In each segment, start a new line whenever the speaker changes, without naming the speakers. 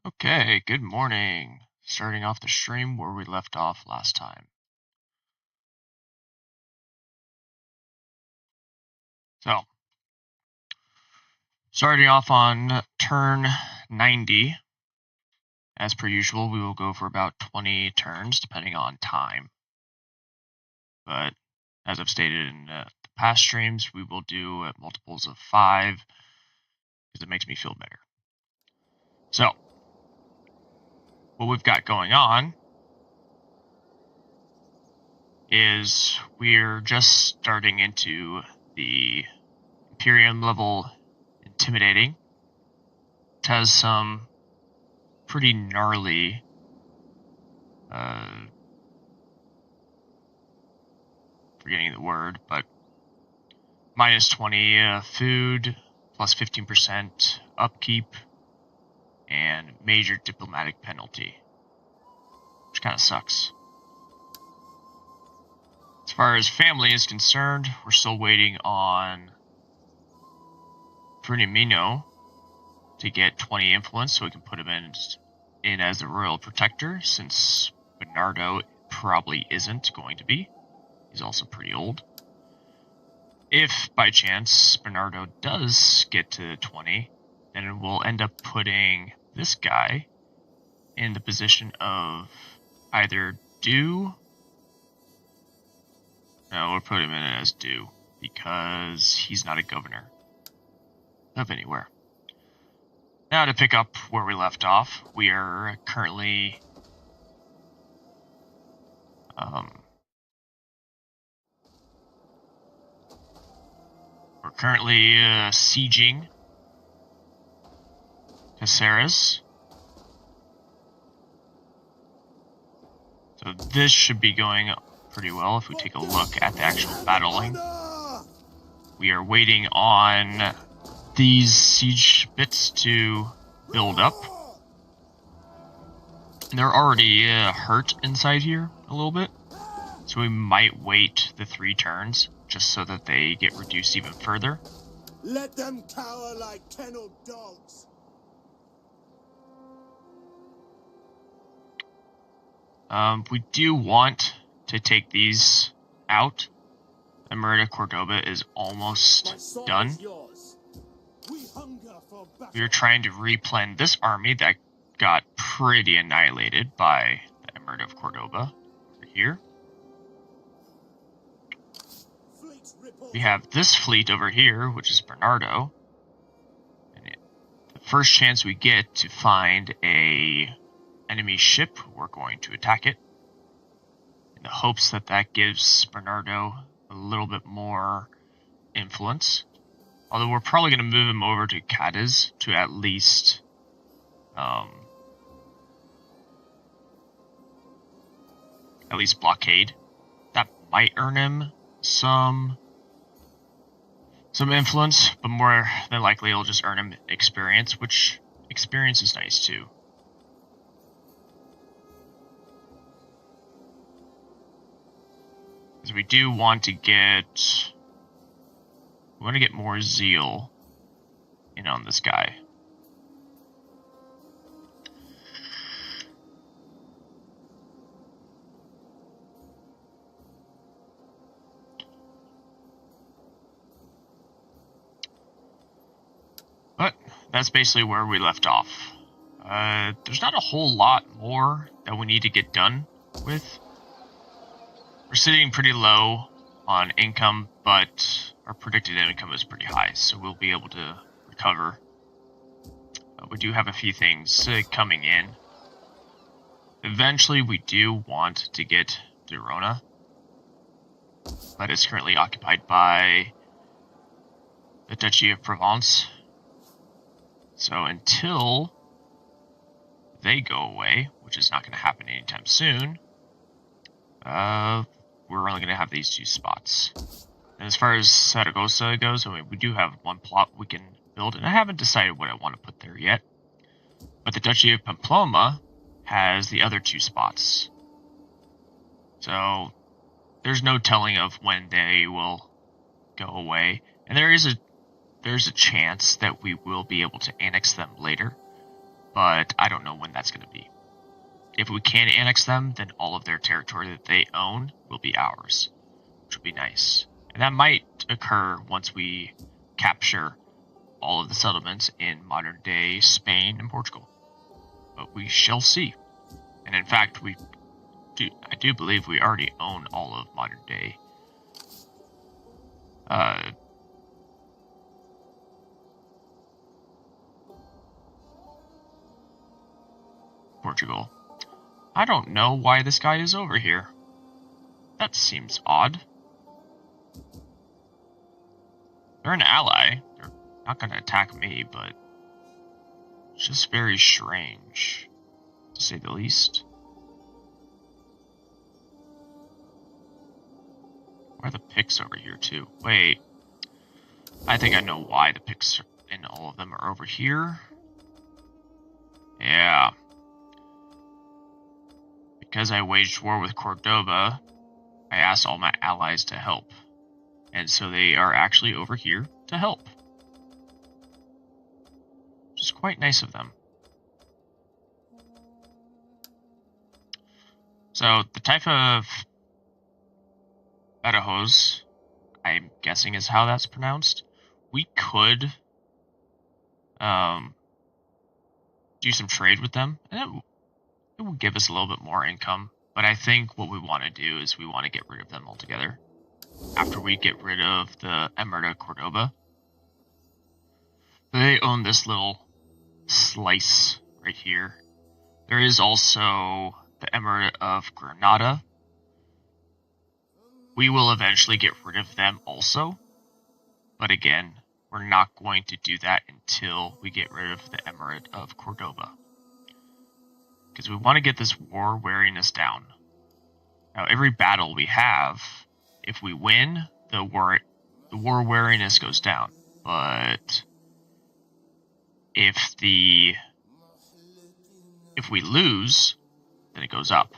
Okay, good morning. Starting off the stream where we left off last time. So, starting off on turn 90, as per usual, we will go for about 20 turns, depending on time. But, as I've stated in the past streams, we will do at multiples of 5, because it makes me feel better. So, what we've got going on is we're just starting into the Imperium level intimidating. It has some pretty gnarly forgetting the word, but minus 20 food, plus 15% upkeep, and major diplomatic penalty, which kind of sucks. As far as family is concerned, we're still waiting on Fernamino to get 20 influence so we can put him in as the royal protector, since Bernardo probably isn't going to be. He's also pretty old. If by chance Bernardo does get to 20, then we'll end up putting this guy in the position of either do. No, we'll put him in as do, because he's not a governor of anywhere. Now to pick up where we left off, we are currently sieging Caceres. So this should be going pretty well if we take a look at the actual battling. We are waiting on these siege bits to build up. They're already hurt inside here a little bit, so we might wait the 3 turns just so that they get reduced even further.
Let them cower like kenneled dogs.
We do want to take these out. The Merida Cordoba is almost done. We are trying to replan this army that got pretty annihilated by the Emirate of Cordoba over here. We have this fleet over here, which is Bernardo. And the first chance we get to find a enemy ship, we're going to attack it, in the hopes that that gives Bernardo a little bit more influence. Although we're probably going to move him over to Cadiz to at least blockade. That might earn him some influence, but more than likely it'll just earn him experience, which experience is nice too. Because we do want to get more zeal in on this guy. But that's basically where we left off. There's not a whole lot more that we need to get done with. We're sitting pretty low on income, but our predicted income is pretty high, so we'll be able to recover. We do have a few things coming in. Eventually, we do want to get Girona, but it's currently occupied by the Duchy of Provence. So until they go away, which is not going to happen anytime soon, we're only going to have these 2 spots. And as far as Saragossa goes, I mean, we do have 1 plot we can build, and I haven't decided what I want to put there yet. But the Duchy of Pamplona has the other 2 spots. So there's no telling of when they will go away. And there's a chance that we will be able to annex them later. but I don't know when that's going to be. If we can annex them, then all of their territory that they own will be ours, which would be nice. And that might occur once we capture all of the settlements in modern-day Spain and Portugal. But we shall see. And in fact, I do believe we already own all of modern-day Portugal. I don't know why this guy is over here. That seems odd. They're an ally. They're not going to attack me, but it's just very strange, to say the least. Why are the picks over here, too? Wait. I think I know why the picks in all of them are over here. Yeah. Because I waged war with Cordoba, I asked all my allies to help. And so they are actually over here to help. Which is quite nice of them. So the type of Badajoz, I'm guessing is how that's pronounced. We could do some trade with them, and it will give us a little bit more income. But I think what we want to do is we want to get rid of them altogether. After we get rid of the Emirate of Cordoba. They own this little slice right here. There is also the Emirate of Granada. We will eventually get rid of them also. But again, we're not going to do that until we get rid of the Emirate of Cordoba. Because we want to get this war weariness down. Now, every battle we have, if we win, the war weariness goes down. But if we lose, then it goes up,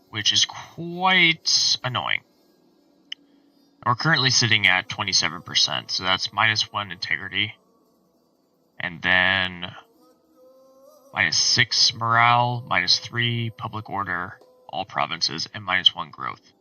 which is quite annoying. We're currently sitting at 27%, so that's -1 integrity, and then -6 morale, -3 public order, all provinces, and -1 growth.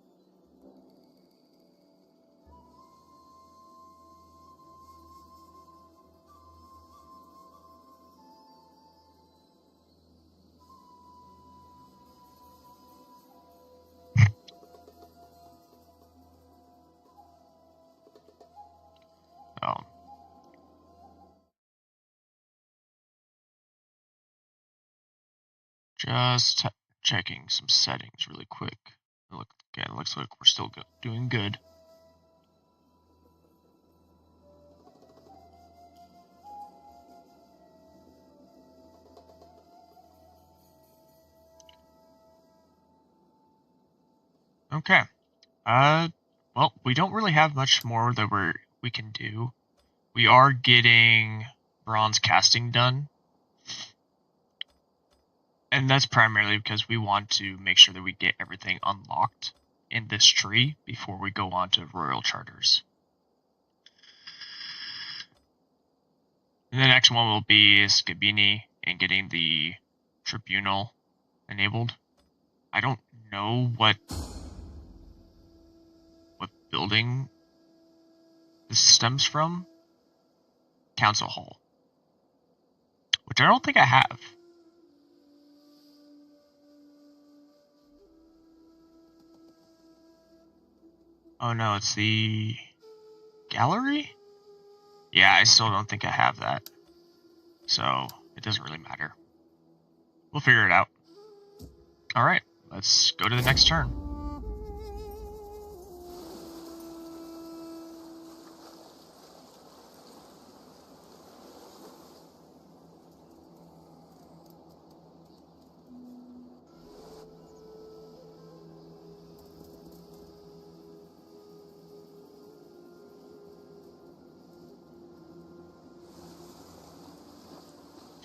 Just checking some settings really quick. It looks like we're still doing good. Okay. Well, we don't really have much more that we can do. We are getting bronze casting done. And that's primarily because we want to make sure that we get everything unlocked in this tree before we go on to royal charters. And the next one will be Scabini and getting the tribunal enabled. I don't know what building this stems from. Council Hall. Which I don't think I have. Oh no, it's the gallery? Yeah, I still don't think I have that. So, it doesn't really matter. We'll figure it out. Alright, let's go to the next turn.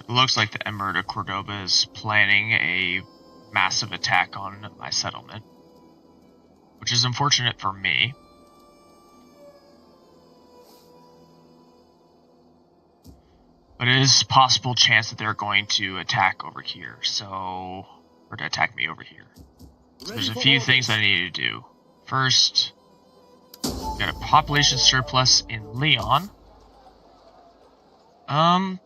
It looks like the Emirate of Cordoba is planning a massive attack on my settlement, which is unfortunate for me. But it is a possible chance that they're going to attack over here, or to attack me over here. So there's a few things I need to do. First, we got a population surplus in Leon. I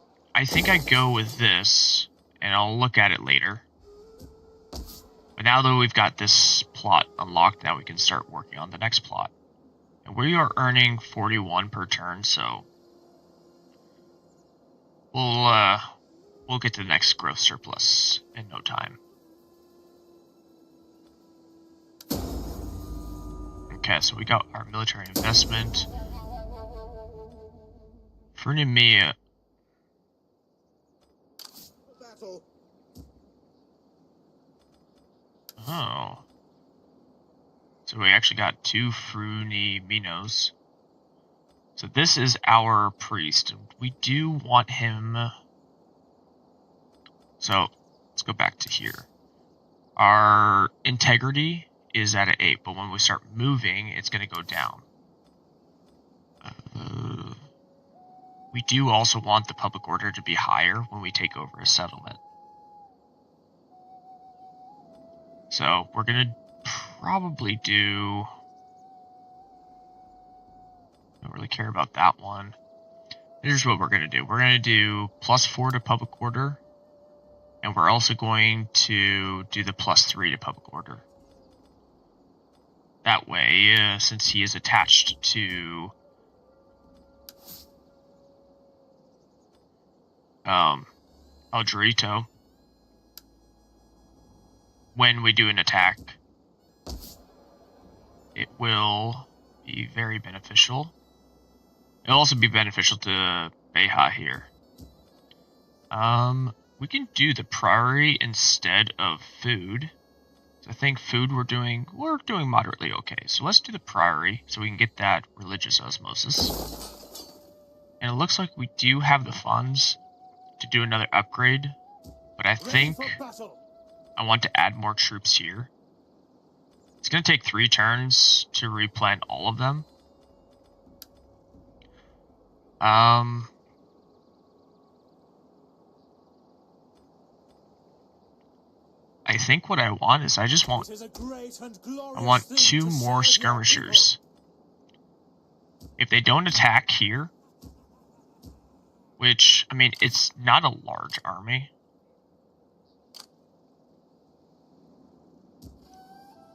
think I go with this, and I'll look at it later. But now that we've got this plot unlocked, now we can start working on the next plot. And we are earning 41 per turn, so we'll get to the next growth surplus in no time. Okay, so we got our military investment. For Nemea. Oh. So we actually got 2 Fruni Minos. So this is our priest. We do want him. So let's go back to here. Our integrity is at an 8, but when we start moving, it's going to go down. We do also want the public order to be higher when we take over a settlement. So we're going to probably do... Don't really care about that one. Here's what we're going to do. We're going to do +4 to public order. And we're also going to do the +3 to public order. That way, since he is attached to El Dorito, when we do an attack, it will be very beneficial. It'll also be beneficial to Beja here. We can do the priory instead of food. So I think food we're doing moderately okay. So let's do the priory so we can get that religious osmosis. And it looks like we do have the funds to do another upgrade, but I think I want to add more troops here. It's going to take 3 turns to replant all of them. I think what I want is I want 2 more skirmishers. If they don't attack here, which, I mean, it's not a large army.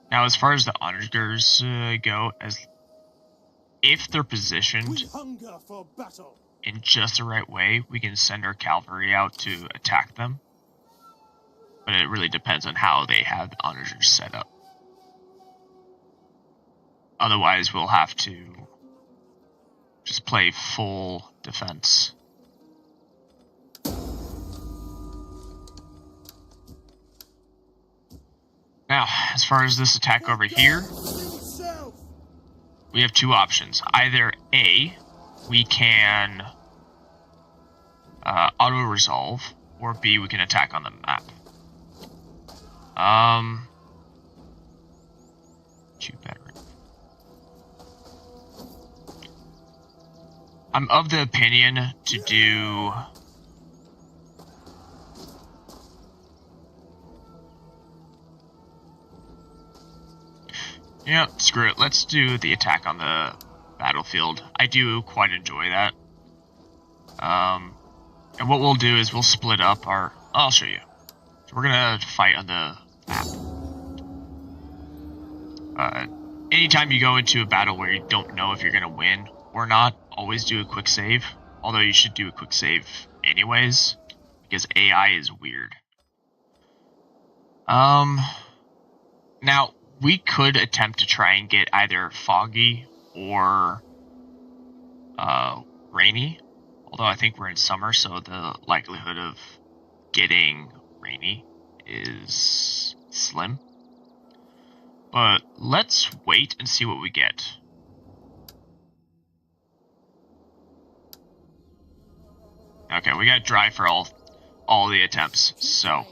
Now, as far as the onagers go, if they're positioned in just the right way, we can send our cavalry out to attack them. But it really depends on how they have the onagers set up. Otherwise, we'll have to just play full defense. Now, as far as this attack over here, we have 2 options. Either A, we can auto-resolve, or B, we can attack on the map. 2 veteran. I'm of the opinion to do... Yeah, screw it. Let's do the attack on the battlefield. I do quite enjoy that. And what we'll do is we'll split up our... I'll show you. So we're gonna fight on the map. Anytime you go into a battle where you don't know if you're gonna win or not, always do a quick save. Although you should do a quick save anyways, because AI is weird. Now, we could attempt to try and get either foggy or rainy. Although I think we're in summer, so the likelihood of getting rainy is slim. But let's wait and see what we get. Okay, we got dry for all the attempts, so.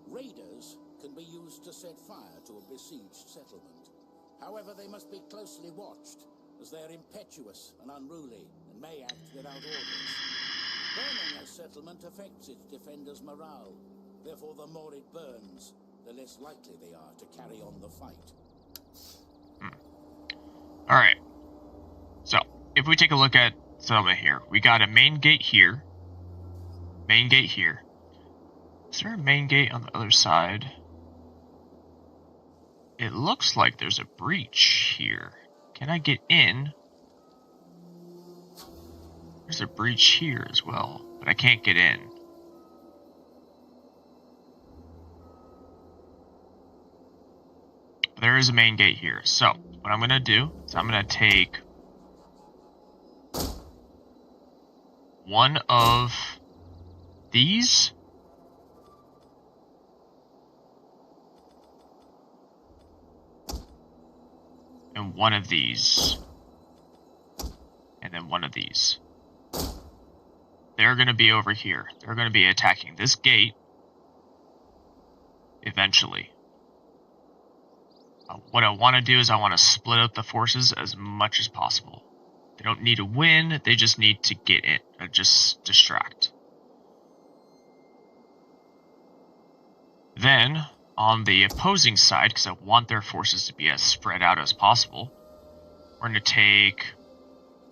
Raiders can be used to set fire to a besieged settlement. However, they must be closely watched, as they are impetuous and unruly, and may act without orders. Burning a settlement affects its defenders' morale. Therefore, the more it burns, the less likely they are to carry on the fight.
Alright. So, if we take a look at settlement here, we got a main gate here. Main gate here. Is there a main gate on the other side? It looks like there's a breach here. Can I get in? There's a breach here as well, but I can't get in. But there is a main gate here. So, what I'm going to do is I'm going to take one of these. And one of these. And then one of these. They're going to be over here. They're going to be attacking this gate eventually. What I want to do is I want to split up the forces as much as possible. They don't need to win, they just need to get in, or just distract. Then, on the opposing side, because I want their forces to be as spread out as possible, we're going to take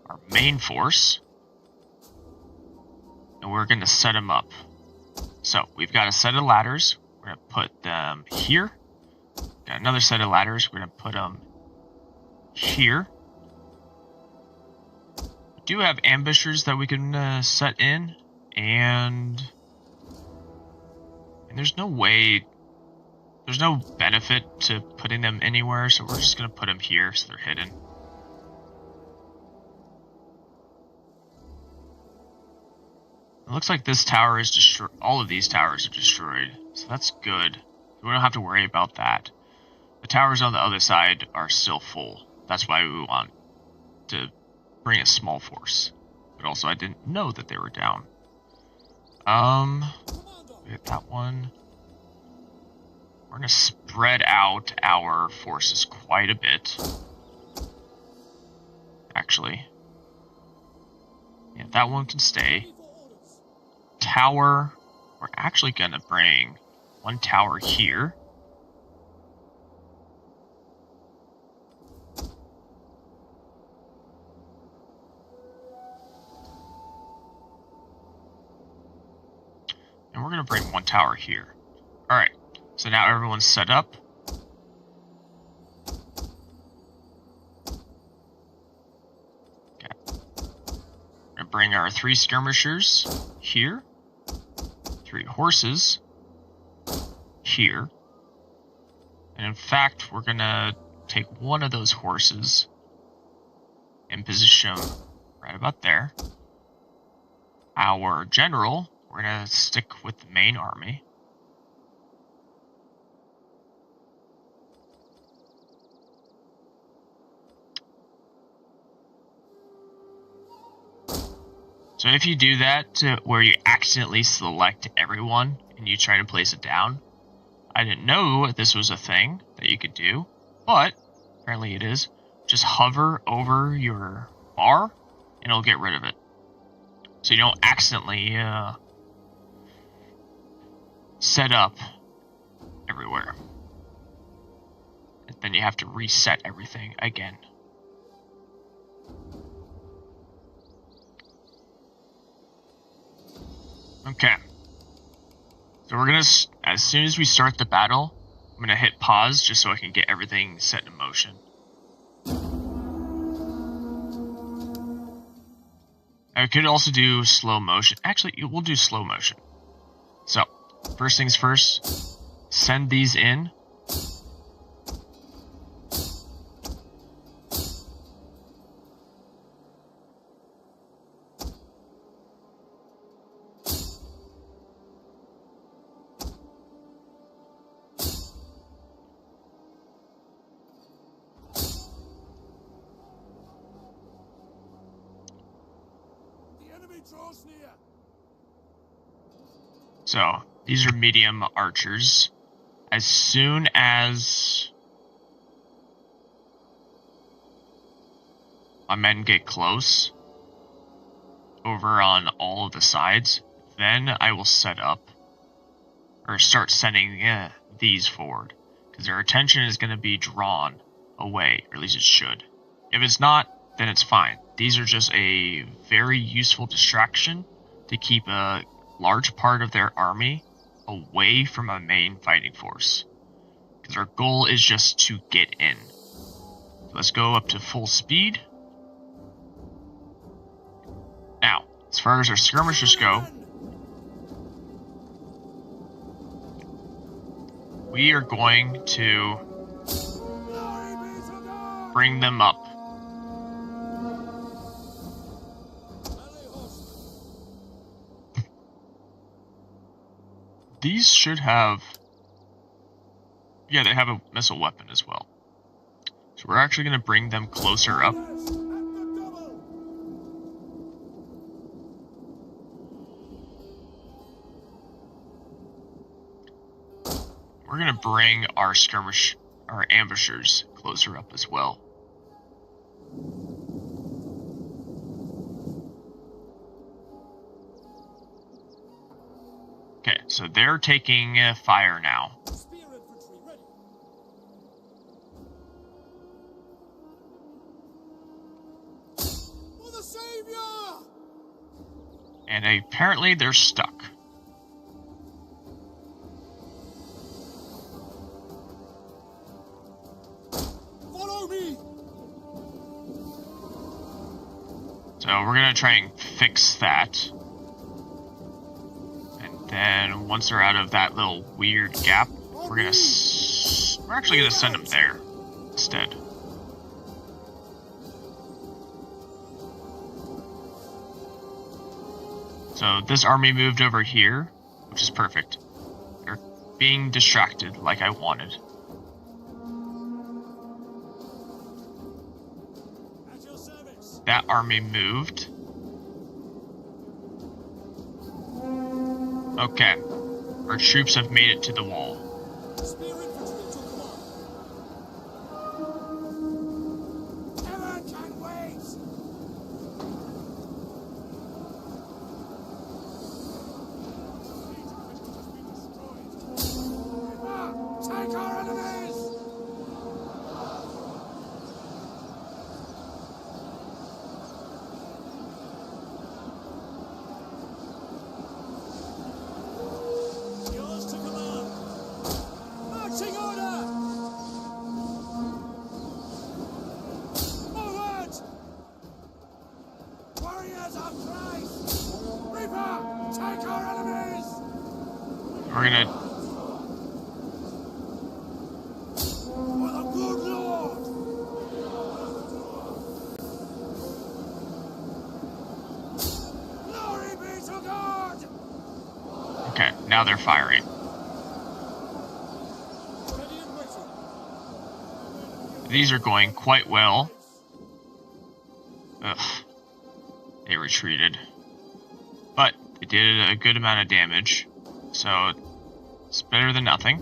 our main force, and we're going to set them up. So, we've got a set of ladders, we're going to put them here. Got another set of ladders, we're going to put them here. We do have ambushers that we can set in, and there's no way, there's no benefit to putting them anywhere, so we're just going to put them here so they're hidden. It looks like this tower is destroyed, all of these towers are destroyed, so that's good. We don't have to worry about that. The towers on the other side are still full. That's why we want to bring a small force. But also I didn't know that they were down. We hit that one. We're going to spread out our forces quite a bit. Actually. Yeah, that one can stay. Tower. We're actually going to bring one tower here. And we're going to bring one tower here. Alright, so now everyone's set up. Okay. We're going to bring our 3 skirmishers here. 3 horses here. And in fact, we're going to take one of those horses and position them right about there. Our general, we're going to stick with the main army. So if you do that to where you accidentally select everyone and you try to place it down, I didn't know this was a thing that you could do, but apparently it is. Just hover over your bar and it'll get rid of it. So you don't accidentally set up everywhere. And then you have to reset everything again. Okay. So we're gonna, as soon as we start the battle, I'm gonna hit pause just so I can get everything set in motion. I could also do slow motion. Actually, we'll do slow motion. So, first things first, send these in. So, these are medium archers. As soon as my men get close, over on all of the sides, then I will set up or start sending these forward, because their attention is going to be drawn away, or at least it should. If it's not, then it's fine. These are just a very useful distraction to keep a large part of their army away from a main fighting force, because our goal is just to get in. So let's go up to full speed. Now, as far as our skirmishers go, we are going to bring them up. These should have... yeah, they have a missile weapon as well. So we're actually going to bring them closer up. We're going to bring our ambushers closer up as well. Okay, so they're taking fire now. And apparently they're stuck.
Follow me.
So we're gonna try and fix that. And then once they're out of that little weird gap, we're actually gonna send them there instead. So this army moved over here, which is perfect. They're being distracted like I wanted. That army moved. Okay. Our troops have made it to the wall. We're gonna... okay, now they're firing. These are going quite well. Ugh. They retreated. But they did a good amount of damage. So it's better than nothing.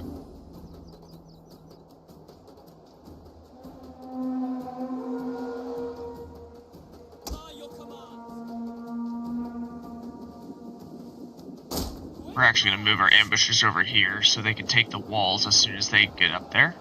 We're actually going to move our ambushers over here so they can take the walls as soon as they get up there.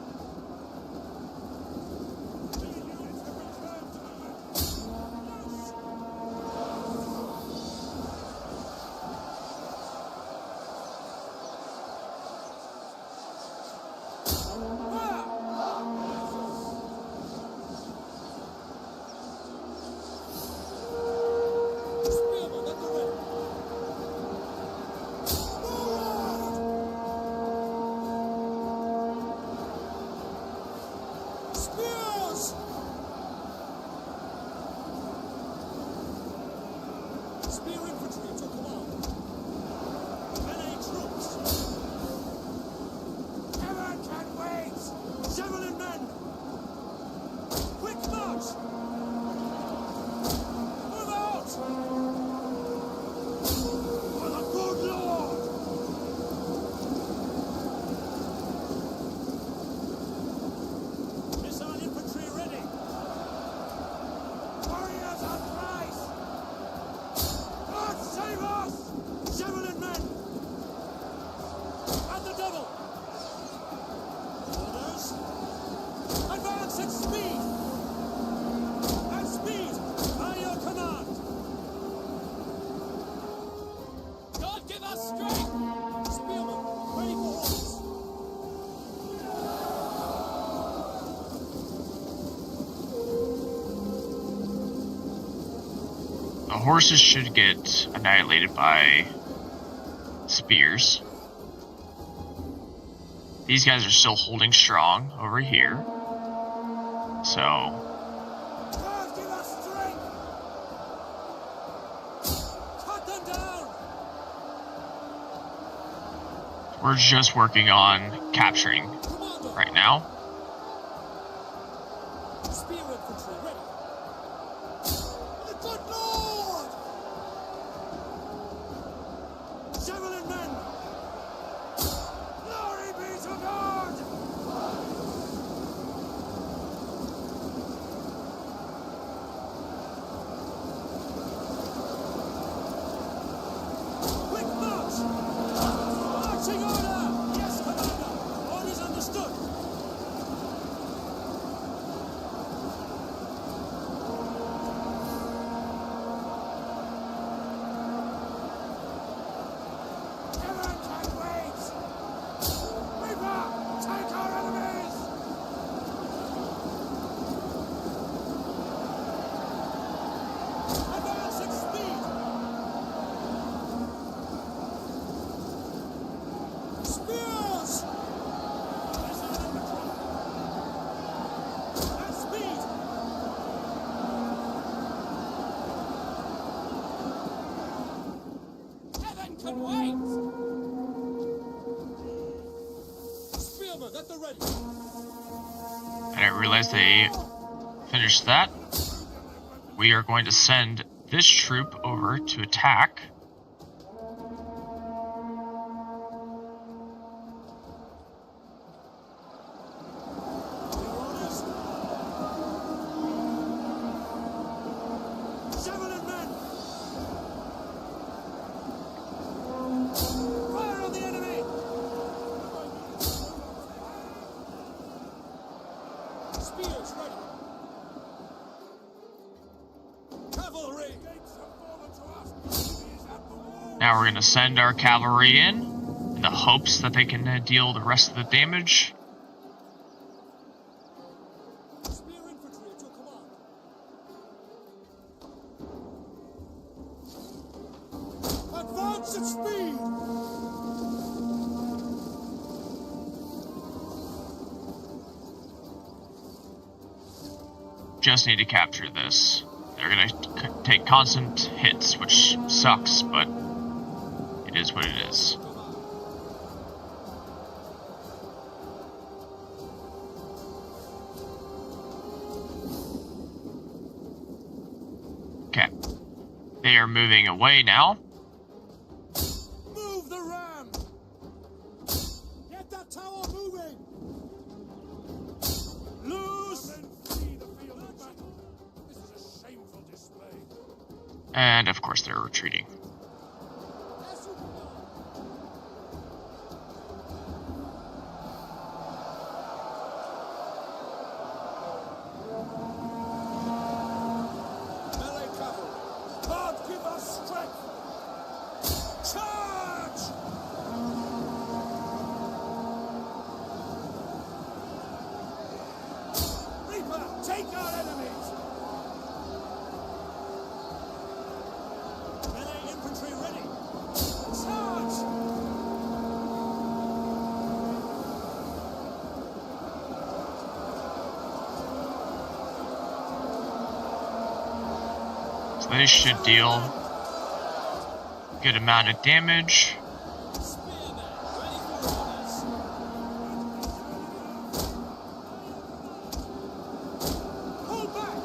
The horses should get annihilated by spears. These guys are still holding strong over here. So
God, give us strength! Cut them down!
we're just working on capturing
Commander!
right now.
Spear infantry ready! The good Lord! Javelin men! Glory be to God! Quick march! Marching order! Yes, Commander! Orders understood! Heaven can wait! Reaper, take our enemies! Advance at speed! Spears! At speed! Heaven can wait! Spearmen at the ready!
I didn't realize they finished that. We are going to send this troop over to attack.
Your orders? Javelin men! Fire on the enemy! Spears ready! Cavalry! Gates have fallen to us! Enemy is at the wall!
Now we're going to send our cavalry in the hopes that they can deal the rest of the damage.
Spear infantry at your command! Advance at speed!
Just need to capture this. They're going to take constant hits, which sucks, but it is what it is. Okay. They are moving away now.
Move the ram! Get that tower moving! Loose! Men flee the field of battle. This is a shameful display.
And of course they're retreating.
As you command. Melee cavalry! God give us strength! Charge! Reaper, take our enemies! Melee infantry ready! Charge!
So they should deal a good amount of damage.
Spearmen, ready for orders! Hold back!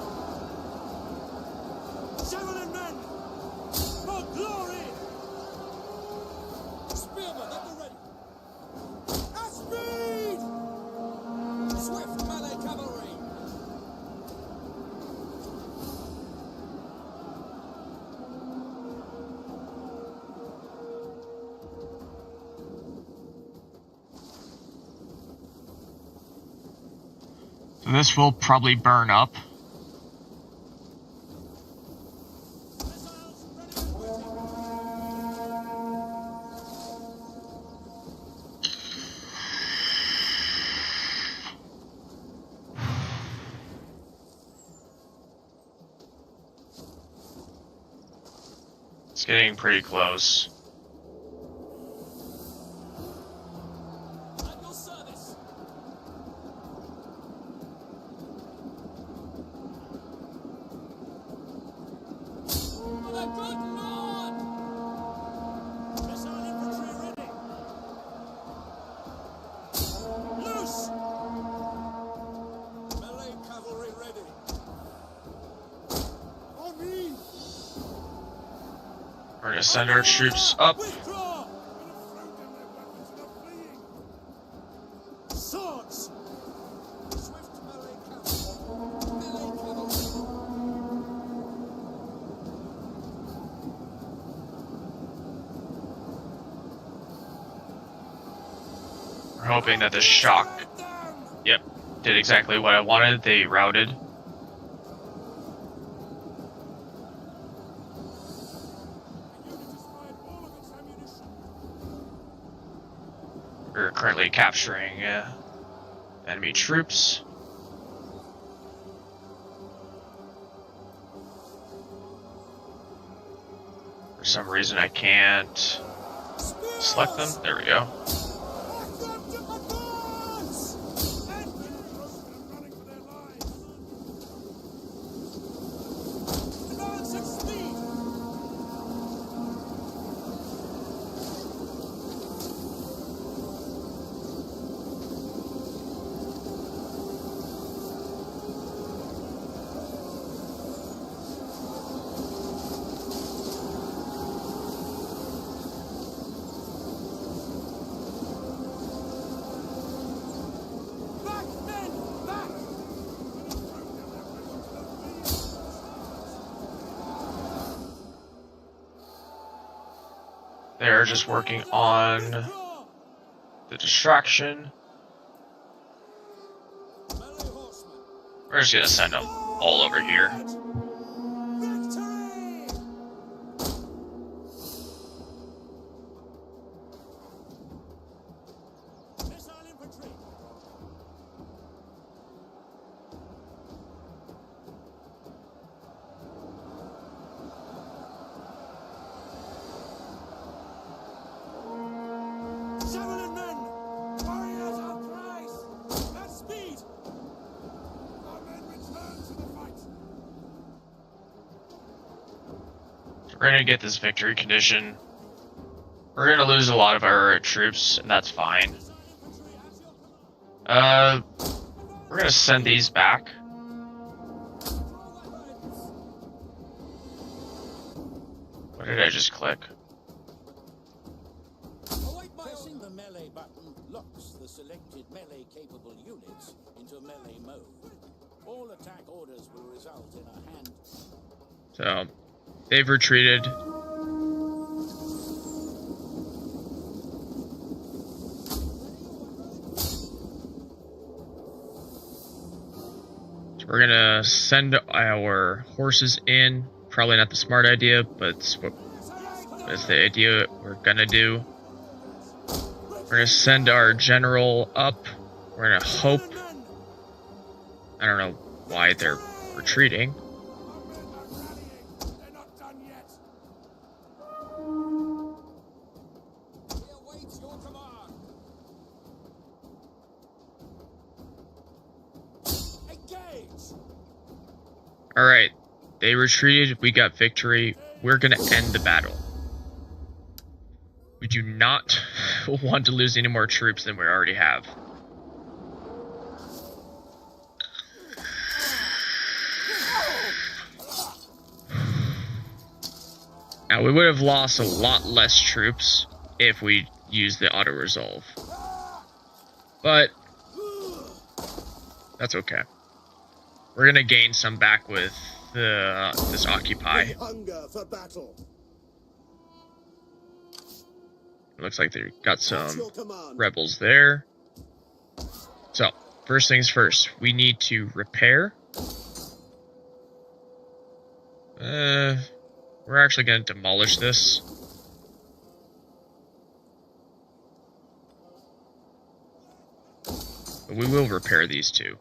Javelin men! For glory! Spearmen at the ready! At speed! Swift melee cavalry!
So this will probably burn up.
Missiles ready and waiting!
It's getting pretty close.
At your service. For the good Lord! Missile infantry ready. Loose! Melee cavalry ready. On me!
We're gonna send our troops up.
Withdraw! Swords! Swift melee cavalry. Melee cavalry.
We're hoping that the shock, yep, did exactly what I wanted. They routed. We're currently capturing enemy troops. For some reason I can't select them. There we go. They're just working on the distraction. We're just gonna send them all over here. We're gonna get this victory condition. We're gonna lose a lot of our troops, and that's fine. We're gonna send these back. What did I just click?
Pressing the melee button locks the selected melee-capable units into melee mode. All attack orders will result in a hand...
So, they've retreated. So we're gonna send our horses in. Probably not the smart idea, but it's the idea we're gonna do. We're gonna send our general up. We're gonna hope. I don't know why they're retreating. Alright, they retreated, we got victory, we're gonna end the battle. We do not want to lose any more troops than we already have. Now, we would have lost a lot less troops if we used the auto-resolve. But that's okay. We're gonna gain some back with this occupy.
Hunger for battle.
It looks like they got some rebels there. So, first things first, we need to repair. We're actually gonna demolish this. But we will repair these two.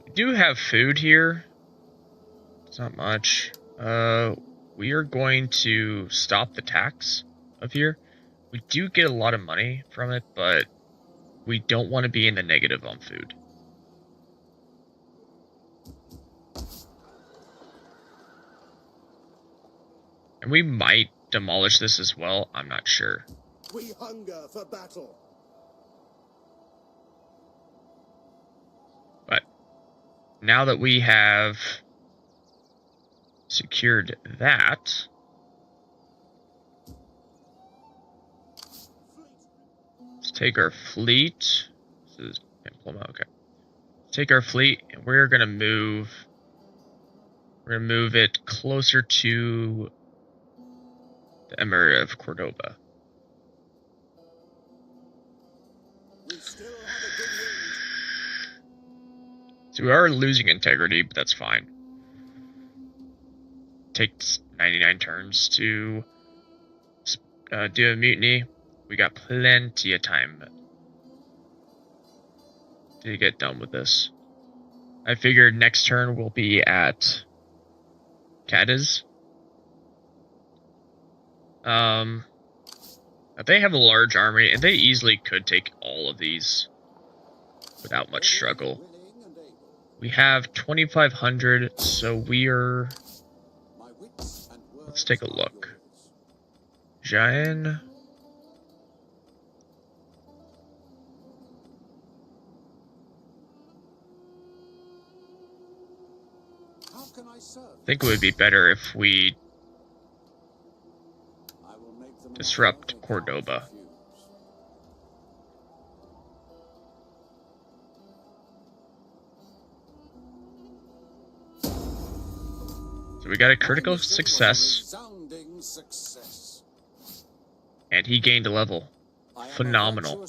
We do have food here. It's not much. We are going to stop the tax up here. We do get a lot of money from it, but we don't want to be in the negative on food. And we might demolish this as well. I'm not sure.
We hunger for battle.
But now that we have secured that, let's take our fleet. This is implement. Okay. Take our fleet and we're gonna move. We're gonna move it closer to the Emirate of Cordoba.
We still have a good wind.
So we are losing integrity, but that's fine. Takes 99 turns to do a mutiny. We got plenty of time to get done with this. I figured next turn we'll be at Cadiz. They have a large army, and they easily could take all of these without much struggle. We have 2,500, so we are... Let's take a look. Jaén. I think it would be better if we disrupt Cordoba. So we got a critical success. And he gained a level. Phenomenal.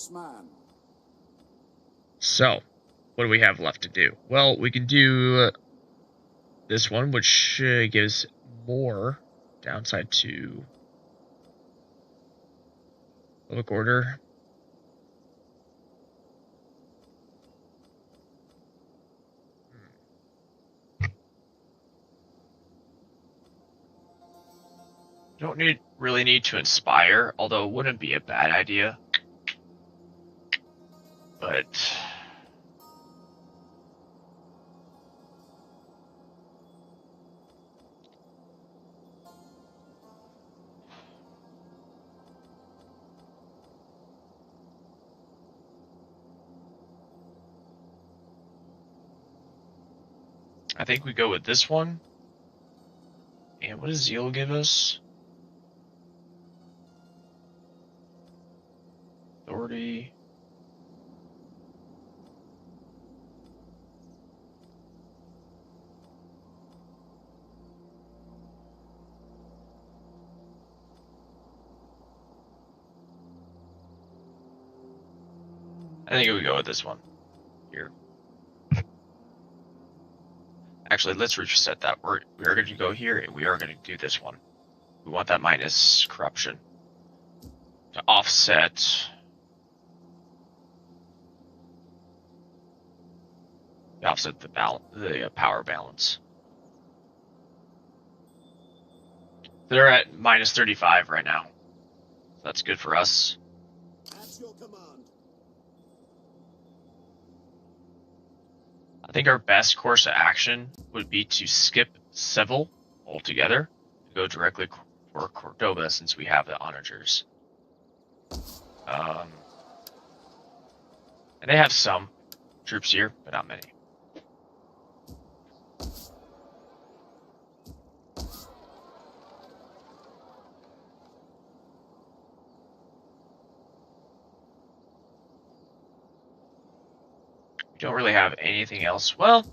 So, what do we have left to do? Well, we can do this one, which gives more downside to public order. Don't really need to inspire, although it wouldn't be a bad idea. But I think we go with this one. And what does Zeal give us? Authority. I think we go with this one here. Actually, let's reset that. We are going to go here, and we are going to do this one. We want that minus corruption to offset the power balance. They're at minus 35 right now. That's good for us.
At your command.
I think our best course of action would be to skip Seville altogether and go directly for Cordoba since we have the onagers. And they have some troops here, but not many. Don't really have anything else. Well,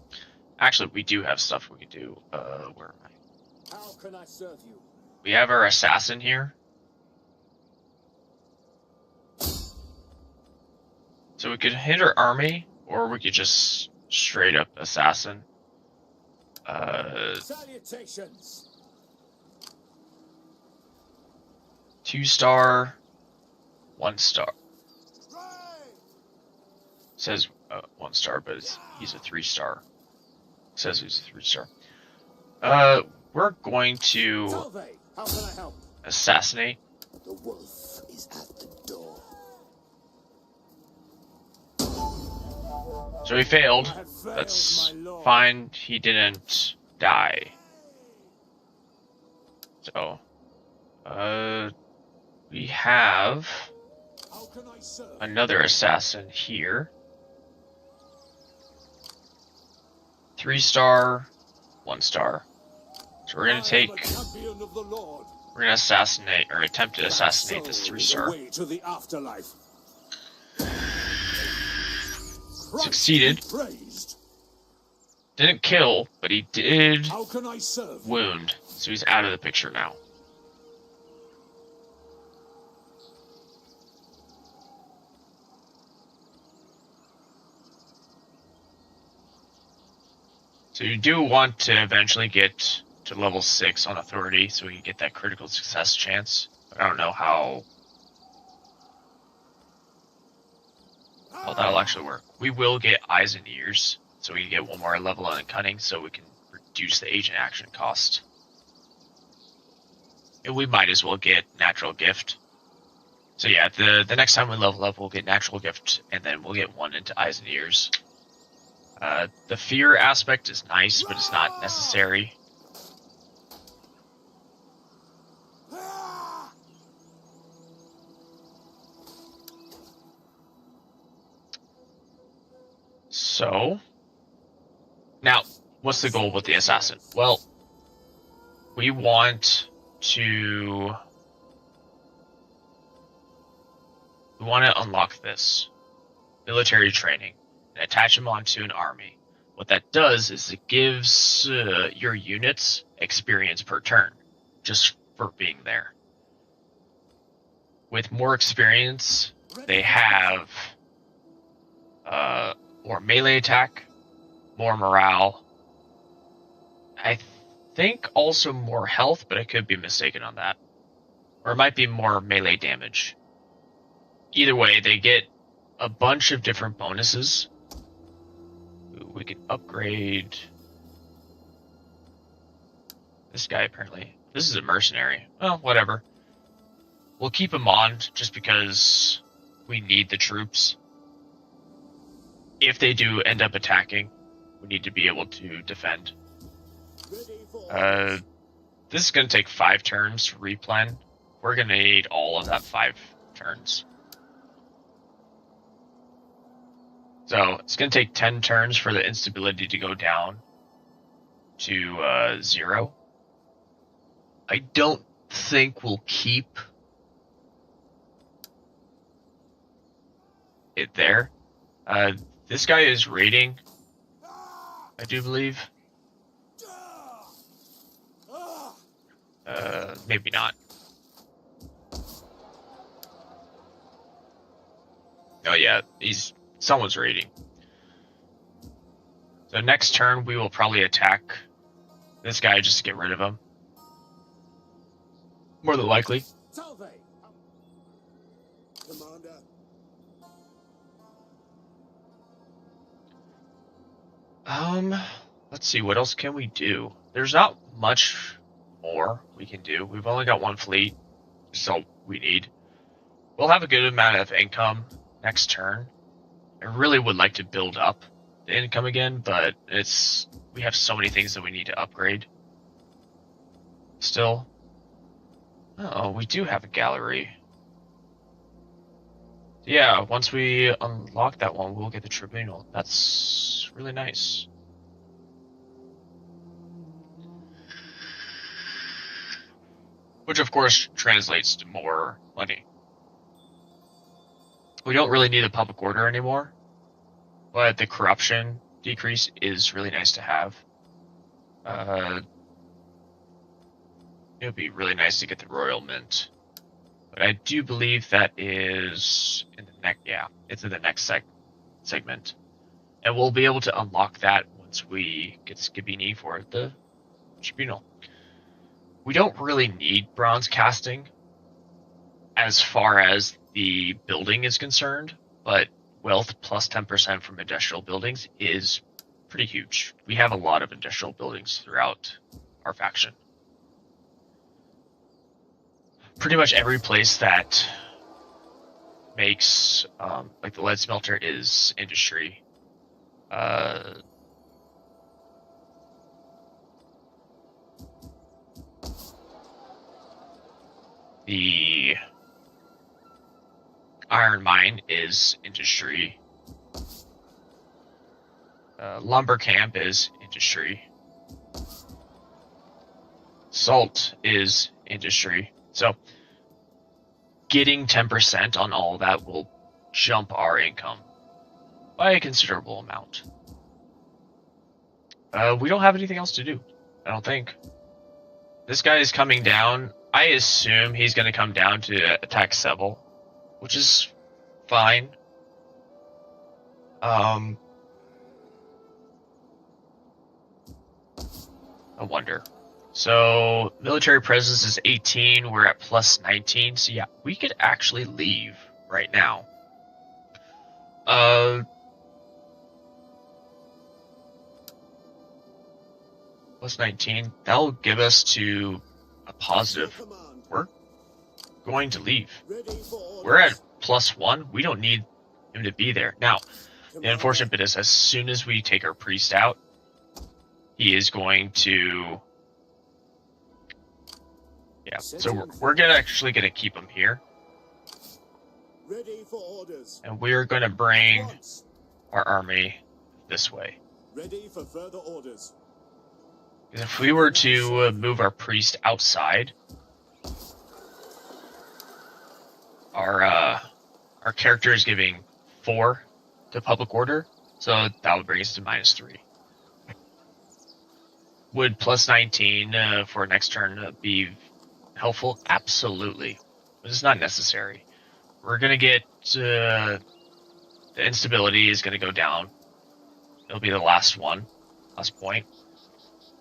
actually, we do have stuff we can do. Where am I?
How can I serve you?
We have our assassin here. So we could hit our army, or we could just straight up assassin.
Salutations.
2-star, 1-star. Says 1-star, but he's a 3-star. Says he's a 3-star. We're going to
Salve, how can I help?
assassinate.
The wolf is at the door.
So he failed.
I have failed,
That's
my lord.
fine. He didn't die. So, we have
How can I serve?
another assassin here. 3-star, 1-star. So we're gonna take.
I am a champion of the Lord.
We're gonna assassinate or attempt to assassinate this
Soul
3-star.
is the way to the afterlife.
Succeeded.
Christ be praised.
Didn't kill, but he did
How can I serve?
wound. So he's out of the picture now. So you do want to eventually get to level 6 on authority so we can get that critical success chance. But I don't know how that'll actually work. We will get eyes and ears, so we can get one more level on cunning so we can reduce the agent action cost. And we might as well get natural gift. So yeah, the next time we level up, we'll get natural gift, and then we'll get one into eyes and ears. The fear aspect is nice, but it's not necessary. So, now, what's the goal with the assassin? Well, we want to unlock this military training and attach them onto an army. What that does is it gives your units experience per turn, just for being there. With more experience, they have more melee attack, more morale. I think also more health, but I could be mistaken on that. Or it might be more melee damage. Either way, they get a bunch of different bonuses. Ooh, we can upgrade this guy apparently. This is a mercenary. Well, whatever. We'll keep him on just because we need the troops. If they do end up attacking, we need to be able to defend. This is going to take 5 turns to replan. We're going to need all of that 5 turns. So it's going to take 10 turns for the instability to go down to 0. I don't think we'll keep it there. This guy is raiding, I do believe. Maybe not. Oh yeah, someone's raiding. So next turn we will probably attack this guy just to get rid of him. More than likely.
Salve, Commander.
Let's see, what else can we do? There's not much more we can do. We've only got 1 fleet, so we need. We'll have a good amount of income next turn. I really would like to build up the income again, but we have so many things that we need to upgrade. Still. Oh, we do have a gallery. Yeah, once we unlock that one, we'll get the tribunal. That's really nice. Which, of course, translates to more money. We don't really need a public order anymore, but the corruption decrease is really nice to have. It would be really nice to get the Royal Mint. But I do believe that is in the next, yeah, it's in the next segment. And we'll be able to unlock that once we get Scabini for the tribunal. We don't really need bronze casting as far as the building is concerned, but wealth plus 10% from industrial buildings is pretty huge. We have a lot of industrial buildings throughout our faction. Pretty much every place that makes like the lead smelter is industry. The iron mine is industry. Lumber camp is industry. Salt is industry. So getting 10% on all of that will jump our income by a considerable amount. We don't have anything else to do, I don't think. This guy is coming down. I assume he's going to come down to attack Seville, which is fine. I wonder. So, military presence is 18, we're at plus 19, so yeah, we could actually leave right now. Plus 19, that'll give us to a positive. We're going to leave. We're at plus 1, we don't need him to be there. Now, the unfortunate bit is as soon as we take our priest out, he is going to... Yeah, so we're actually gonna keep him here.
Ready for orders.
And we're gonna bring our army this way.
Ready for further orders.
Because if we were to move our priest outside, our character is giving 4 to public order, so that would bring us to -3. Would plus 19 for next turn be helpful? Absolutely. But it's not necessary. We're going to get... the instability is going to go down. It'll be the last point.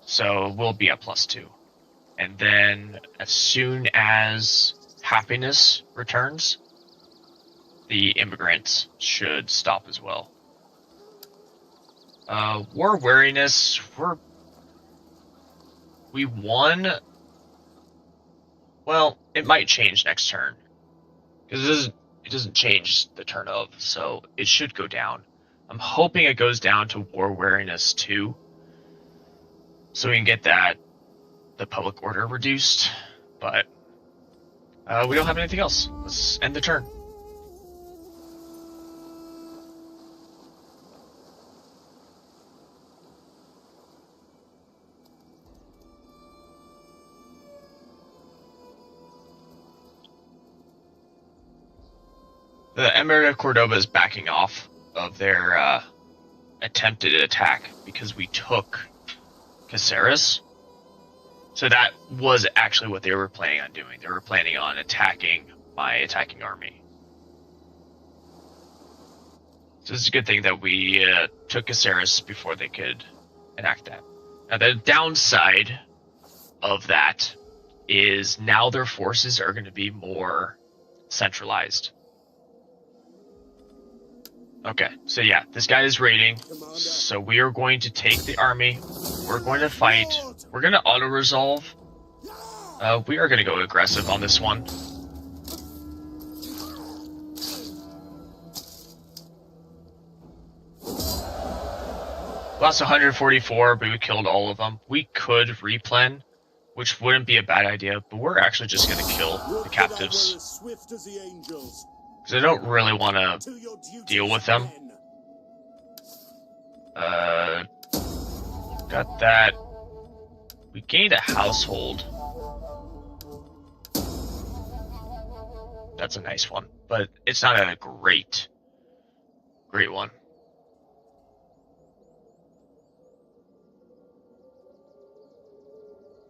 So we'll be at plus 2. And then as soon as happiness returns, the immigrants should stop as well. War wariness, we won... Well, it might change next turn. Because it doesn't change the turn of, so it should go down. I'm hoping it goes down to War Wariness 2. So we can get the public order reduced. But we don't have anything else. Let's end the turn. The Emirate of Cordoba is backing off of their attempted attack because we took Caceres. So that was actually what they were planning on doing. They were planning on attacking my attacking army. So it's a good thing that we took Caceres before they could enact that. Now the downside of that is now their forces are going to be more centralized. Okay, so yeah, this guy is raiding, so we are going to take the army, we're going to fight, we're going to auto-resolve, we are going to go aggressive on this one. Lost 144, but we killed all of them. We could replen, which wouldn't be a bad idea, but we're actually just going to kill the captives. Because I don't really want to deal with them. Got that. We gained a household. That's a nice one, but it's not a great one.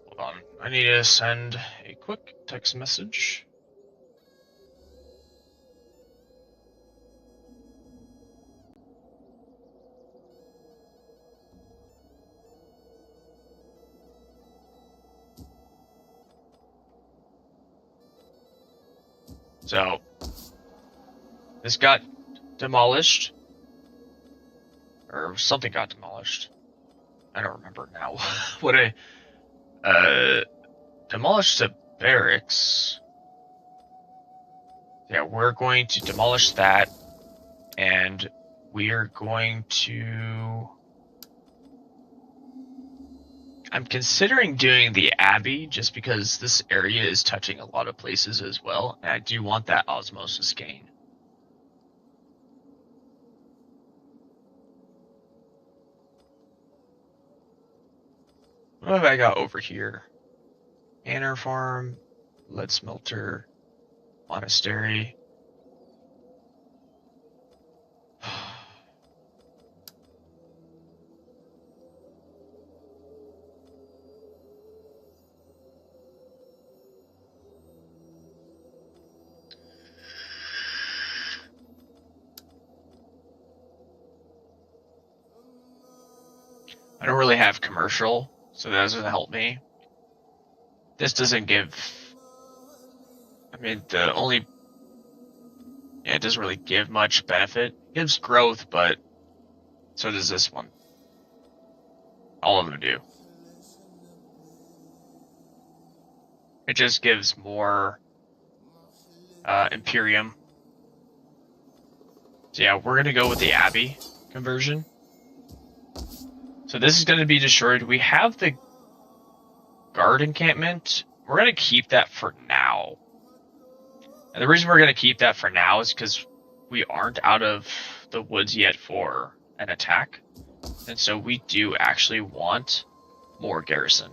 Hold on, I need to send a quick text message. So, this got demolished, or something got demolished. I don't remember now what Demolish the barracks. Yeah, we're going to demolish that, and we are going to... I'm considering doing the Abbey just because this area is touching a lot of places as well, and I do want that osmosis gain. What have I got over here? Manor Farm, Lead Smelter, Monastery. I don't really have commercial, so that doesn't help me. This doesn't give... I mean, the only... Yeah, it doesn't really give much benefit. It gives growth, but so does this one. All of them do. It just gives more Imperium. So yeah, we're going to go with the Abbey conversion. So this is going to be destroyed. We have the guard encampment. We're going to keep that for now. And the reason we're going to keep that for now is because we aren't out of the woods yet for an attack. And so we do actually want more garrison.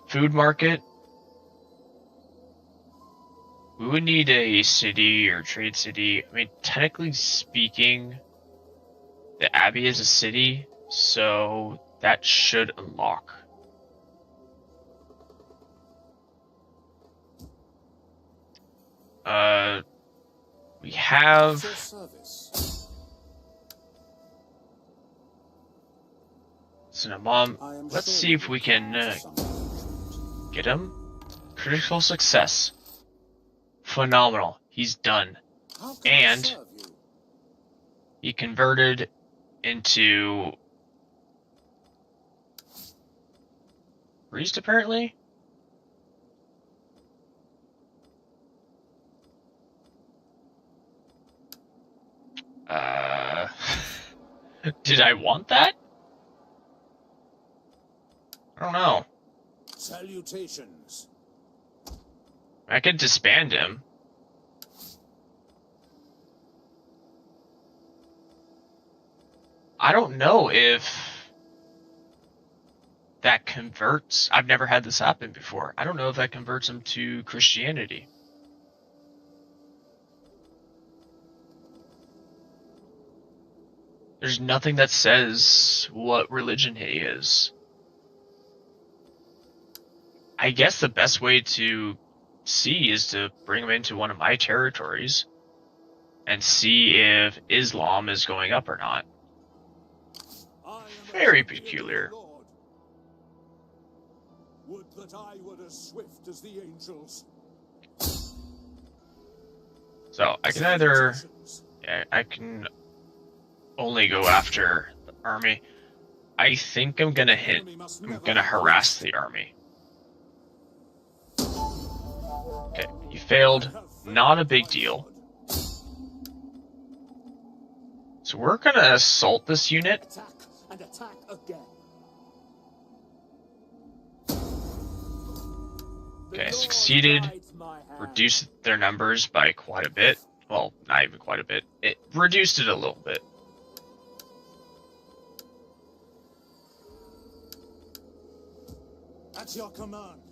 Food market. We would need a city or trade city. I mean, technically speaking, the Abbey is a city, so that should unlock. We have... So, Mom, let's see if we can get him. Critical success. Phenomenal. He's done. And he converted into priest, apparently? Did I want that? I don't know.
Salutations.
I could disband him. I don't know if that converts... I've never had this happen before. I don't know if that converts him to Christianity. There's nothing that says what religion he is. I guess the best way to see is to bring him into one of my territories and see if Islam is going up or not. Very peculiar.
Would that I were as swift as the angels.
So I can either... Yeah, I can only go after the army. I think I'm gonna I'm gonna harass the army. Okay, you failed. Not a big deal. So we're gonna assault this unit.
Attack and attack again.
Okay, succeeded. Reduced their numbers by quite a bit. Well, not even quite a bit. It reduced it a little bit.
At your command.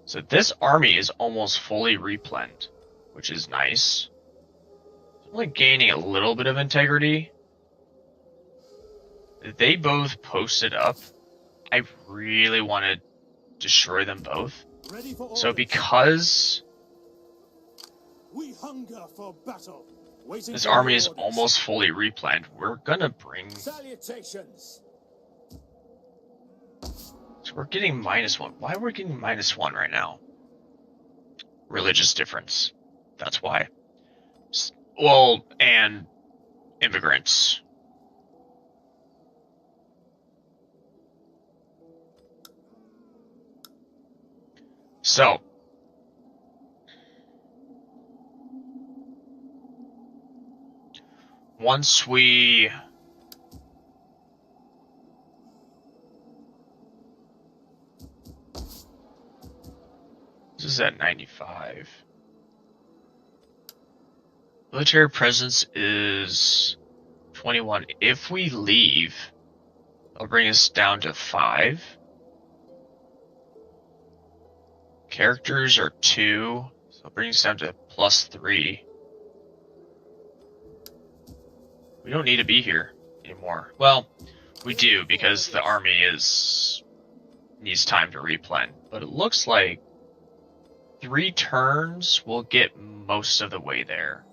So this army is almost fully replenished, which is nice. It's only gaining a little bit of integrity. They both posted up. I really want to destroy them both. So because
we hunger for battle.
this army is almost fully replenished, we're gonna bring...
Salutations.
So we're getting -1. Why are we getting -1 right now? Religious difference. That's why. Well, and immigrants. So, once we this is at 95. Military presence is 21. If we leave, it'll bring us down to 5. Characters are 2, so it'll bring us down to +3. We don't need to be here anymore. Well, we do, because the army needs time to replen. But it looks like 3 turns will get most of the way there.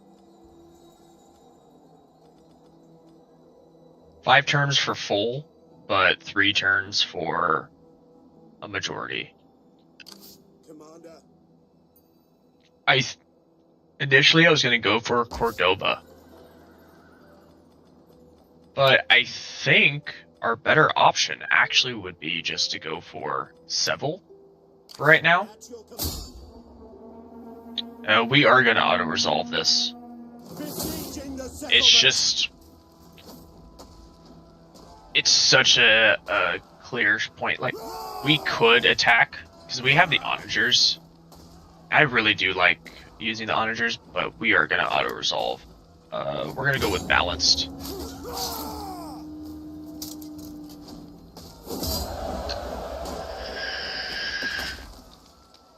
5 turns for full, but 3 turns for a majority.
Commander.
Initially I was going to go for Cordoba. But I think our better option actually would be just to go for Seville right now.
At your command.
We are going to auto-resolve this.
Besieging the settlement.
It's such a clear point. Like, we could attack, because we have the onagers. I really do like using the onagers, but we are going to auto-resolve. We're going to go with balanced.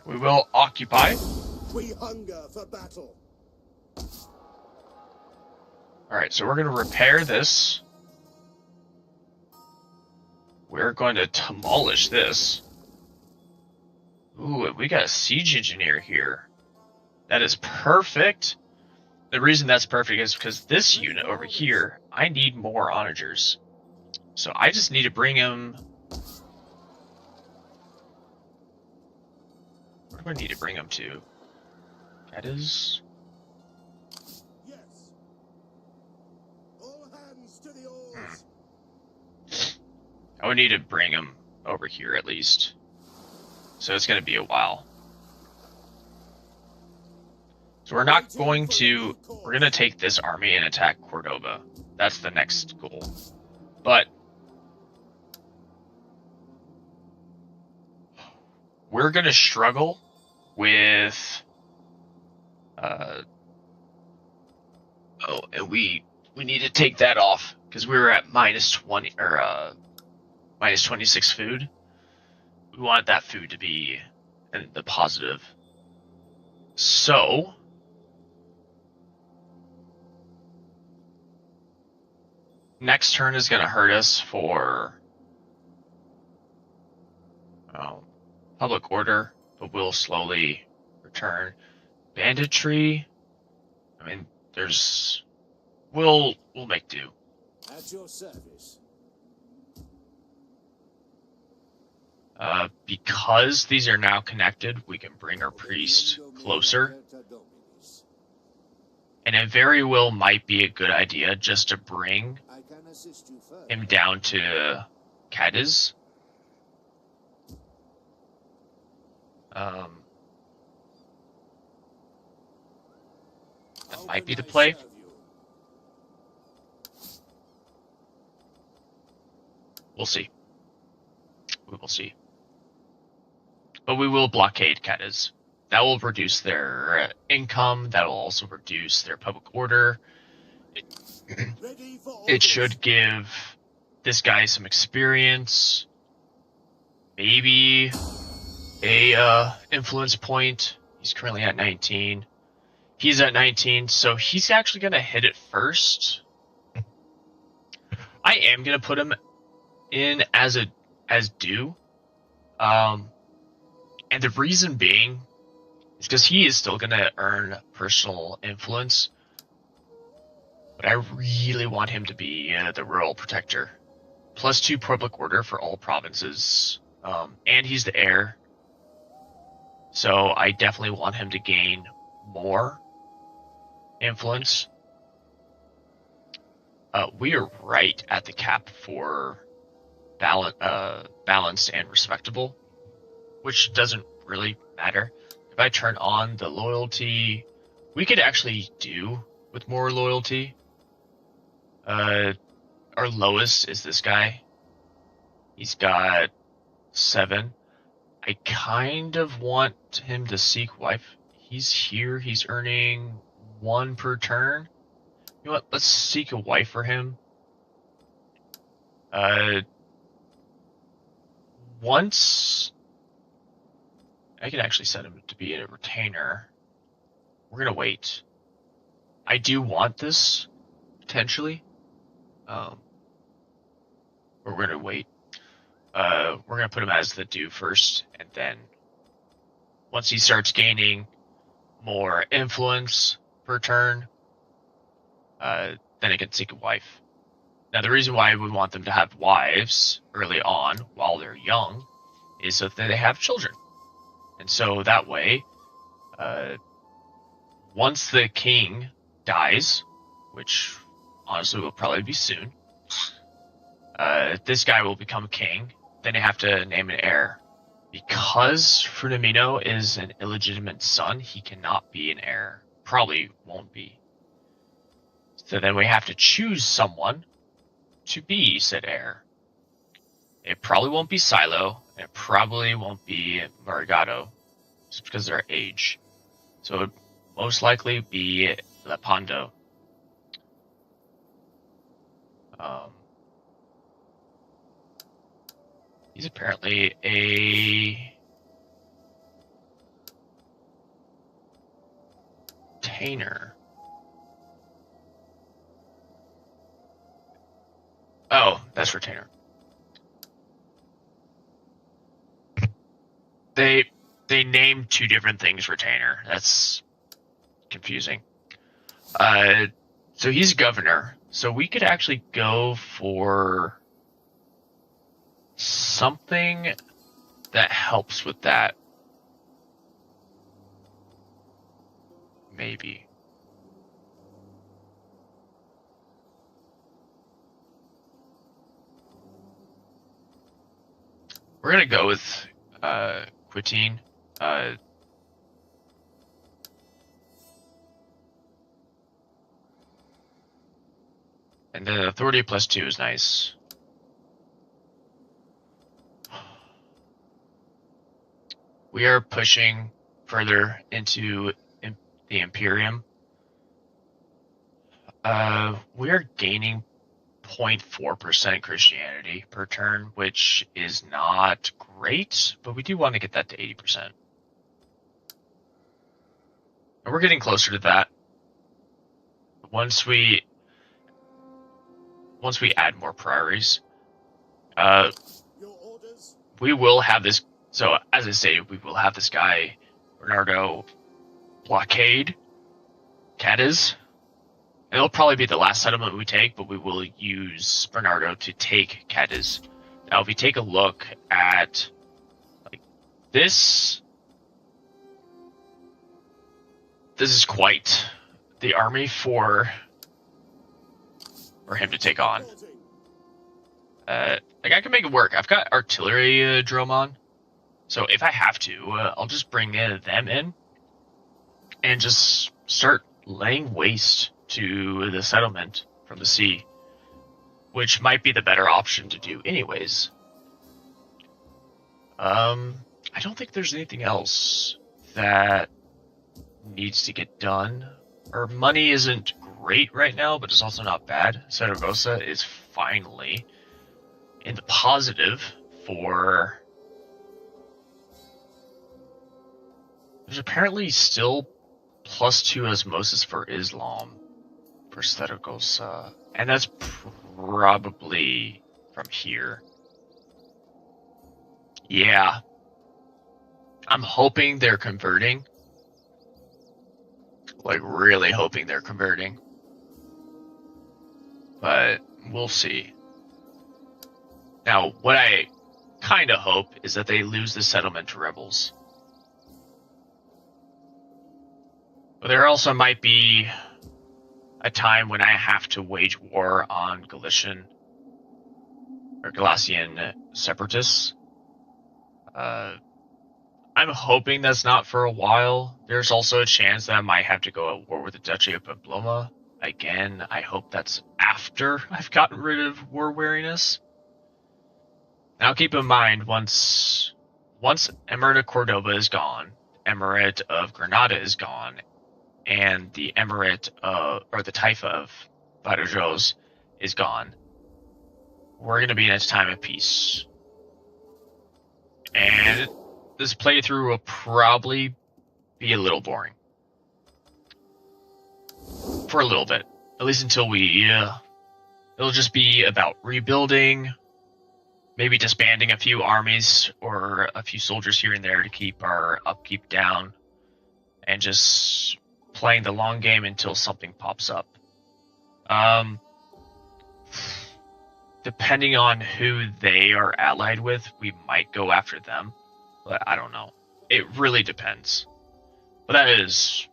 We will occupy.
We hunger for battle.
Alright, so we're going to repair this. We're going to demolish this. Ooh, we got a siege engineer here. That is perfect. The reason that's perfect is because this unit over here, I need more onagers. So I just need to bring him... Where do I need to bring him to? That is...
Yes. All hands to the oars.
I would need to bring him over here at least. So it's going to be a while. So we're not going to... We're going to take this army and attack Cordoba. That's the next goal. But... we're going to struggle with... and we need to take that off, because we were at -20, or -26 food. We want that food to be in the positive. So... next turn is going to hurt us for public order, but we'll slowly return. Banditry, I mean, we'll make do.
At your service.
Because these are now connected, we can bring our priest closer. And it very well might be a good idea just to bring
I can assist you further.
him down to Cadiz. That
How
might be
can
the
I
play.
serve you?
We'll see. We will see. But we will blockade Cadiz. That will reduce their income. That will also reduce their public order.
Ready for
It
orders.
should give this guy some experience. Maybe a influence point. He's currently at 19. He's at 19, so he's actually going to hit it first. I am going to put him in as due. And the reason being is because he is still going to earn personal influence. But I really want him to be the royal protector. +2 public order for all provinces. And he's the heir. So I definitely want him to gain more influence. We are right at the cap for balanced and respectable, which doesn't really matter. If I turn on the loyalty, we could actually do with more loyalty. Our lowest is this guy. He's got 7. I kind of want him to seek wife. He's here. He's earning 1 per turn. You know what? Let's seek a wife for him. Once I can actually set him to be a retainer. We're gonna wait. I do want this potentially. But we're gonna wait. We're gonna put him as the do first, and then once he starts gaining more influence per turn, then it can seek a wife. Now, the reason why we want them to have wives early on while they're young is so that they have children. And so that way, once the king dies, which honestly will probably be soon, this guy will become king. Then you have to name an heir. Because Funamino is an illegitimate son, he cannot be an heir. Probably won't be. So then we have to choose someone to be said heir. It probably won't be Silo, and it probably won't be Marigato, just because of their age. So it would most likely be Lepondo. He's apparently a retainer. Oh, that's retainer. They named 2 different things retainer. That's confusing. So he's governor. So we could actually go for something that helps with that. Maybe. We're gonna go with Quitine. And the authority +2 is nice. We are pushing further into the Imperium. We are gaining 0.4% Christianity per turn, which is not great, but we do want to get that to 80%. And we're getting closer to that. Once we add more priories, we will have this. So, as I say, we will have this guy, Bernardo, blockade Cadiz. And it'll probably be the last settlement we take, but we will use Bernardo to take Cadiz. Now, if we take a look at like this is quite the army for him to take on. Like I can make it work. I've got artillery drome on, so if I have to, I'll just bring them in and just start laying waste to the settlement from the sea, which might be the better option to do anyways. I don't think there's anything else that needs to get done. Our money isn't great right now, but it's also not bad. Saragossa is finally in the positive for... There's apparently still +2 osmosis for Islam for Saragossa, and that's probably from here. Yeah. I'm hoping they're converting. Like, really hoping they're converting. But we'll see. Now, what I kind of hope is that they lose the settlement to rebels. But there also might be a time when I have to wage war on Galician or Galician separatists. I'm hoping that's not for a while. There's also a chance that I might have to go at war with the Duchy of Pamplona. Again, I hope that's after I've gotten rid of war weariness. Now keep in mind, once Emirate of Cordoba is gone, Emirate of Granada is gone, and the Emirate or the Taifa of Badajoz is gone, we're going to be in a time of peace. And this playthrough will probably be a little boring. For a little bit. At least until it'll just be about rebuilding, maybe disbanding a few armies or a few soldiers here and there to keep our upkeep down, and just playing the long game until something pops up. Depending on who they are allied with, we might go after them, but I don't know. It really depends. But that is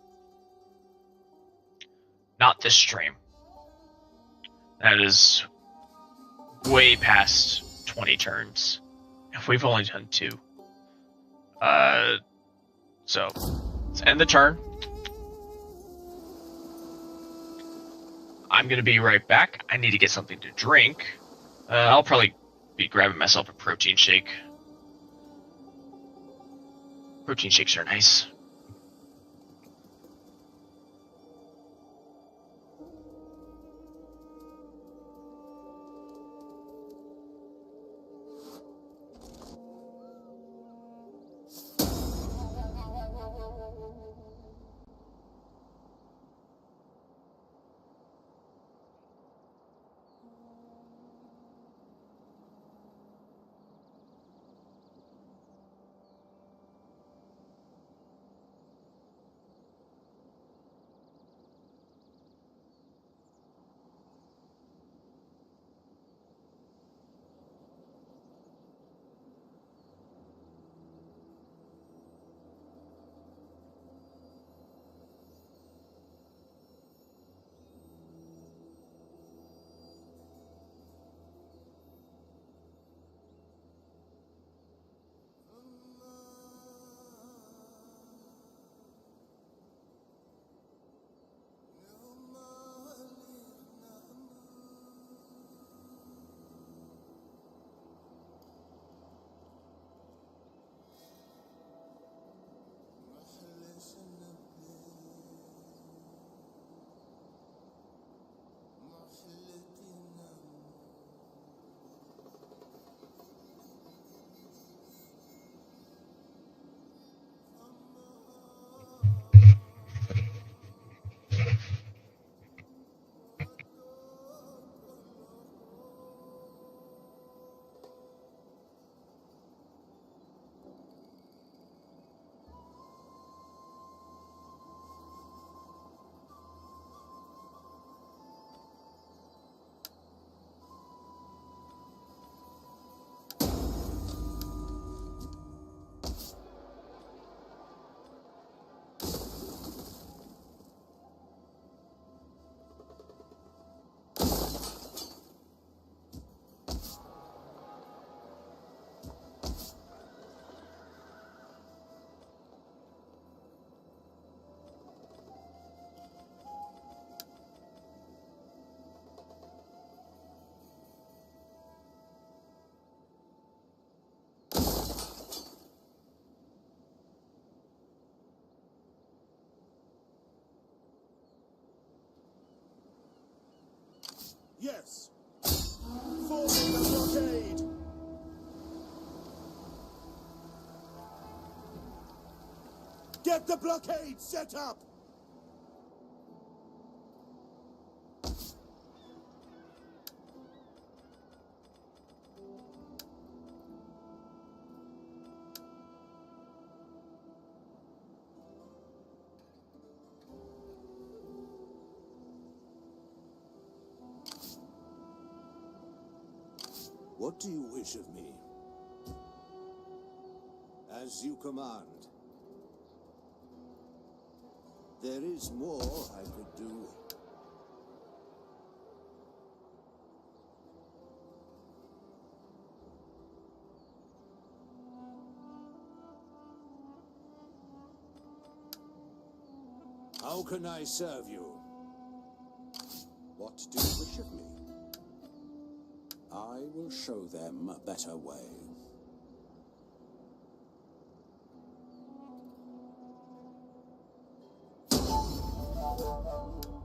not this stream. That is way past 20 turns. We've only done 2. So let's end the turn. I'm gonna be right back. I need to get something to drink. I'll probably be grabbing myself a protein shake. Protein shakes are nice.
Yes. Forming the blockade. Get the blockade set up. What do you wish of me? As you command. There is more I could do.
How can I serve you?
What do you wish of me? I will show them a better way.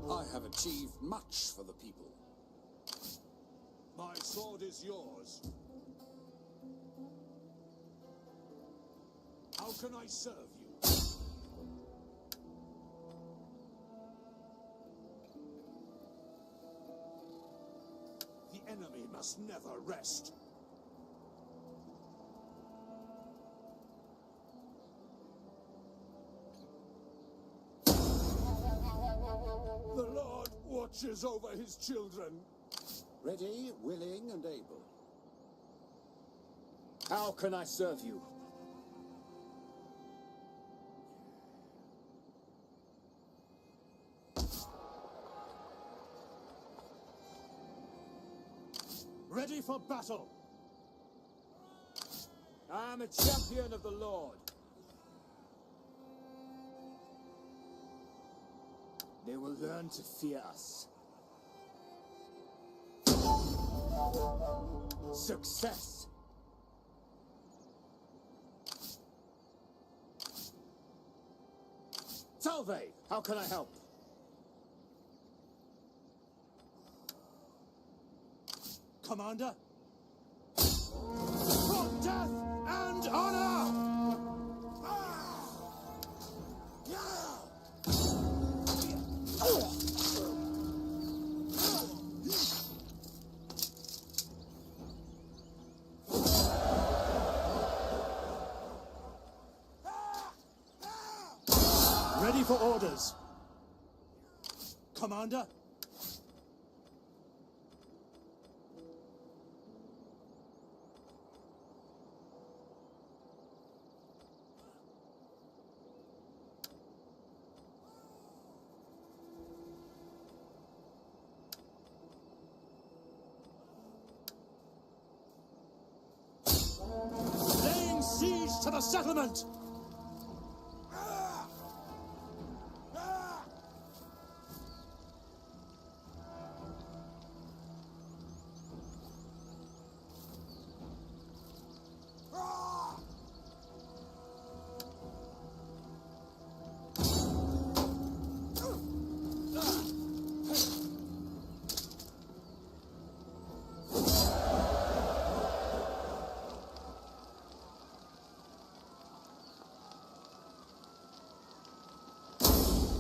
I have achieved much for the people.
My sword is yours. How can I serve you? The enemy must never rest. The Lord watches over his children.
Ready, willing, and able.
How can I serve you? Ready for battle. I am a champion of the Lord. They will learn to fear us. Success! Salve! How can I help? Commander? For death and honor! Ready for orders. Commander? Laying siege to the settlement!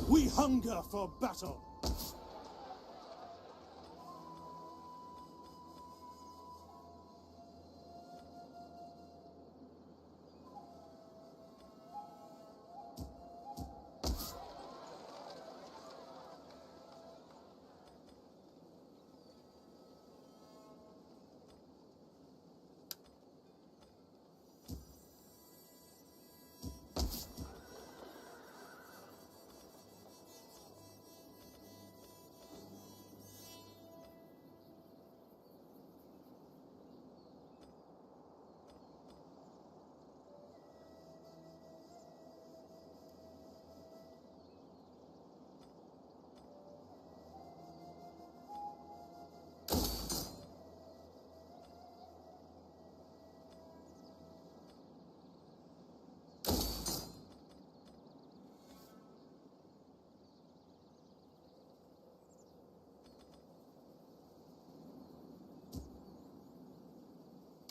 We hunger for battle.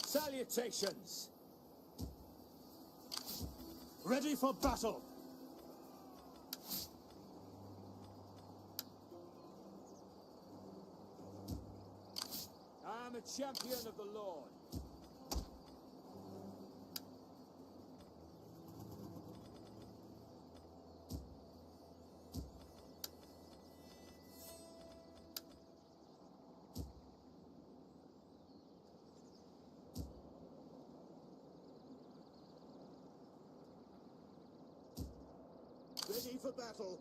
Salutations! Ready for battle! I am a champion of the Lord. Ready for battle.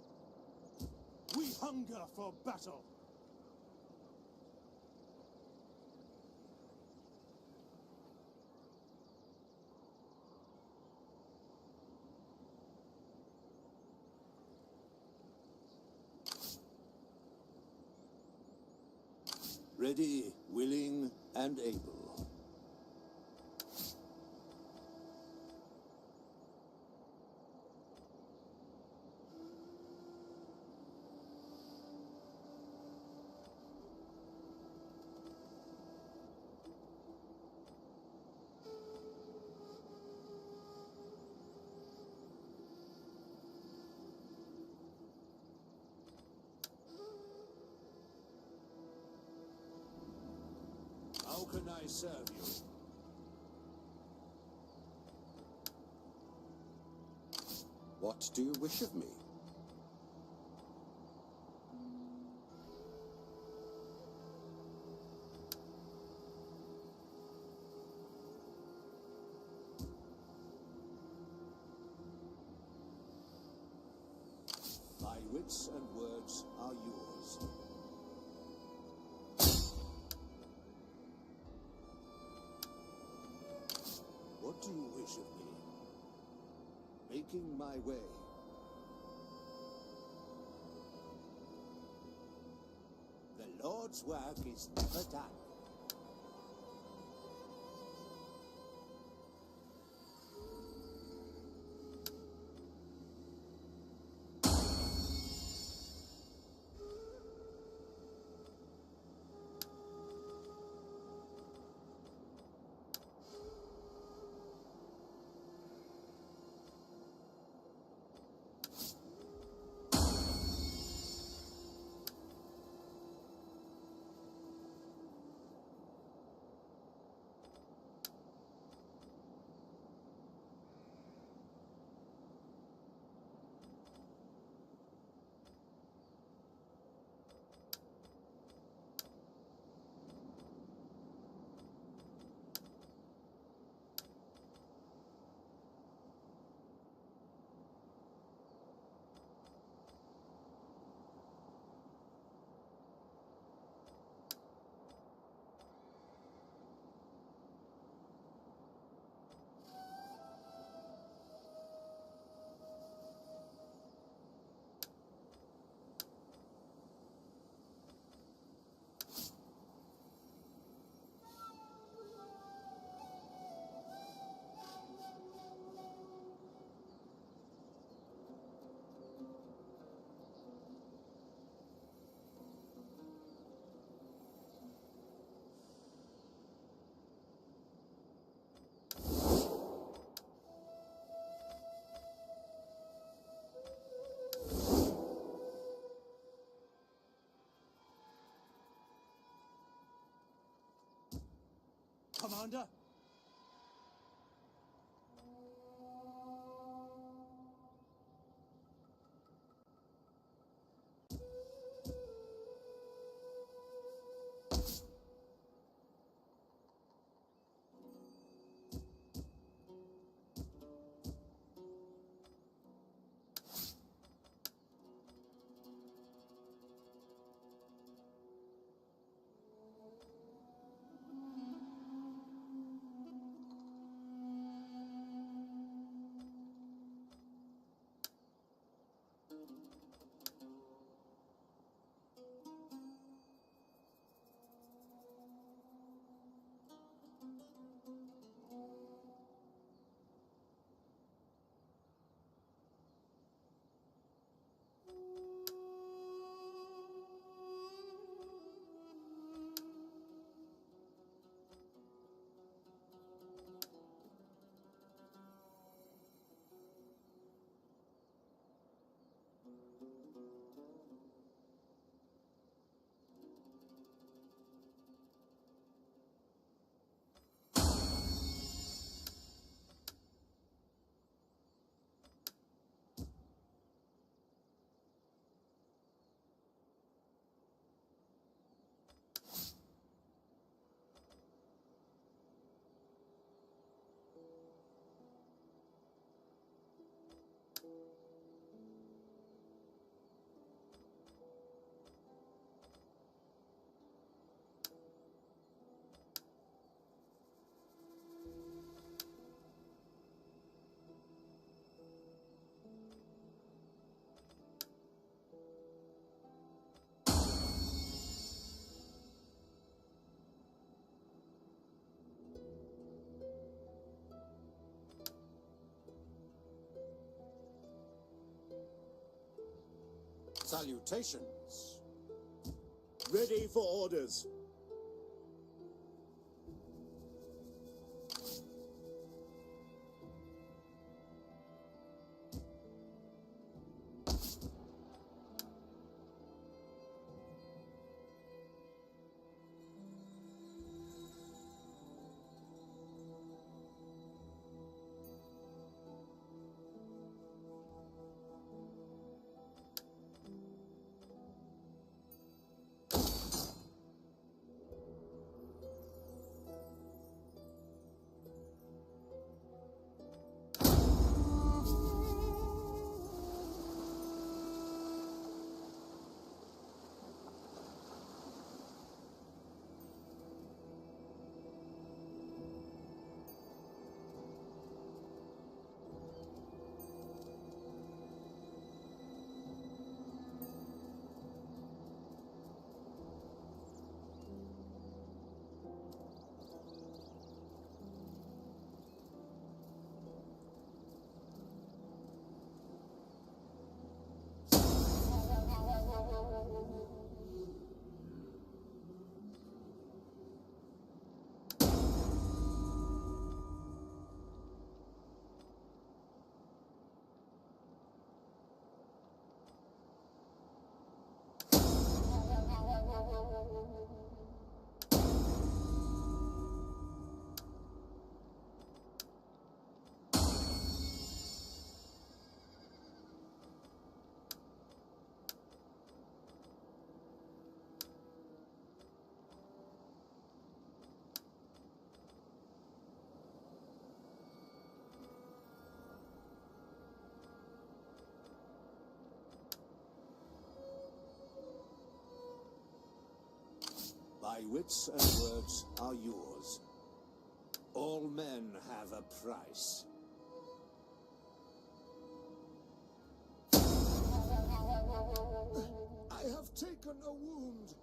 We hunger for battle. Ready, willing, and able. How can I serve you? What do you wish of me? My wits and words are yours. What do you wish of me? Making my way. The Lord's work is never done. Commander?
Salutations.
Ready for orders.
My wits and words are yours. All men have a price.
I have taken a wound.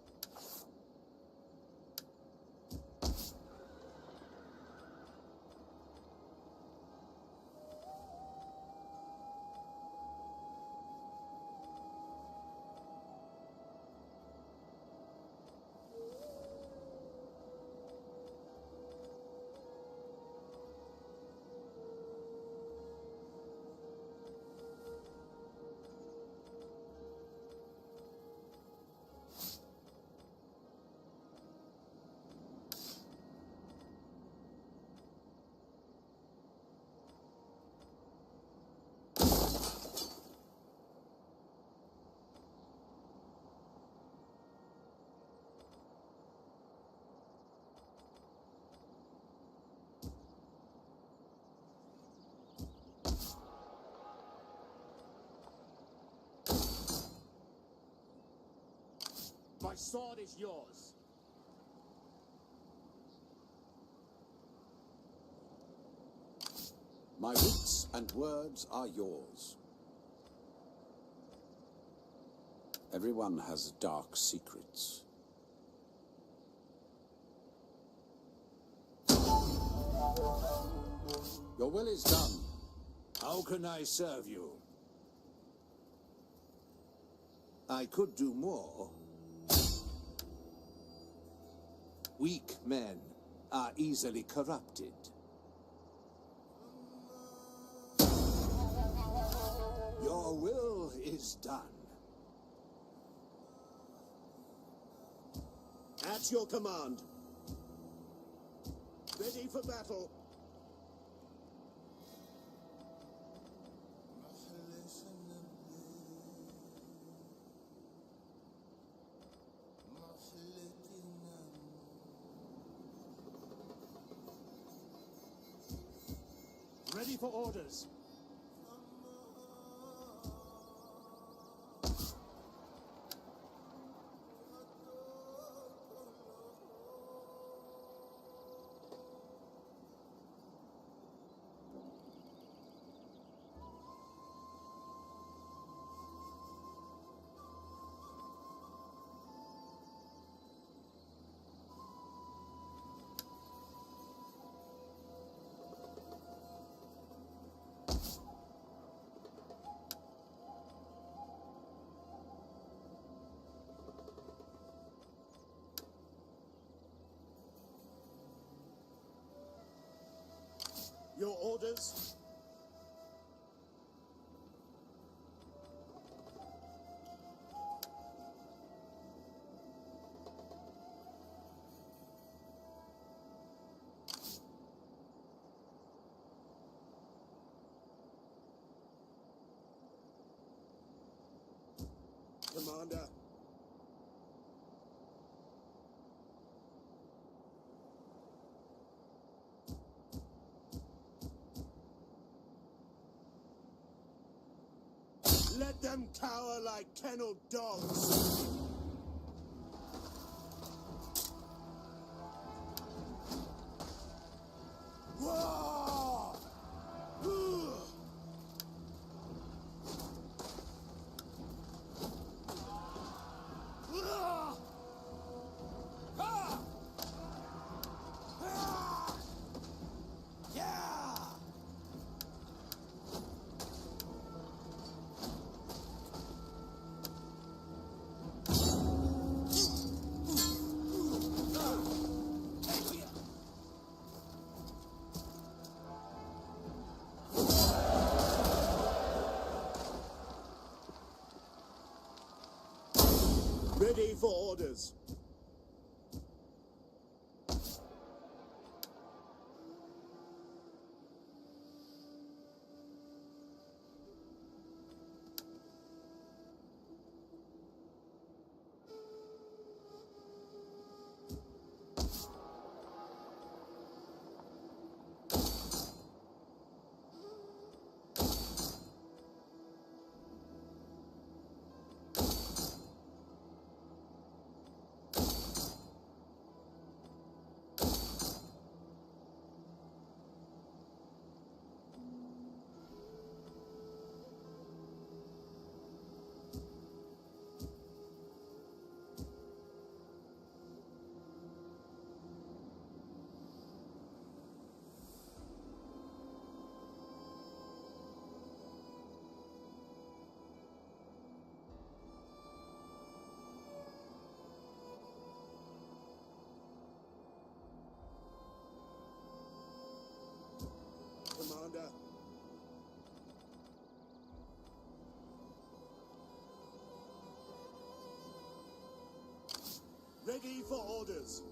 My sword is yours.
My wits and words are yours. Everyone has dark secrets. Your will is done. How can I serve you? I could do more. Weak men are easily corrupted. Your will is done.
At your command. Ready for battle. Ready for orders.
Your orders? Commander. Let them cower like kenneled dogs. Whoa! Ready for orders. Commander. Ready for orders.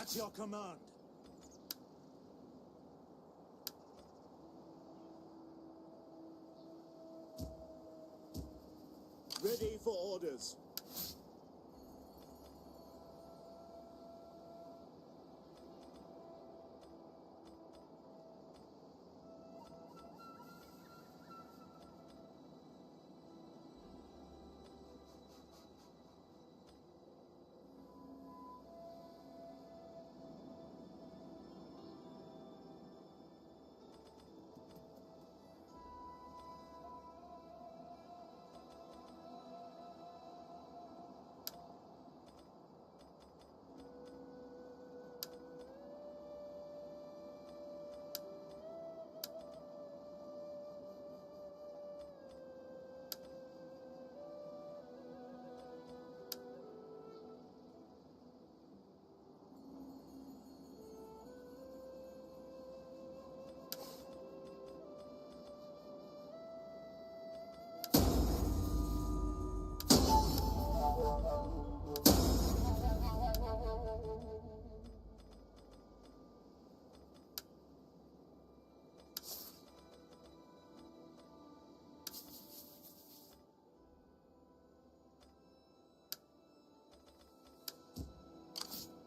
At your command. Ready for orders.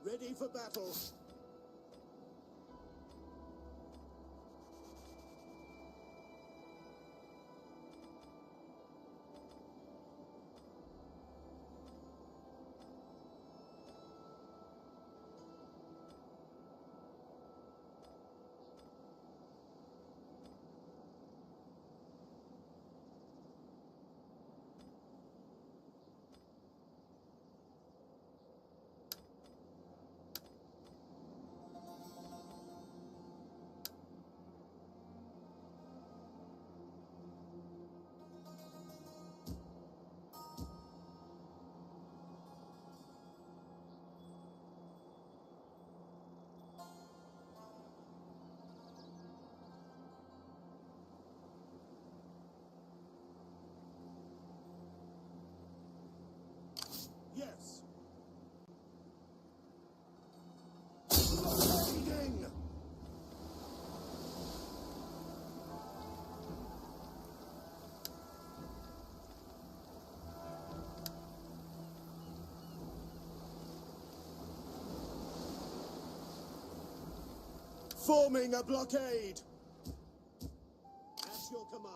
Ready for battle. Forming a blockade. At your command.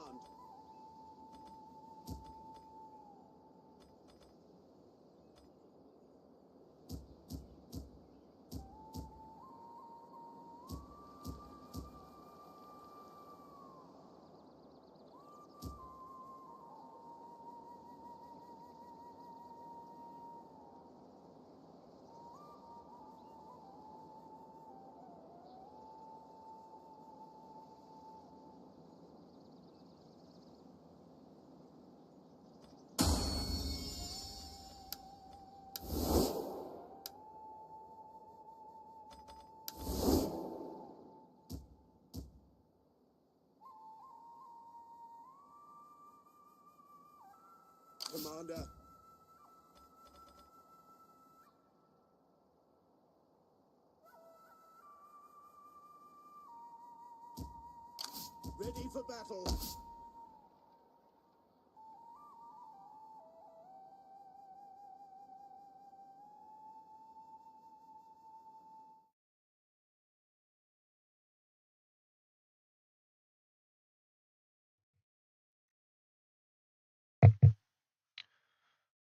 Commander. Ready for battle.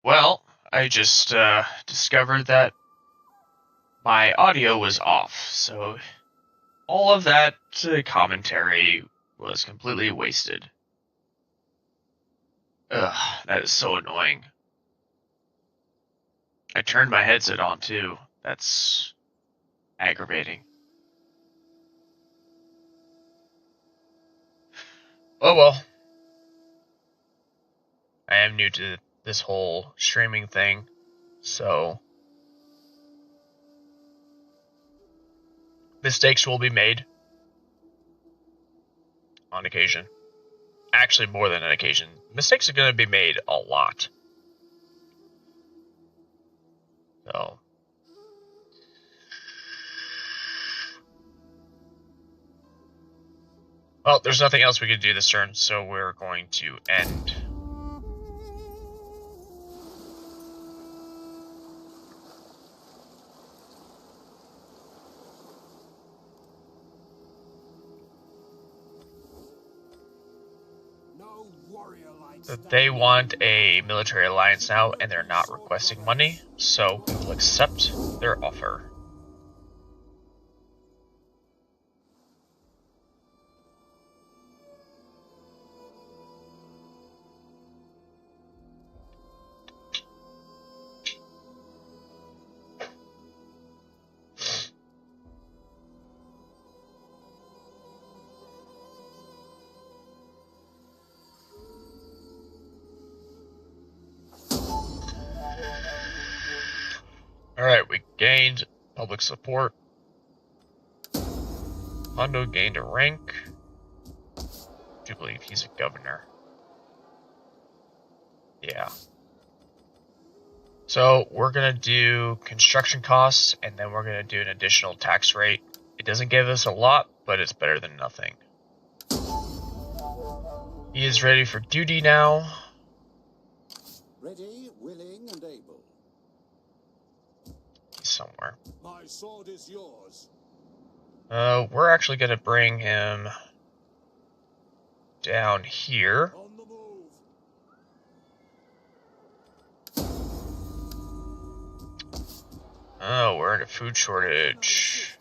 Well, I just discovered that my audio was off, so all of that commentary was completely wasted. Ugh, that is so annoying. I turned my headset on too. That's aggravating. Oh well. I am new to this whole streaming thing, so mistakes will be made on occasion. Actually, more than an occasion. Mistakes are going to be made a lot. So, well, there's nothing else we can do this turn, so we're going to end.
No warrior like
They want a military alliance now, and they're not requesting money, so we will accept their offer. Alright, we gained public support. Hondo gained a rank. I do believe he's a governor. Yeah. So we're going to do construction costs, and then we're going to do an additional tax rate. It doesn't give us a lot, but it's better than nothing. He is ready for duty now.
Ready, willing, and able.
He's somewhere.
My sword is yours.
We're actually going to bring him down here.
On the move.
Oh, we're in a food shortage.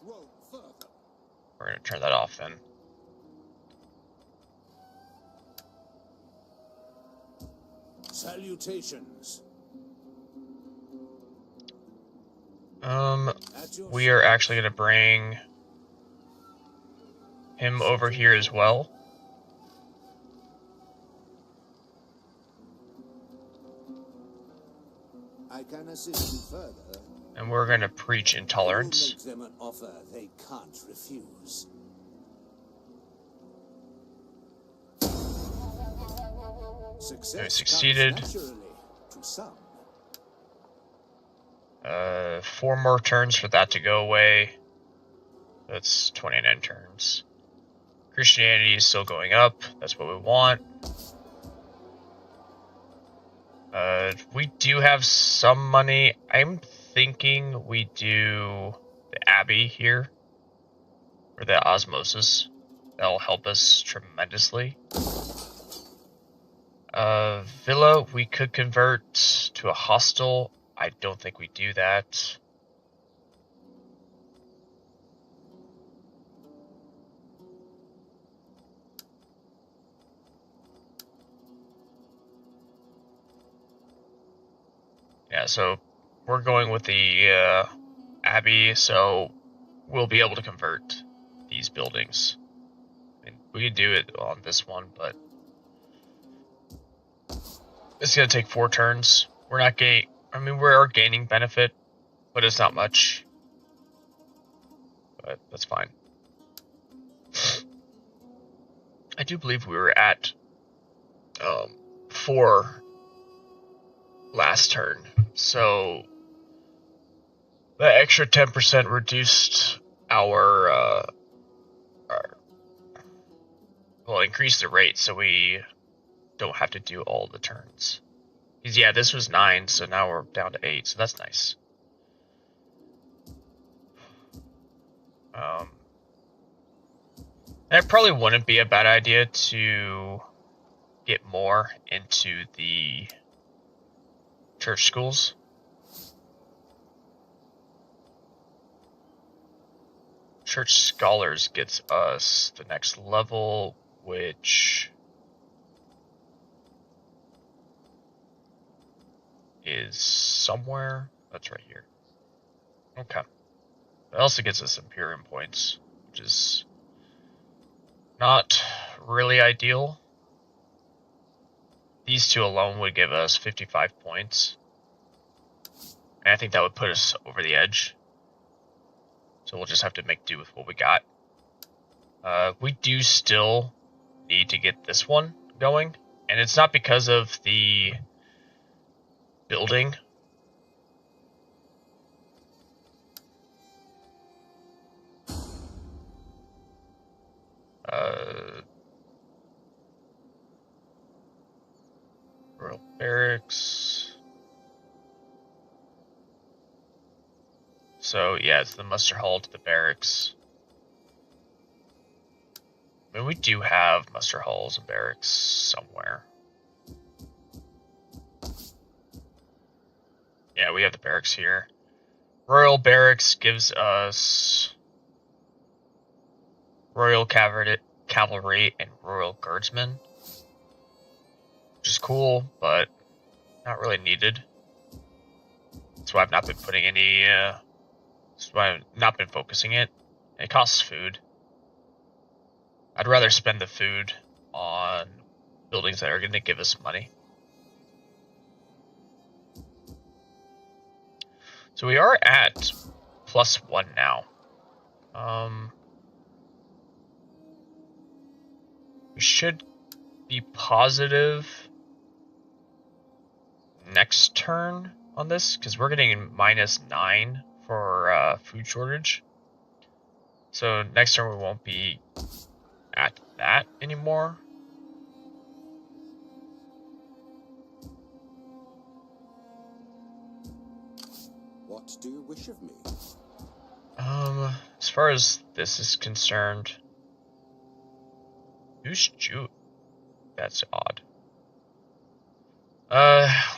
We're going to turn that off then.
Salutations.
We are actually going to bring him over here as well.
I can assist you further.
And we're going to preach intolerance.
Make them an offer they can't refuse.
We succeeded.
Comes naturally to some.
4 more turns for that to go away. That's 29 turns. Christianity is still going up. That's what we want. We do have some money. I'm thinking we do the Abbey here. or the osmosis. That'll help us tremendously. Villa, we could convert to a hostel. I don't think we do that. Yeah, so we're going with the Abbey, so we'll be able to convert these buildings. I mean, we could do it on this one, but it's gonna take 4 turns. We're not gaining. I mean, we are gaining benefit, but it's not much. But that's fine. I do believe we were at 4 last turn, so the extra 10% reduced our well, increased the rate, so we don't have to do all the turns. Because yeah, this was 9, so now we're down to 8, so that's nice. It probably wouldn't be a bad idea to get more into the church schools. Church Scholars gets us the next level, which is somewhere. That's right here. Okay. It also gets us Imperium points, which is not really ideal. These two alone would give us 55 points. And I think that would put us over the edge. So we'll just have to make do with what we got. We do still need to get this one going. And it's not because of the building. Royal Barracks. So yeah, it's the muster hall to the barracks. I mean, we do have muster halls and barracks somewhere. Yeah, we have the barracks here. Royal Barracks gives us Royal Cavalry and Royal Guardsmen, which is cool, but not really needed. That's why I've not been putting any, that's why I've not been focusing it. It costs food. I'd rather spend the food on buildings that are going to give us money. So we are at +1 now. We should be positive next turn on this, because we're getting -9 for food shortage. So next turn we won't be at that anymore.
What do you wish of me?
As far as this is concerned, who's Jew? That's odd.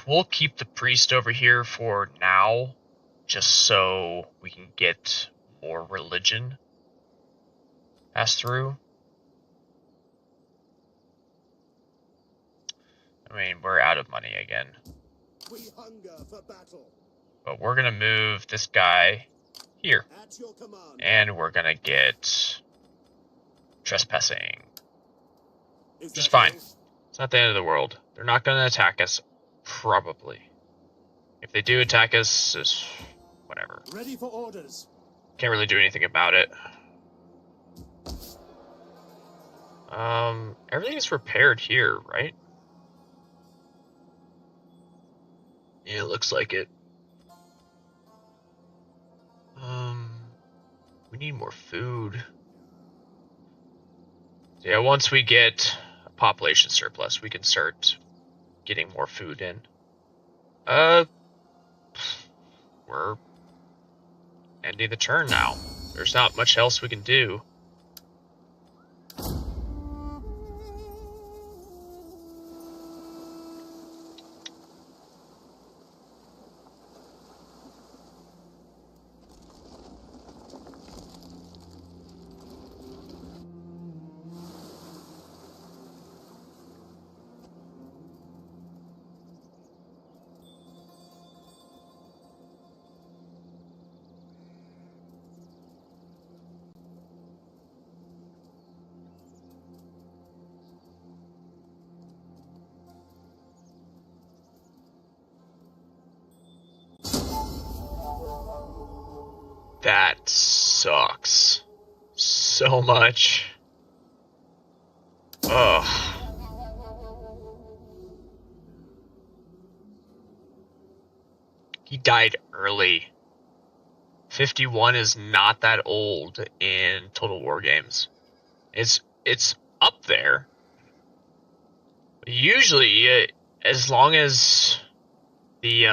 We'll keep the priest over here for now, just so we can get more religion pass through. I mean, we're out of money again.
We hunger for battle.
But we're gonna move this guy here.
At your command.
And we're gonna get trespassing. Just
That
fine.
all?
It's not the end of the world. They're not gonna attack us, probably. If they do attack us, it's whatever.
Ready for orders.
Can't really do anything about it. Everything is repaired here, right? Yeah, it looks like it. We need more food. So yeah, once we get a population surplus, we can start getting more food in. We're ending the turn now. There's not much else we can do. That sucks so much. Ugh. He died early. 51 is not that old in Total War games. It's up there. Usually, as long as the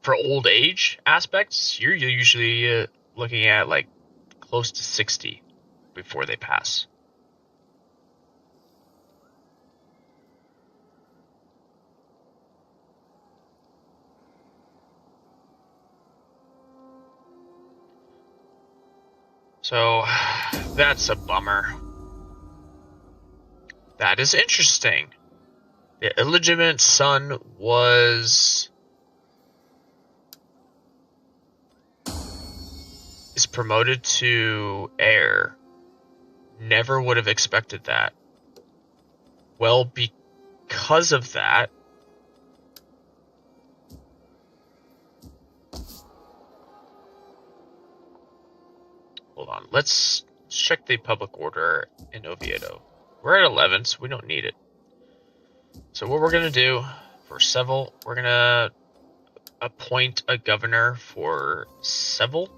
for old age aspects, you're usually looking at like close to 60 before they pass. So, that's a bummer. That is interesting. The illegitimate son is promoted to heir. Never would have expected that. Well, because of that, hold on, let's check the public order in Oviedo. We're at 11, so we don't need it. So what we're going to do for Seville, we're going to appoint a governor for Seville,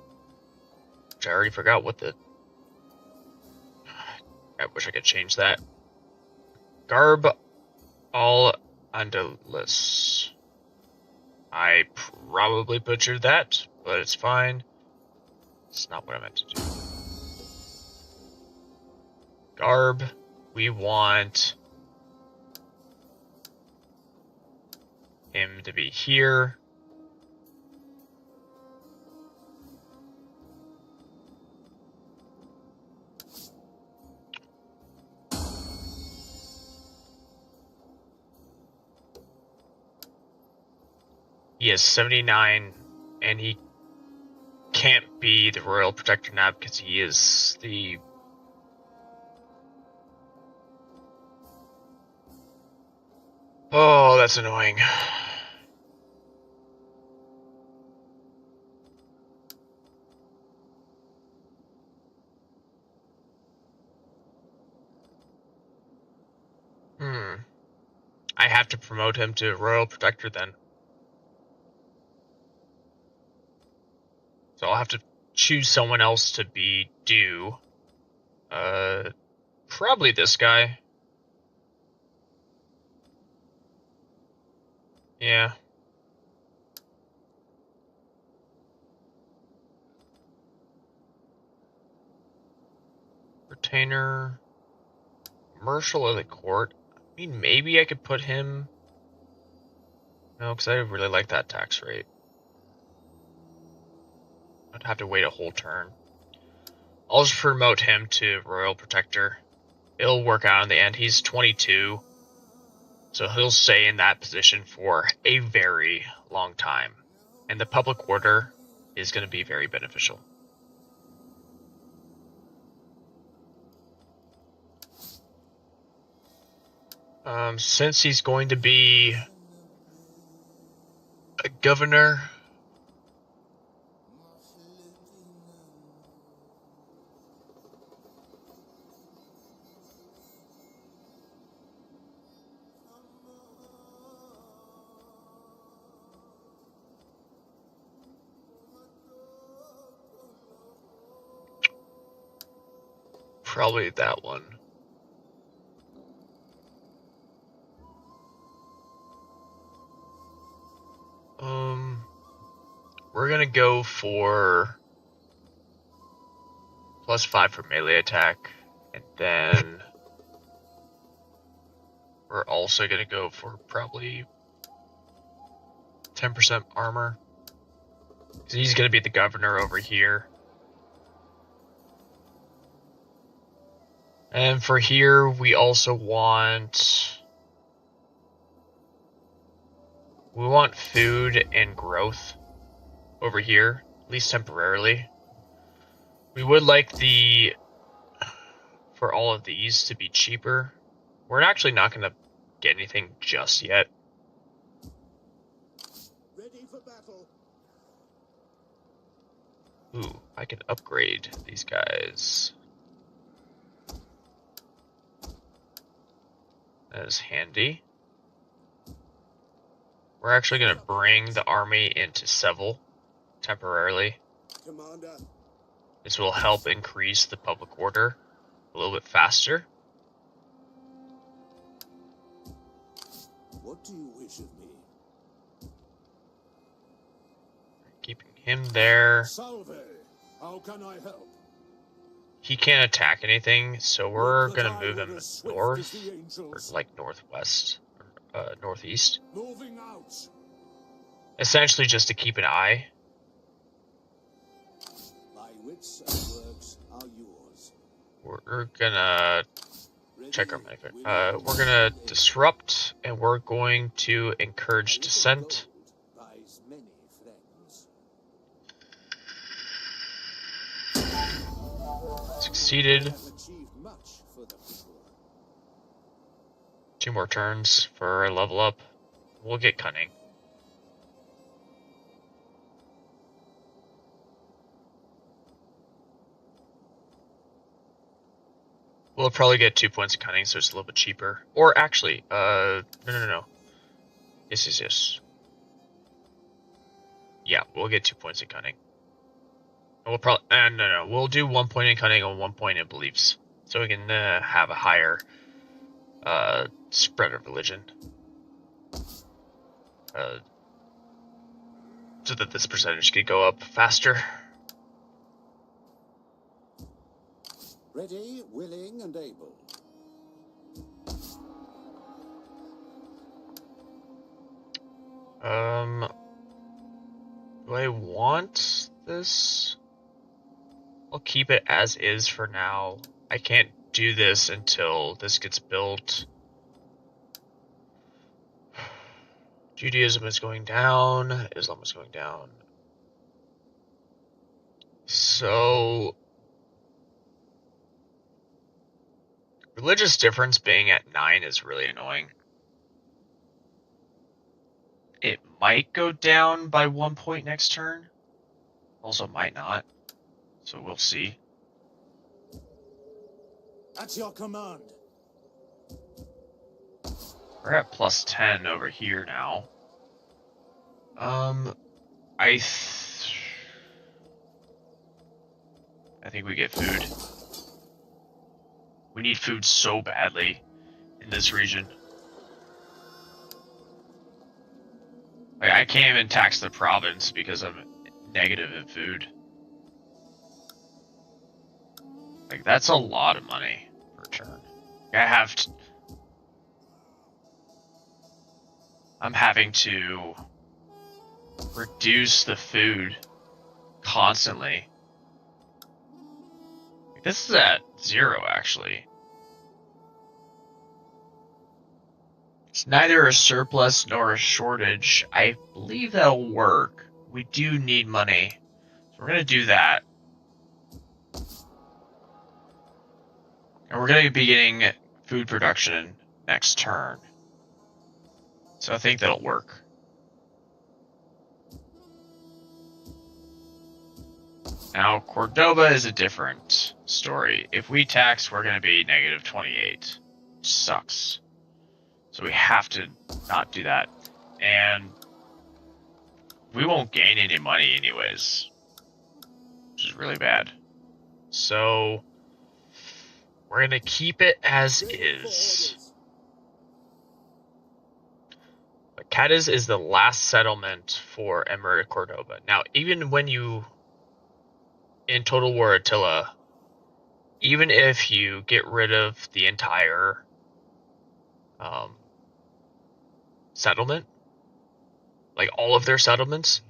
which I already forgot what the... I wish I could change that. Garb al Andalus. I probably butchered that, but it's fine. It's not what I meant to do. Garb, we want him to be here. He is 79, and he can't be the Royal Protector now because he is the... Oh, that's annoying. I have to promote him to Royal Protector then. So I'll have to choose someone else to be due. Probably this guy. Yeah. Retainer. Marshal of the Court. I mean, maybe I could put him... No, because I really like that tax rate. I'd have to wait a whole turn. I'll just promote him to Royal Protector. It'll work out in the end. He's 22. So he'll stay in that position for a very long time. And the public order is going to be very beneficial. Since he's going to be a governor, probably that one. We're gonna go for +5 for melee attack, and then we're also gonna go for probably 10% armor. So he's gonna be the governor over here. And for here, we also want... We want food and growth over here, at least temporarily. We would like for all of these to be cheaper. We're actually not going to get anything just yet.
Ready for battle.
Ooh, I can upgrade these guys. That is handy. We're actually going to bring the army into Seville temporarily.
Commander.
This will help increase the public order a little bit faster.
What do you wish of me?
Keeping him there.
Salve. How can I help?
He can't attack anything, so we're
Would that
gonna
I
move
were
him
as swift as
north,
the
or
angels.
like northwest, or northeast.
Moving out.
Essentially just to keep an eye.
My wits and works are yours.
We're gonna
Ready,
check our management.
willing,
We're gonna
and able.
disrupt, and we're going to encourage
A little
dissent.
gold buys many friends.
Succeeded.
I have achieved much for the people.
2 more turns for a level up. We'll get cunning. We'll probably get 2 points of cunning, so it's a little bit cheaper. Or actually, no. Yes. Yeah, we'll get 2 points in cunning. And we'll probably, no. We'll do 1 point in cunning and 1 point in beliefs, so we can have a higher spread of religion. So that this percentage could go up faster.
Ready, willing, and able.
Do I want this? I'll keep it as is for now. I can't do this until this gets built. Judaism is going down. Islam is going down. So, religious difference being at 9 is really annoying. It might go down by 1 point next turn. Also might not. So we'll see.
At your command.
We're at plus 10 over here now. I think we get food. We need food so badly in this region. Like, I can't even tax the province because I'm negative in food. Like, that's a lot of money per turn. I'm having to reduce the food constantly. This is at 0, actually. It's neither a surplus nor a shortage. I believe that'll work. We do need money. So we're going to do that. And we're going to be getting food production next turn. So I think that'll work. Now, Cordoba is a different story. If we tax, we're going to be negative 28. Which sucks. So we have to not do that. And we won't gain any money anyways. Which is really bad. So we're going to keep it as is. But Cadiz is the last settlement for Emirate of Cordoba. Now, even when you, in Total War Attila, even if you get rid of the entire settlement, like all of their settlements,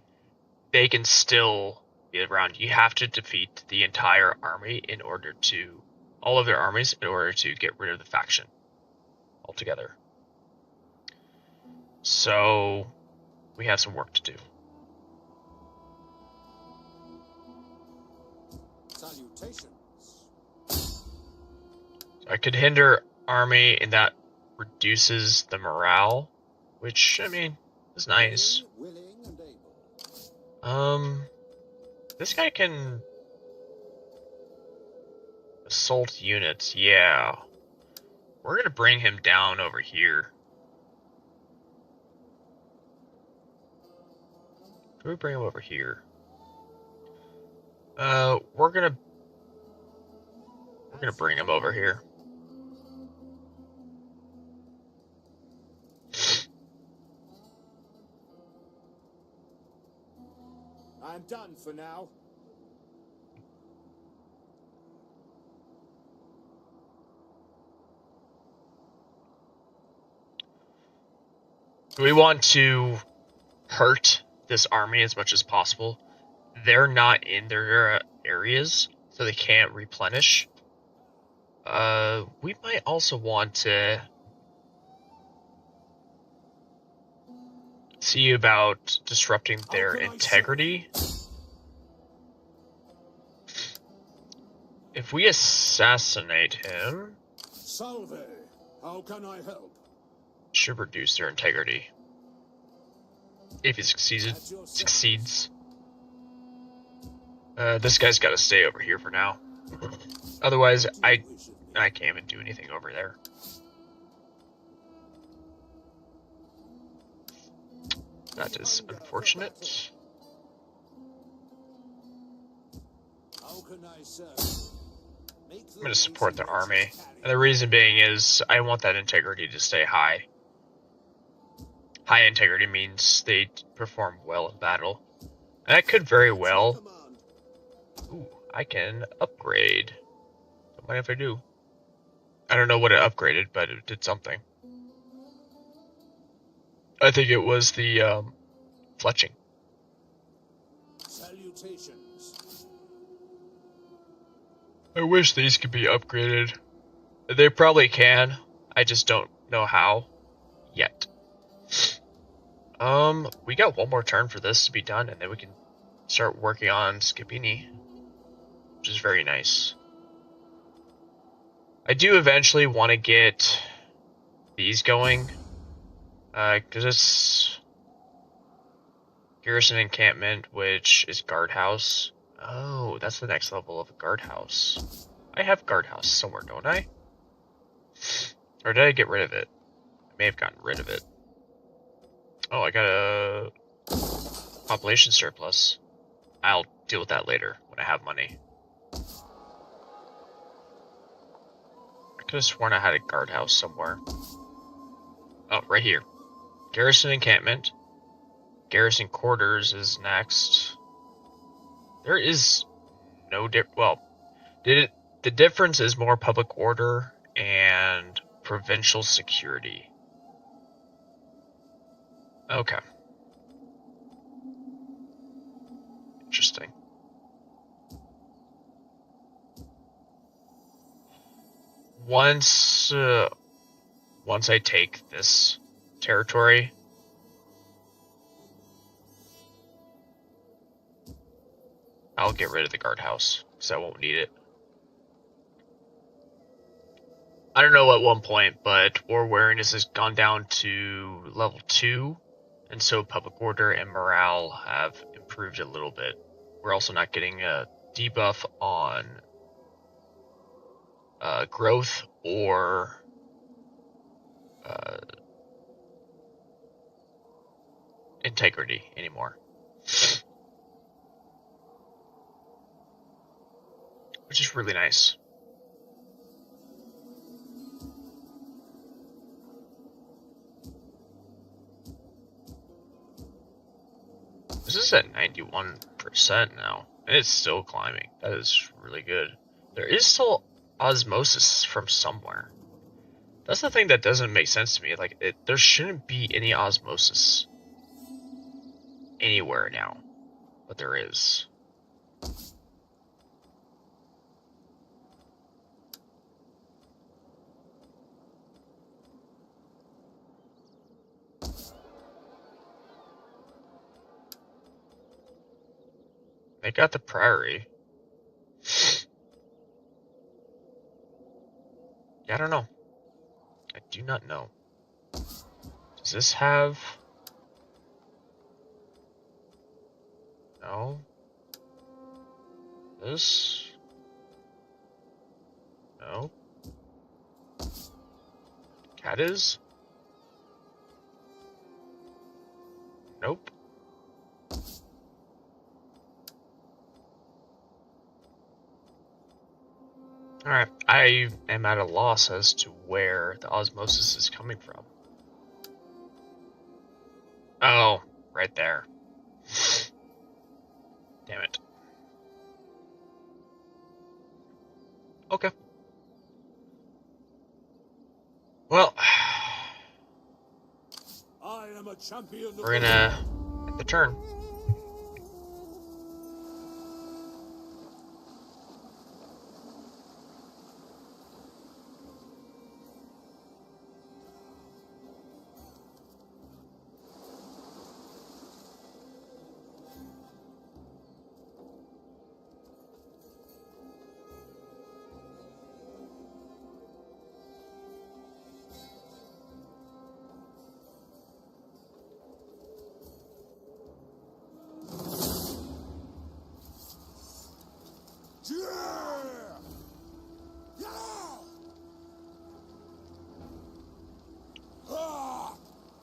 they can still be around. You have to defeat the entire army in order to, all of their armies in order to get rid of the faction altogether. So we have some work to do.
Salutations.
I could hinder army, and that reduces the morale, which, I mean, is nice.
Ready, willing, and able.
This guy can assault units, yeah. We're gonna bring him down over here. Can we bring him over here? We're gonna bring him over here.
I'm done for now.
We want to hurt this army as much as possible. They're not in their areas, so they can't replenish. We might also want to see about disrupting their integrity. If we assassinate him,
Salve, how can I help?
should reduce their integrity. If he succeeds. This guy's got to stay over here for now. Otherwise, I can't even do anything over there. That is unfortunate.
How can I serve?
I'm going to support the army. And the reason being is I want that integrity to stay high. High integrity means they perform well in battle. And that could very well... Ooh, I can upgrade. Don't mind if I do. I don't know what it upgraded, but it did something. I think it was the fletching.
Salutations.
I wish these could be upgraded. They probably can. I just don't know how yet. We got one more turn for this to be done, and then we can start working on Scapini, which is very nice. I do eventually want to get these going, because it's garrison encampment, which is guardhouse. Oh, that's the next level of a guardhouse. I have guardhouse somewhere, don't I? Or did I get rid of it? I may have gotten rid of it. Oh, I got a population surplus. I'll deal with that later when I have money. I could have sworn I had a guardhouse somewhere. Oh, right here. Garrison encampment. Garrison quarters is next. There is no the difference is more public order and provincial security. Okay. Interesting. Once I take this territory, I'll get rid of the guardhouse because I won't need it. I don't know at one point, but war wariness has gone down to level 2, and so public order and morale have improved a little bit. We're also not getting a debuff on growth or integrity anymore, which is really nice. This is at 91% now, and it's still climbing. That is really good. There is still osmosis from somewhere. That's the thing that doesn't make sense to me. Like, there shouldn't be any osmosis anywhere now, but there is. They got the priory. Yeah, I don't know. I do not know. Does this have... No. This. No. Cat is. Nope. Alright, I am at a loss as to where the osmosis is coming from. Oh, right there. Damn it. Okay. Well,
I am a champion of
we're gonna end the turn.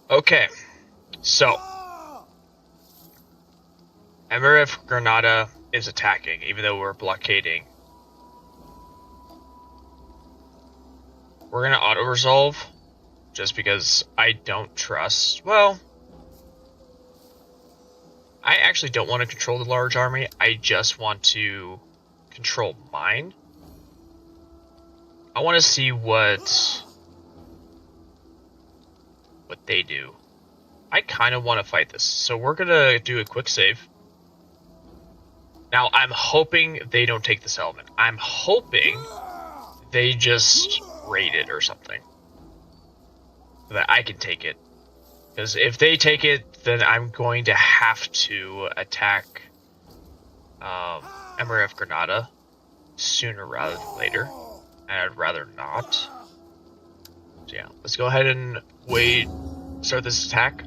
Okay, so Emir of Granada is attacking, even though we're blockading. We're gonna auto-resolve, just because I don't trust... Well, I actually don't want to control the large army, I just want to control mine. I want to see what they do. I kind of want to fight this, so we're gonna do a quick save. Now, I'm hoping they don't take this element. I'm hoping they just raid it or something, so that I can take it. Because if they take it, then I'm going to have to attack Emir of Granada sooner rather than later, and I'd rather not. So yeah, let's go ahead and start this attack.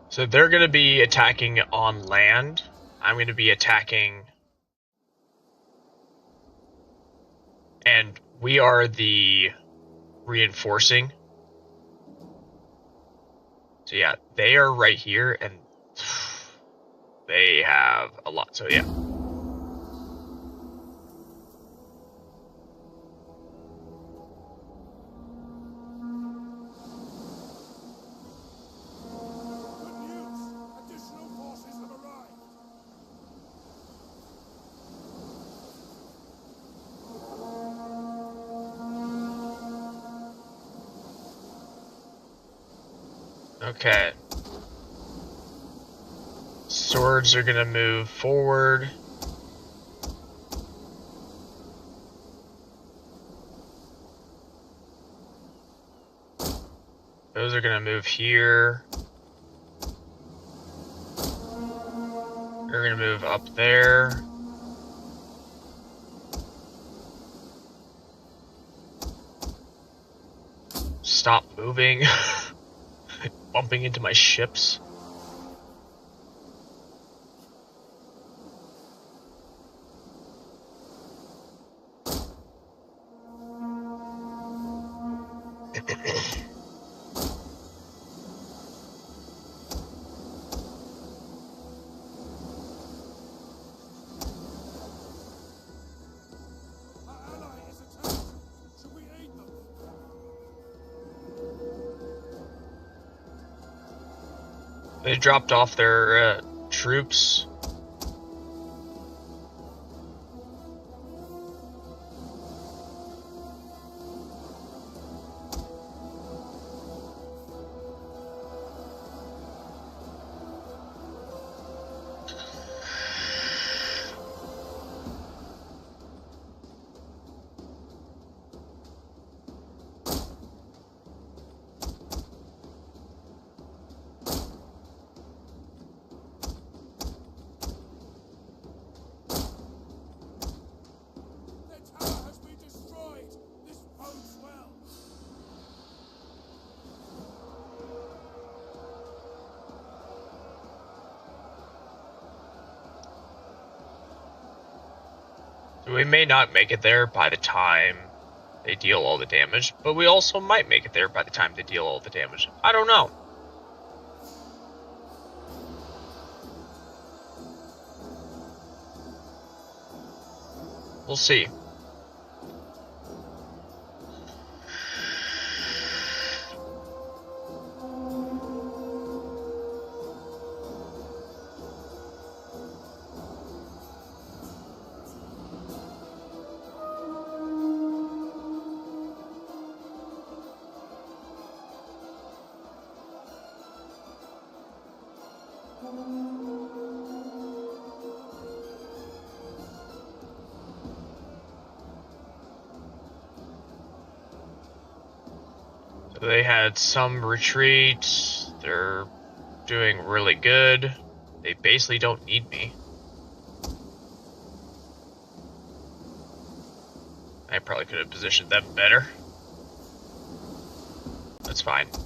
So they're going to be attacking on land. I'm going to be attacking... And we are the reinforcing. So yeah, they are right here, and they have a lot. So yeah. Okay. Swords are gonna move forward. Those are gonna move here. They're gonna move up there. Stop moving. Bumping into my ships. They dropped off their troops. We may not make it there by the time they deal all the damage, but we also might make it there by the time they deal all the damage. I don't know. We'll see. They had some retreat. They're doing really good. They basically don't need me. I probably could have positioned them better. That's fine.
The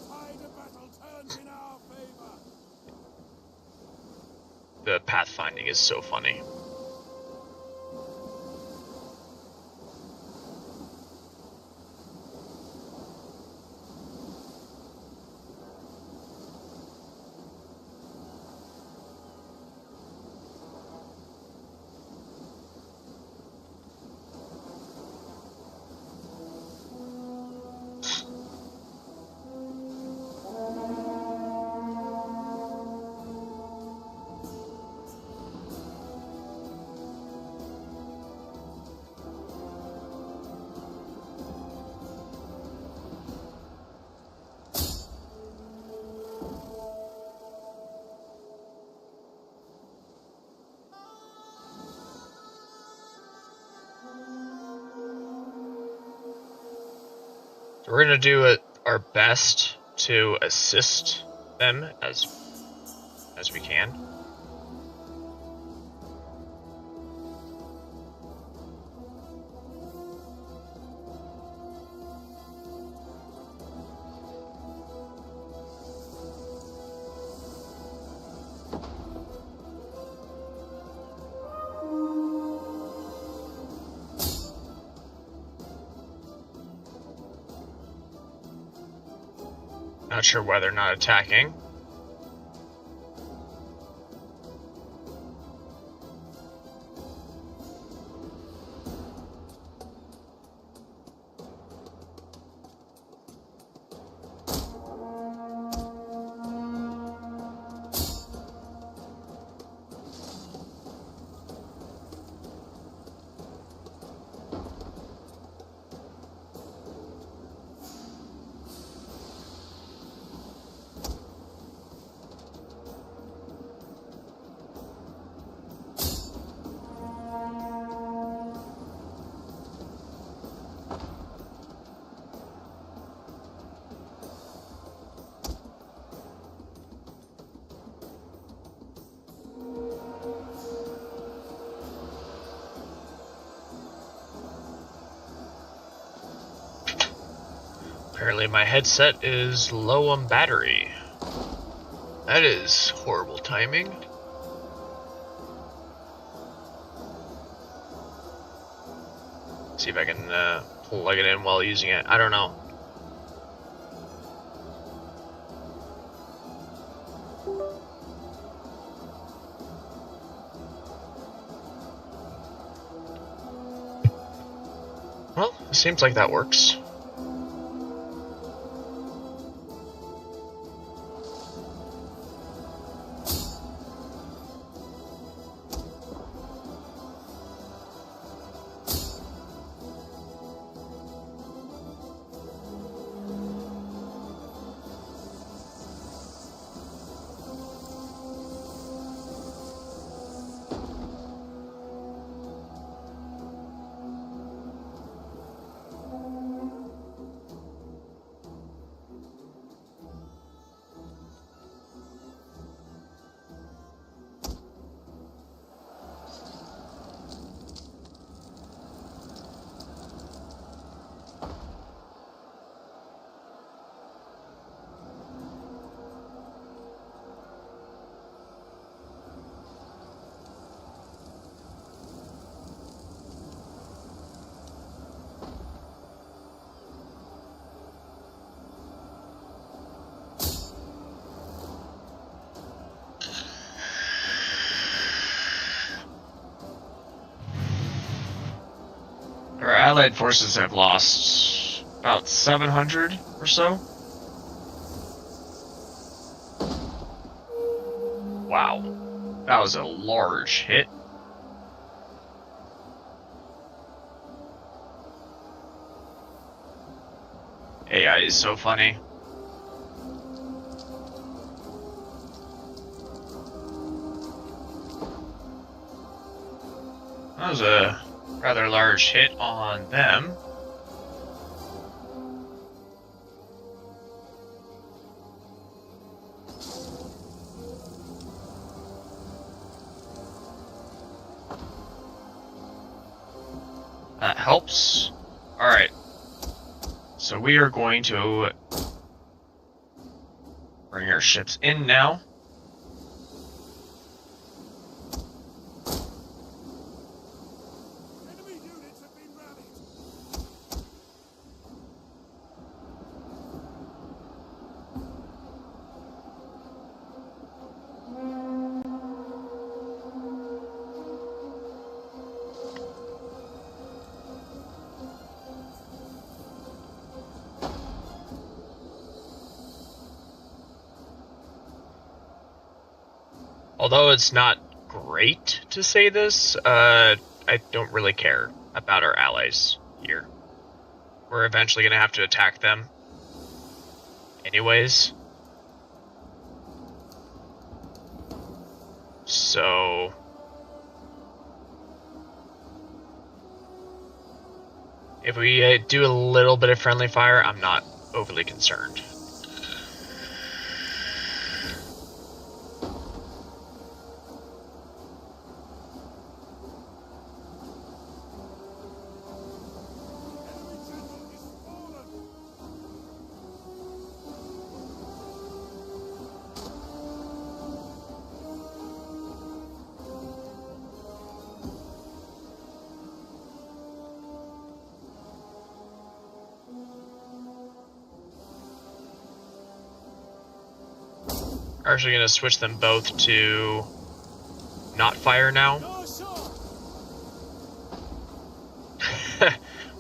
tide of battle turns in our favor.
The pathfinding is so funny. We're gonna do our best to assist them as we can. Not sure why they're not attacking. Apparently my headset is low on battery. That is horrible timing. See if I can plug it in while using it. I don't know. Well, it seems like that works. Allied forces have lost about 700 or so. Wow, that was a large hit. AI is so funny. That was a rather large hit on them. That helps. Alright. So we are going to bring our ships in now.
Enemy units have been rallied.
Although it's not great to say this, I don't really care about our allies here. We're eventually going to have to attack them anyways. So if we do a little bit of friendly fire, I'm not overly concerned. Actually going to switch them both to not fire now.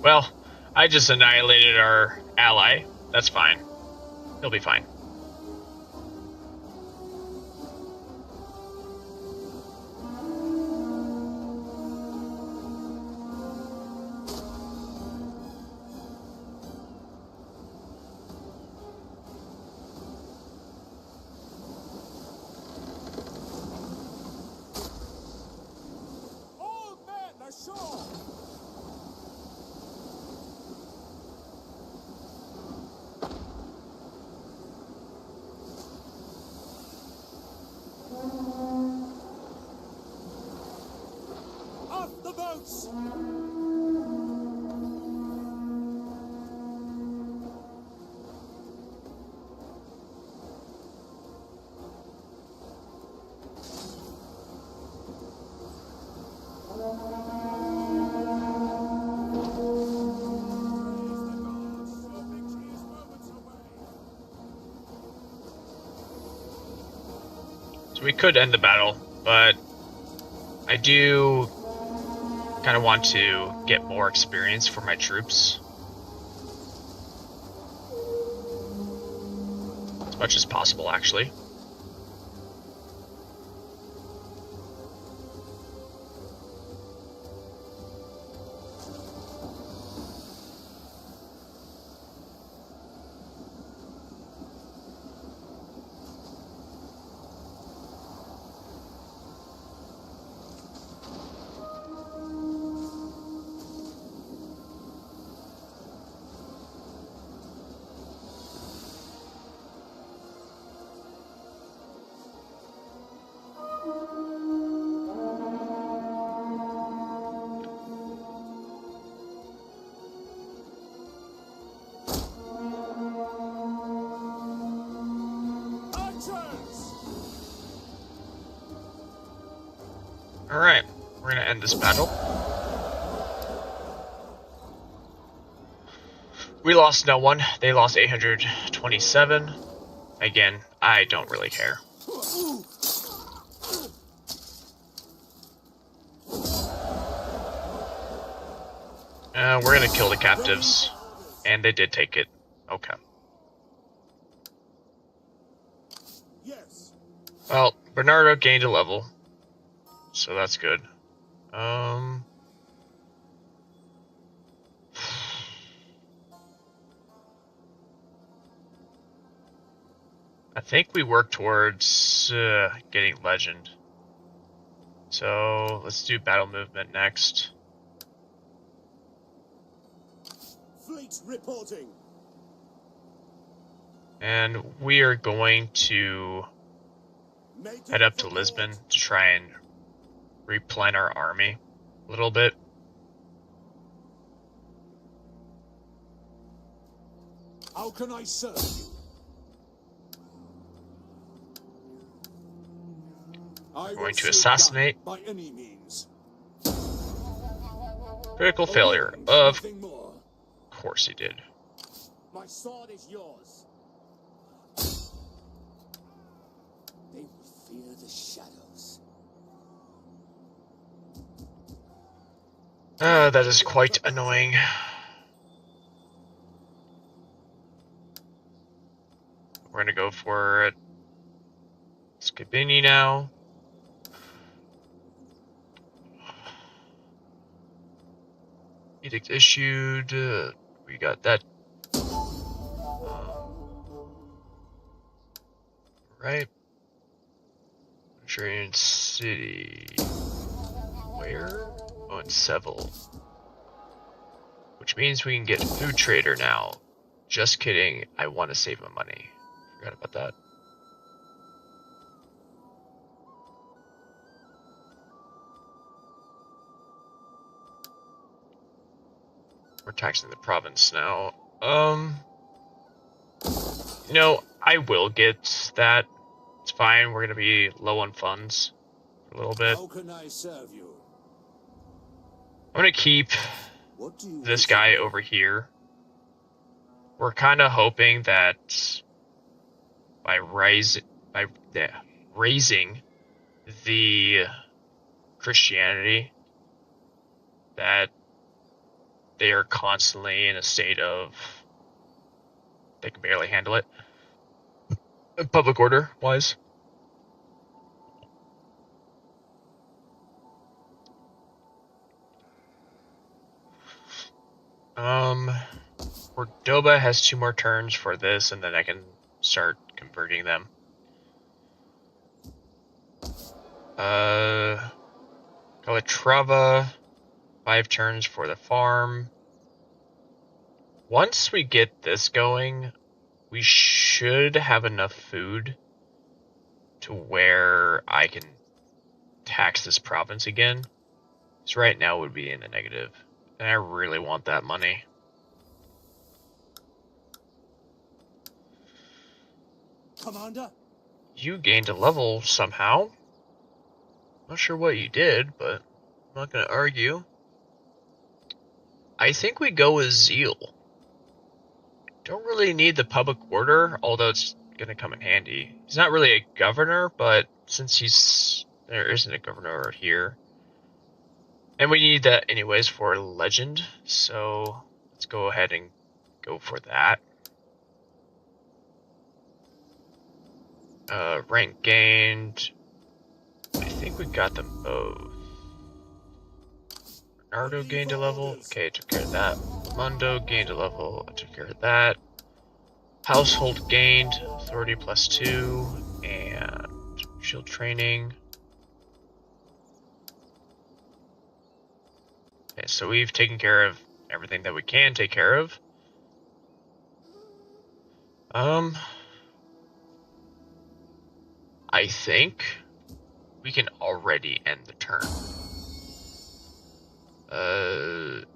Well, I just annihilated our ally. That's fine. He'll be fine.
All men ashore! Off the boats!
So we could end the battle, but I do kind of want to get more experience for my troops. As much as possible, actually. Alright, we're gonna end this battle. We lost no one. They lost 827. Again, I don't really care. We're gonna kill the captives. And they did take it. Okay.
Yes.
Well, Bernardo gained a level. So that's good. I think we work towards getting legend. So let's do battle movement next.
Fleet reporting.
And we are going to head up to Lisbon to try and replan our army a little bit.
How can I serve you?
We're going to assassinate.
By any means.
Critical failure. Of course he did.
My sword is yours. They will fear the shadows.
That is quite annoying. We're gonna go for it. Scabini now. Edict issued. We got that. Right. Manchurian City. Where? Oh, in Seville. Which means we can get Food Trader now. Just kidding. I want to save my money. Forgot about that. We're taxing the province now. No, I will get that. It's fine. We're gonna be low on funds for a little bit.
How can I serve you?
I'm gonna keep this guy over here. We're kind of hoping that by raising the Christianity, that they are constantly in a state of they can barely handle it. Public order wise. Cordoba has 2 more turns for this, and then I can start converting them. Calatrava, 5 turns for the farm. Once we get this going, we should have enough food to where I can tax this province again. Because right now it would be in the negative. And I really want that money.
Commander?
You gained a level somehow. Not sure what you did, but I'm not going to argue. I think we go with Zeal. Don't really need the public order, although it's going to come in handy. He's not really a governor, but since there isn't a governor here. And we need that anyways for legend, so let's go ahead and go for that. Rank gained. I think we got them both. Bernardo gained a level. Okay, I took care of that. Mundo gained a level. I took care of that. Household gained. Authority +2. And shield training. Okay, so we've taken care of everything that we can take care of. I think we can already end the turn.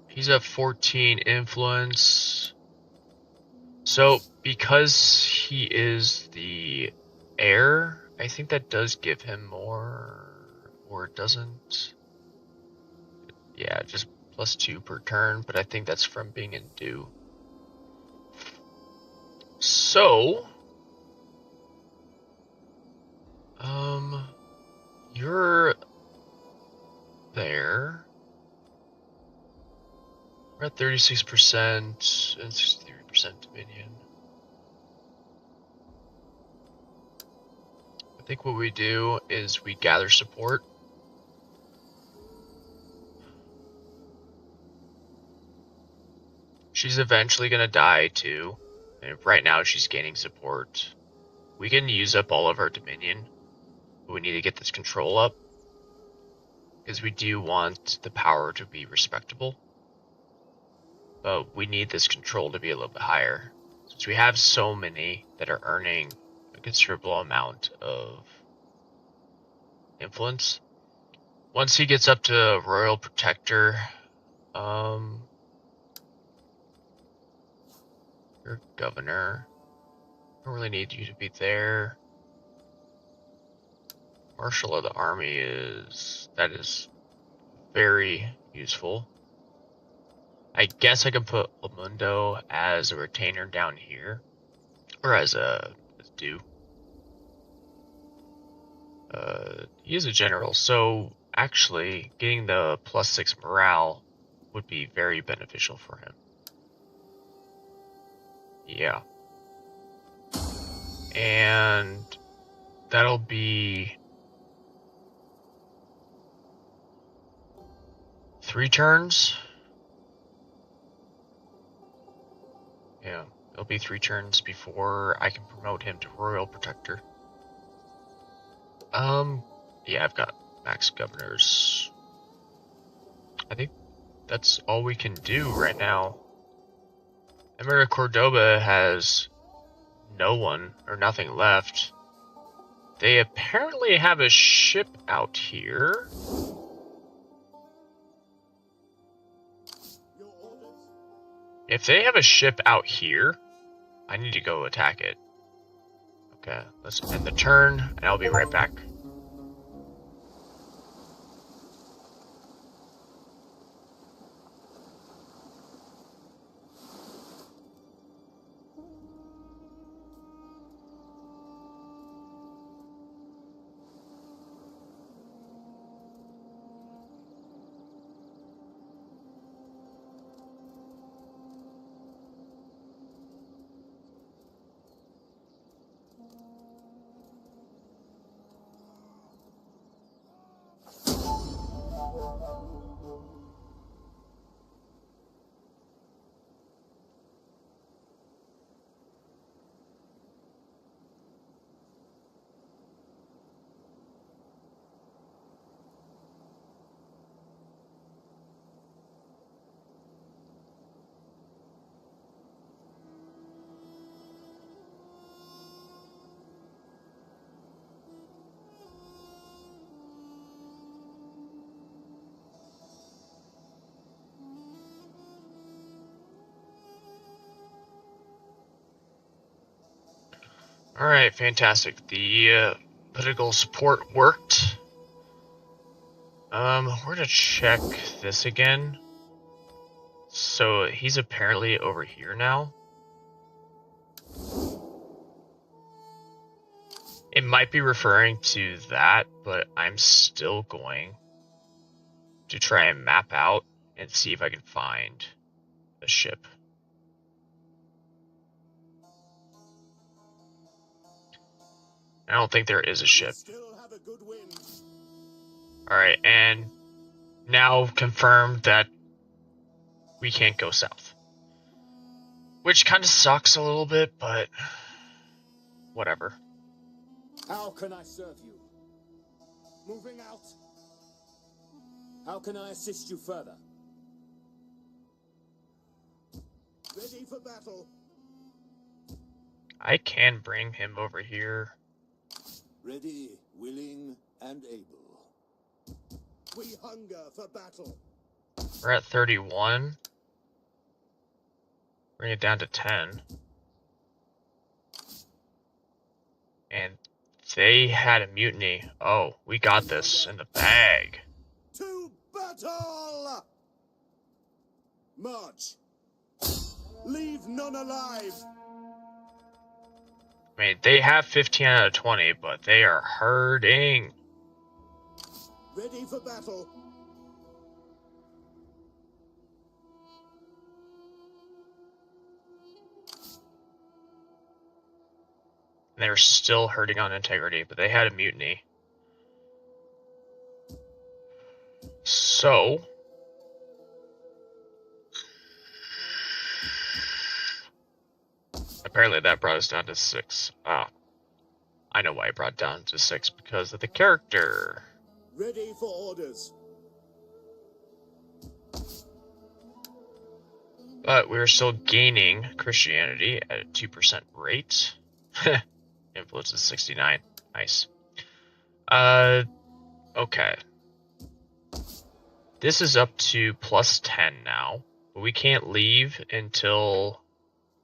He's at 14 influence. So, because he is the heir, I think that does give him more, or it doesn't. Yeah, just +2 per turn, but I think that's from being in due. So, you're there. We're at 36% and 63% Dominion. I think what we do is we gather support. She's eventually going to die too. And right now she's gaining support. We can use up all of our Dominion. But we need to get this control up. Because we do want the power to be respectable. But we need this control to be a little bit higher. Since we have so many that are earning a considerable amount of influence. Once he gets up to Royal Protector, you're Governor. I don't really need you to be there. Marshal of the Army is very useful. I guess I can put Lamundo as a retainer down here, or as due. He is a general, so actually getting the +6 morale would be very beneficial for him. Yeah. And that'll be 3 turns. Yeah, it'll be 3 turns before I can promote him to Royal Protector. Yeah, I've got max governors. I think that's all we can do right now. Emir Cordoba has no one or nothing left. They apparently have a ship out here. If they have a ship out here, I need to go attack it. Okay, let's end the turn, and I'll be right back. Alright, fantastic. The political support worked. We're gonna check this again. So he's apparently over here now. It might be referring to that, but I'm still going to try and map out and see if I can find a ship. I don't think there is a ship. Alright, and now confirmed that we can't go south. Which kind of sucks a little bit, but whatever.
How can I serve you? Moving out. How can I assist you further? Ready for battle.
I can bring him over here.
Ready, willing, and able.
We hunger for battle.
We're at 31. Bring it down to 10. And they had a mutiny. Oh, we got this in the bag.
To battle! March. Leave none alive.
I mean, they have 15 out of 20, but they are hurting.
Ready for battle.
And they were still hurting on integrity, but they had a mutiny. So, apparently that brought us down to 6. Ah, I know why I brought it down to 6, because of the character.
Ready for orders.
But we were still gaining Christianity at a 2% rate. Influence is 69. Nice. Okay. This is up to plus 10 now, but we can't leave until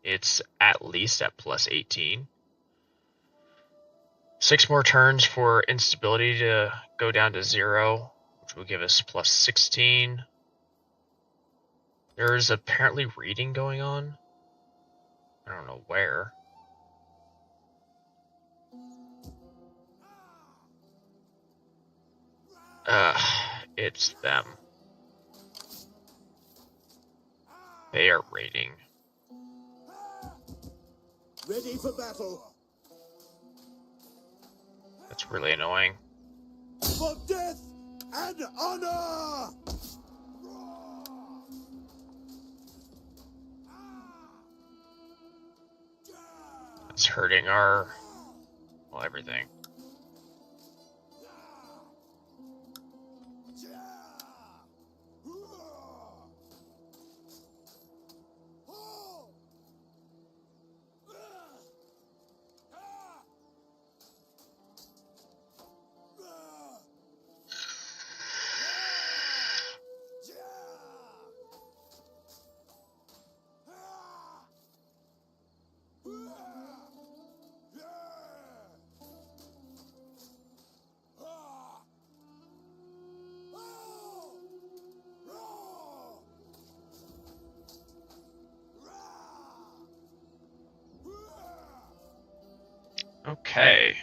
it's at least at plus 18. 6 more turns for instability to go down to 0, which will give us plus 16. There's apparently reading going on. I don't know where. It's them. They are raiding.
Ready for battle.
That's really annoying.
For death and honor!
It's hurting our, well, everything. Okay.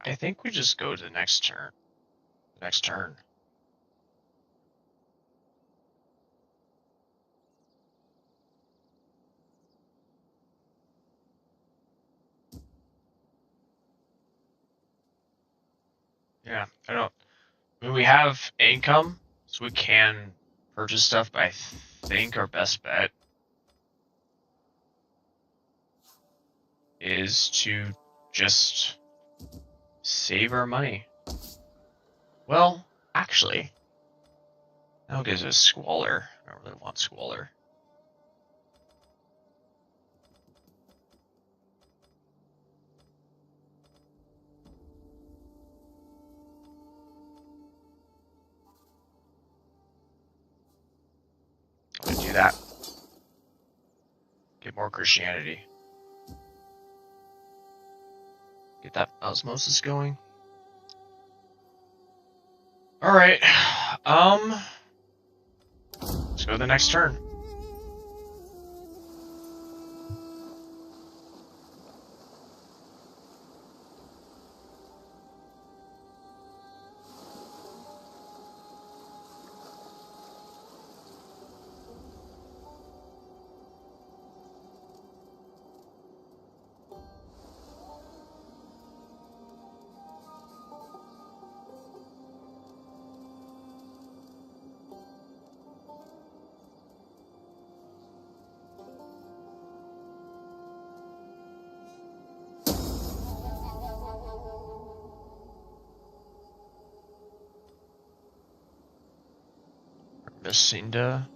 I think we just go to the next turn. Next turn. Yeah, I don't. I mean, we have income, so we can purchase stuff, but I think our best bet is to just save our money. Well, actually, that gives us Squalor. I don't really want Squalor. I'm gonna do that. Get more Christianity. Get that osmosis going. Alright. Let's go to the next turn. Basinda.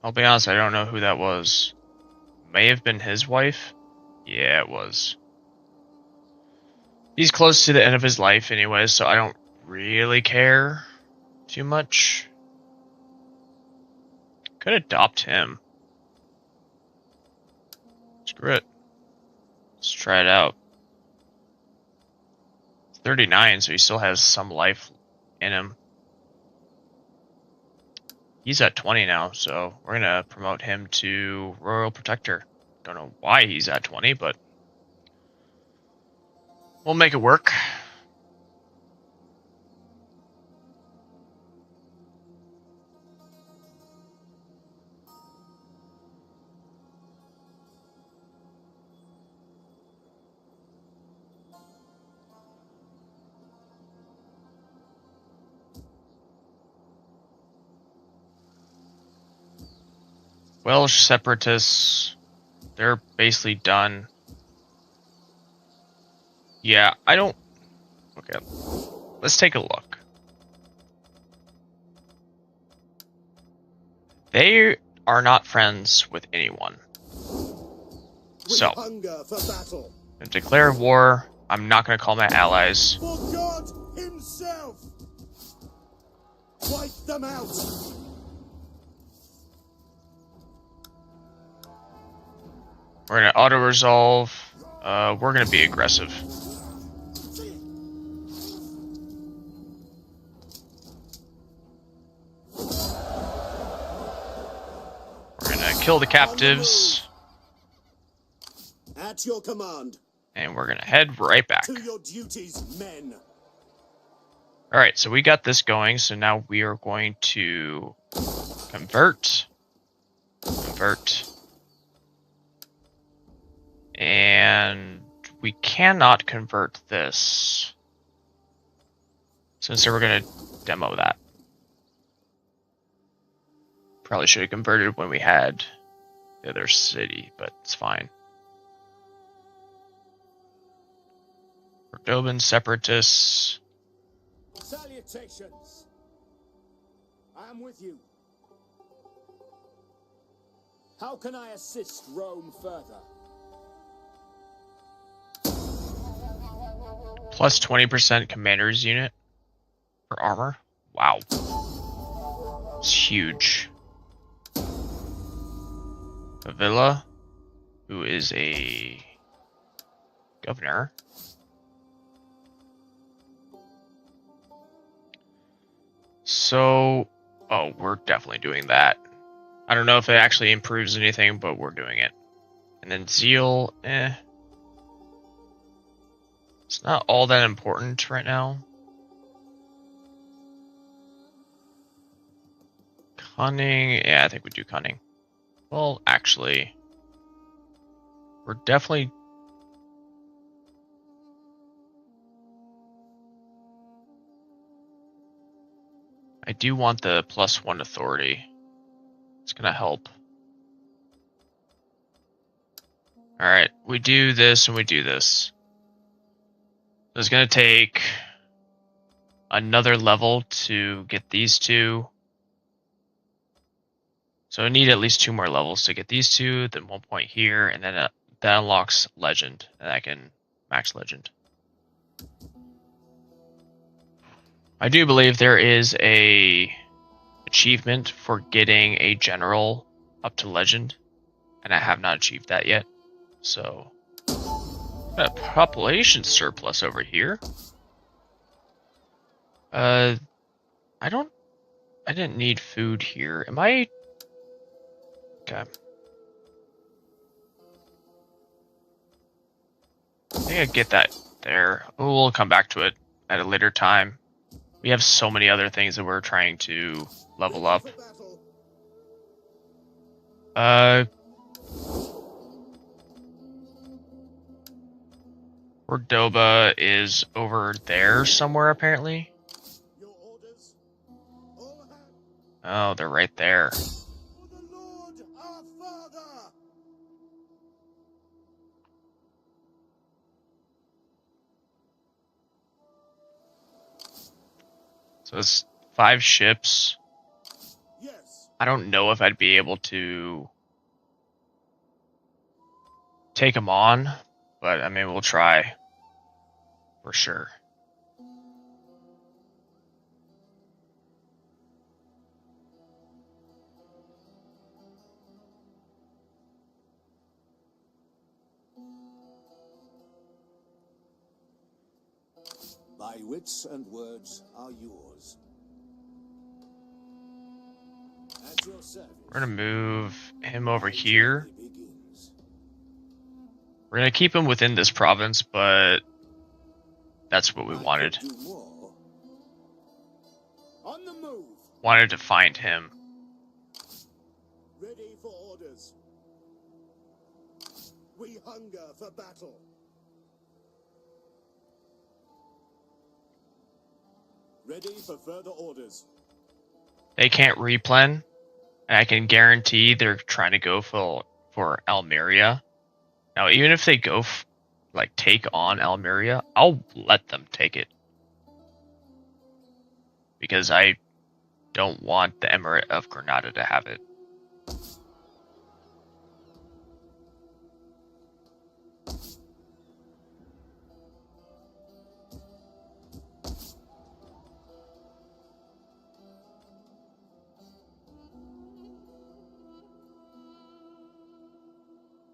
I'll be honest, I don't know who that was. May have been his wife? Yeah, it was. He's close to the end of his life anyway, so I don't really care too much. Could adopt him. Screw it. Let's try it out. 39, so he still has some life in him. He's at 20 now, so we're gonna promote him to Royal Protector. Don't know why he's at 20, but We'll make it work. Welsh separatists, they're basically done. Yeah, I don't... Okay, let's take a look. They are not friends with anyone. So,
hunger for battle.
declare war. I'm not going to call my allies.
For God himself! Wipe them out!
We're going to auto-resolve. We're going to be aggressive. We're going to kill the captives.
At your command.
And we're going to head right back.
To your duties, men.
Alright, so we got this going, so now we are going to convert. And we cannot convert this. So we're going to demo that. Probably should have converted when we had the other city, but it's fine. Cordoban separatists.
Salutations. I am with you. How can I assist Rome further?
Plus 20% commander's unit for armor. Wow. It's huge. Attila, who is a governor. So, oh, we're definitely doing that. I don't know if it actually improves anything, but we're doing it. And then zeal, it's not all that important right now. Cunning, yeah, I think we do cunning. Well, actually, we're definitely... I do want the +1 authority. It's gonna help. Alright, we do this and we do this. It's gonna take another level to get these two. So I need at least 2 more levels to get these two, then 1 point here, and then that unlocks legend, and I can max legend. I do believe there is a achievement for getting a general up to legend, and I have not achieved that yet. So, got a population surplus over here. I didn't need food here. Am I? Okay. I think I get that there. We'll come back to it at a later time. We have so many other things that we're trying to level up. Cordoba is over there somewhere, apparently. Oh, they're right there. So it's 5 ships. I don't know if I'd be able to take them on, but I mean, we'll try for sure.
My wits and words are yours. At your service.
We're going to move him over here. We're going to keep him within this province, but That's what we wanted.
I could do more.
On the move.
Wanted to find him.
Ready for orders. We hunger for battle. Ready for further orders.
They can't replen, and I can guarantee they're trying to go for Almeria. Now, even if they go take on Almeria, I'll let them take it, because I don't want the Emirate of Granada to have it.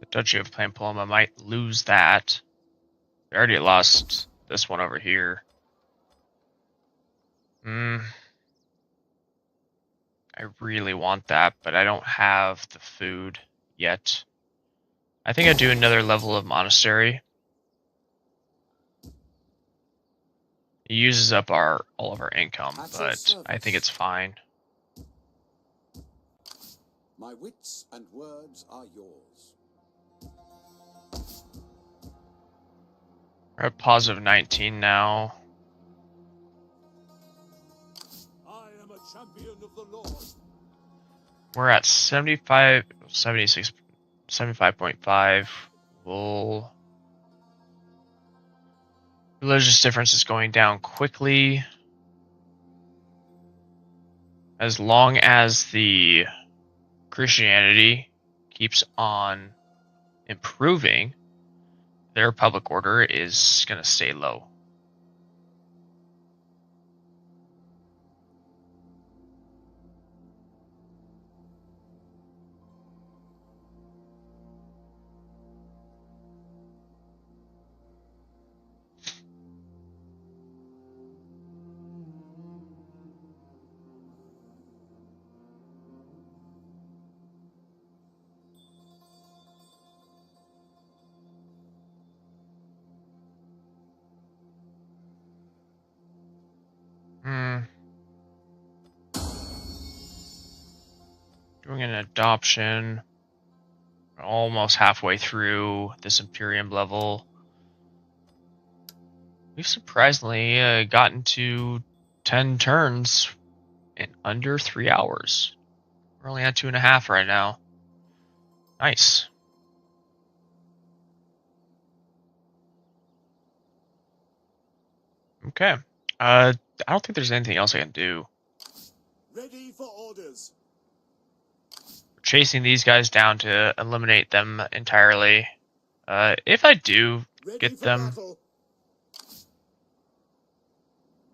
The Duchy of Pamplona might lose that. We already lost this one over here. I really want that, but I don't have the food yet. I think I'd do another level of monastery. It uses up all of our income, but I think it's fine.
My wits and words are yours.
We're at positive 19 now.
I am a champion of the Lord.
We're at 75, 76, 75.5. Religious difference is going down quickly. As long as the Christianity keeps on improving, their public order is going to stay low. Doing an adoption. We're almost halfway through this Imperium level. We've surprisingly gotten to 10 turns in under 3 hours. We're only at 2.5 right now. Nice. Okay. I don't think there's anything else I can do.
Ready for orders.
We're chasing these guys down to eliminate them entirely. If I do
Ready
get
for
them,
battle.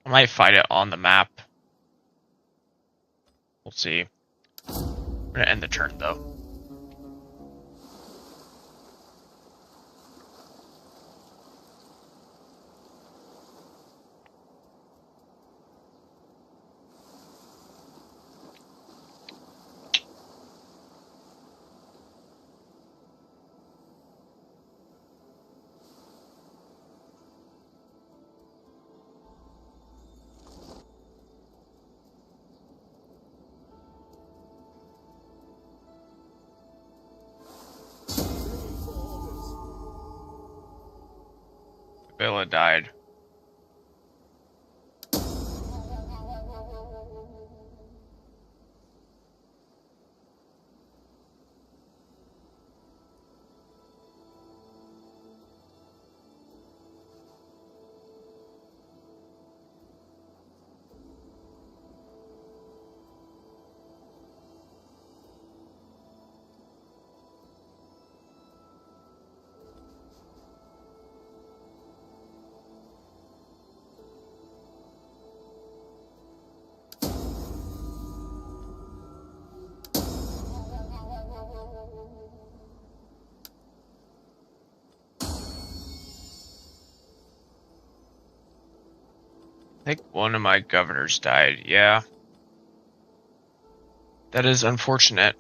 I might fight it on the map. We'll see. I'm gonna end the turn though. Villa died. I think one of my governors died, yeah. That is unfortunate.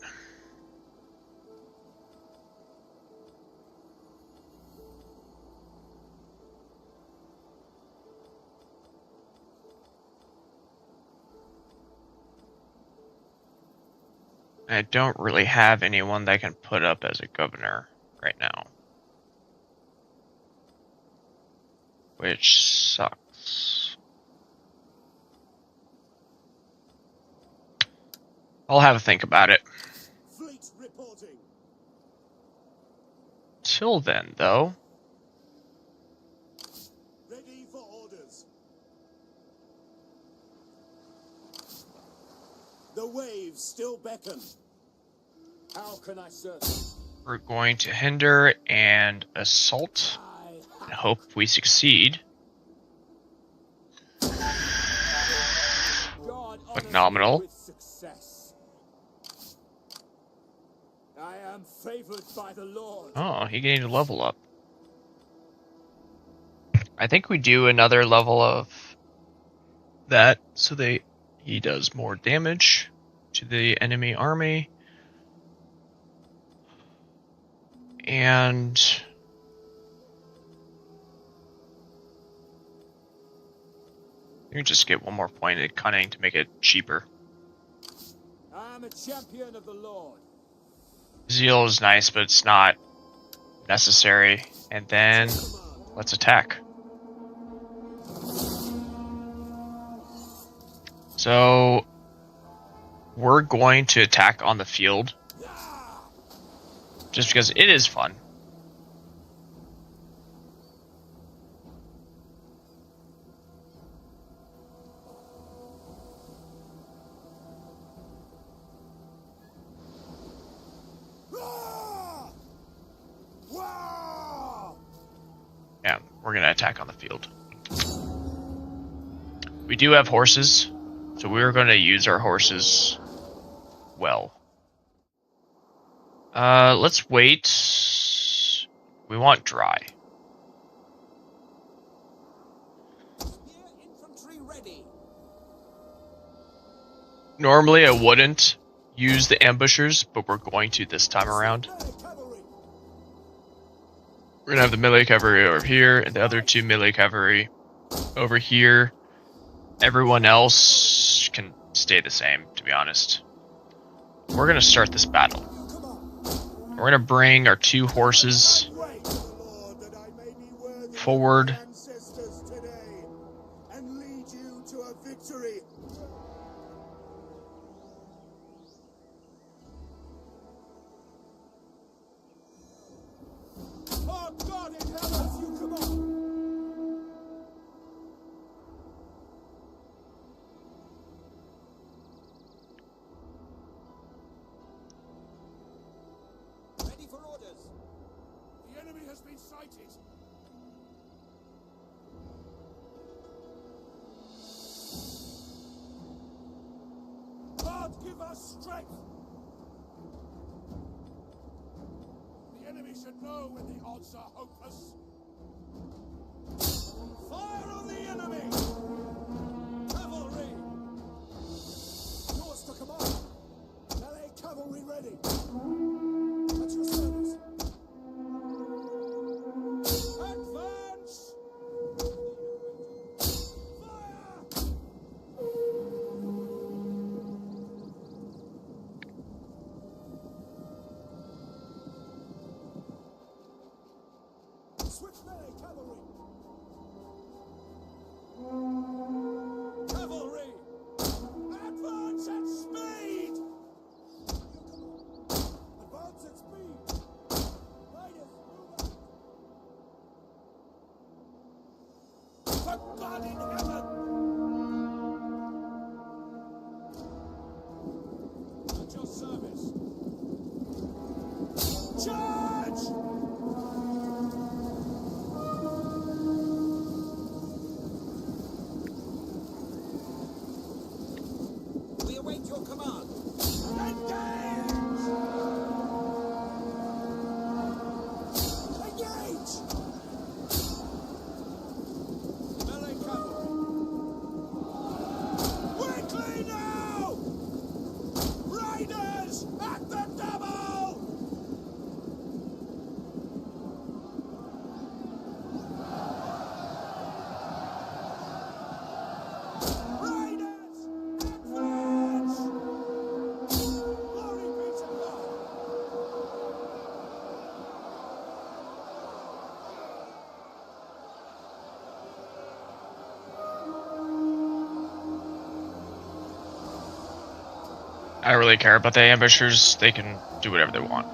I don't really have anyone that I can put up as a governor right now. Which sucks. I'll have a think about it.
Fleet reporting.
Till then, though,
Ready for orders. The waves still beckon. How can I serve?
we're going to hinder and assault and hope we succeed.
God
Phenomenal.
with success. I am favored by the Lord.
Oh, he gained a level up. I think we do another level of that so he does more damage to the enemy army. And you can just get one more point at cunning to make it cheaper.
I am a champion of the Lord.
Zeal is nice, but it's not necessary. And then let's attack. So we're going to attack on the field just because it is fun. Yeah, we're going to attack on the field. We do have horses, so we're going to use our horses well. Let's wait. We want dry.
Infantry ready.
Normally I wouldn't use the ambushers, but we're going to this time around. We're gonna have the melee cavalry over here, and the other two melee cavalry over here. Everyone else can stay the same, to be honest. We're gonna start this battle. We're gonna bring our two horses forward.
And lead you to a victory. Oh God in heaven, you come on.
Ready for orders.
The enemy has been sighted.
God give us strength.
The enemy should know when the odds are hopeless.
Fire on the enemy. Cavalry. Yours to command. Melee cavalry ready. At your service. Advance. Fire. Swift melee cavalry. Cavalry. Advance at speed. Advance at speed. Riders, move out. For God in heaven. At your service. Charge!
We await your command.
Engage! Engage! Melee cavalry.
I don't really care about the ambushers. They can do whatever they want.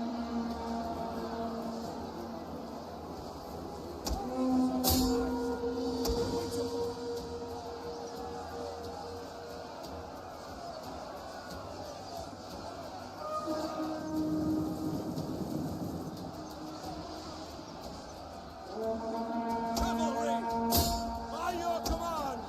Cavalry! By your command!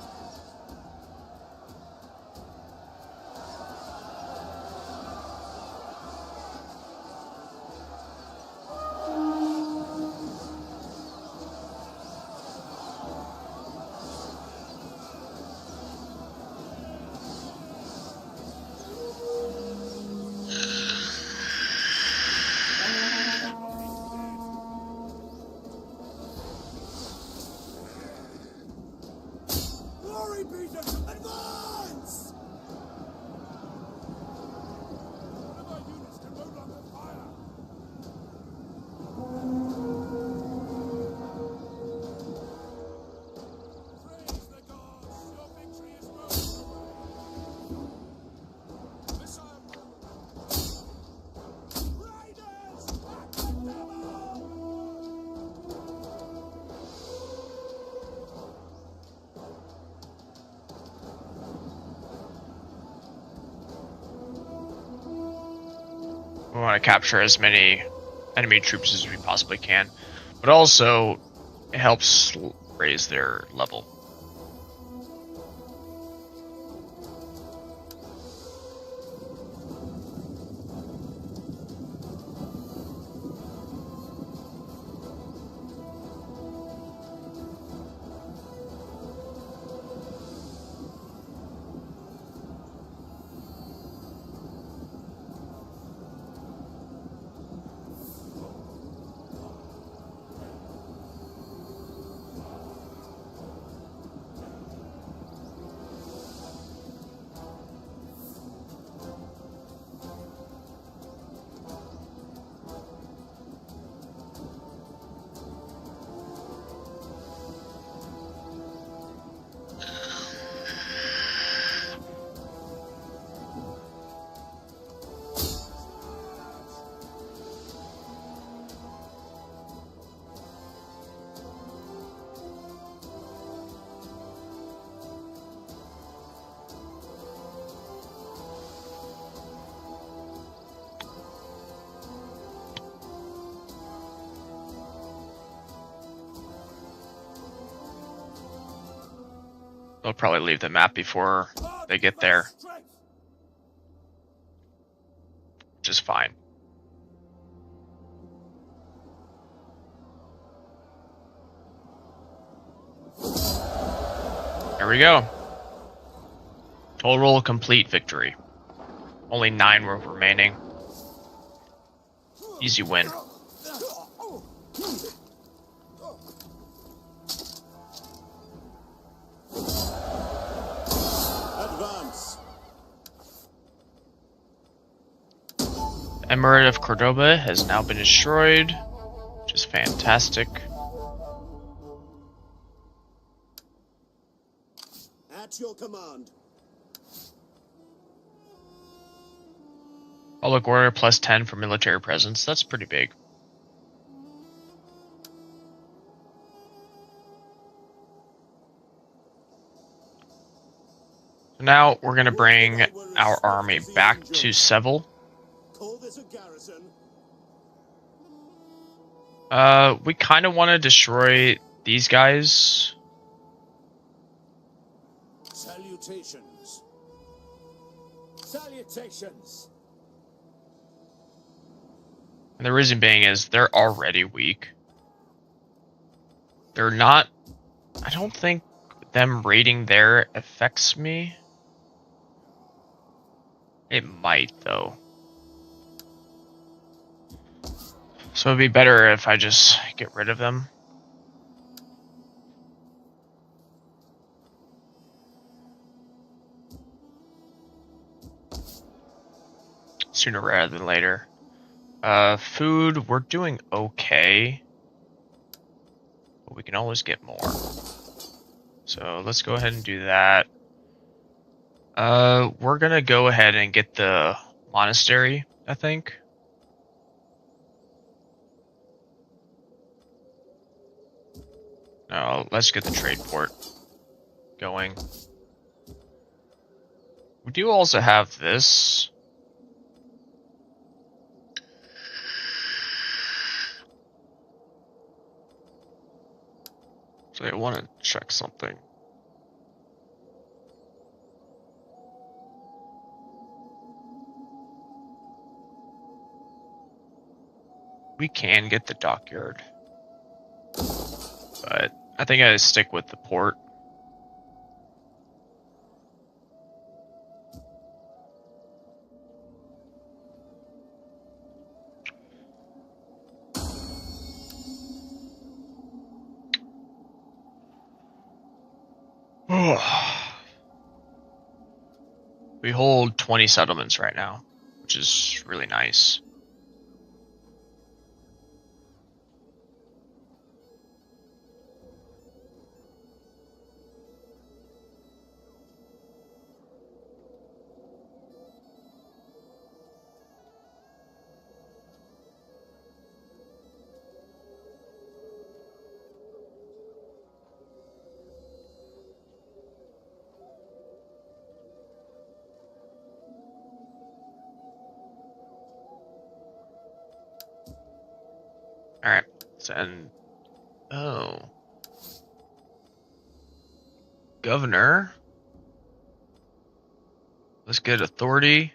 Glory be to advance! One of our units can no longer fire. Praise the gods! Your victory is well. Missile! Riders! At the devil!
We want to capture as many enemy troops as we possibly can, but also it helps raise their level. They'll probably leave the map before they get there, which is fine. There we go. Total complete victory. Only 9 were remaining. Easy win.
Advance.
The Emirate of Cordoba has now been destroyed, which is fantastic.
At your command.
Public order plus 10 for military presence. That's pretty big. So now we're going to bring our army back to Seville.
Call this a garrison.
We kind of want to destroy these guys.
Salutations. Salutations.
And the reason being is they're already weak. They're not... I don't think them raiding there affects me. It might, though. So it'd be better if I just get rid of them. Sooner rather than later. Food, we're doing okay. But we can always get more. So let's go ahead and do that. We're gonna go ahead and get the monastery, I think. No, let's get the trade port going. We do also have this. So I want to check something. We can get the dockyard, but I think I stick with the port. We hold 20 settlements right now, which is really nice. Alright, and oh. Governor. Let's get authority.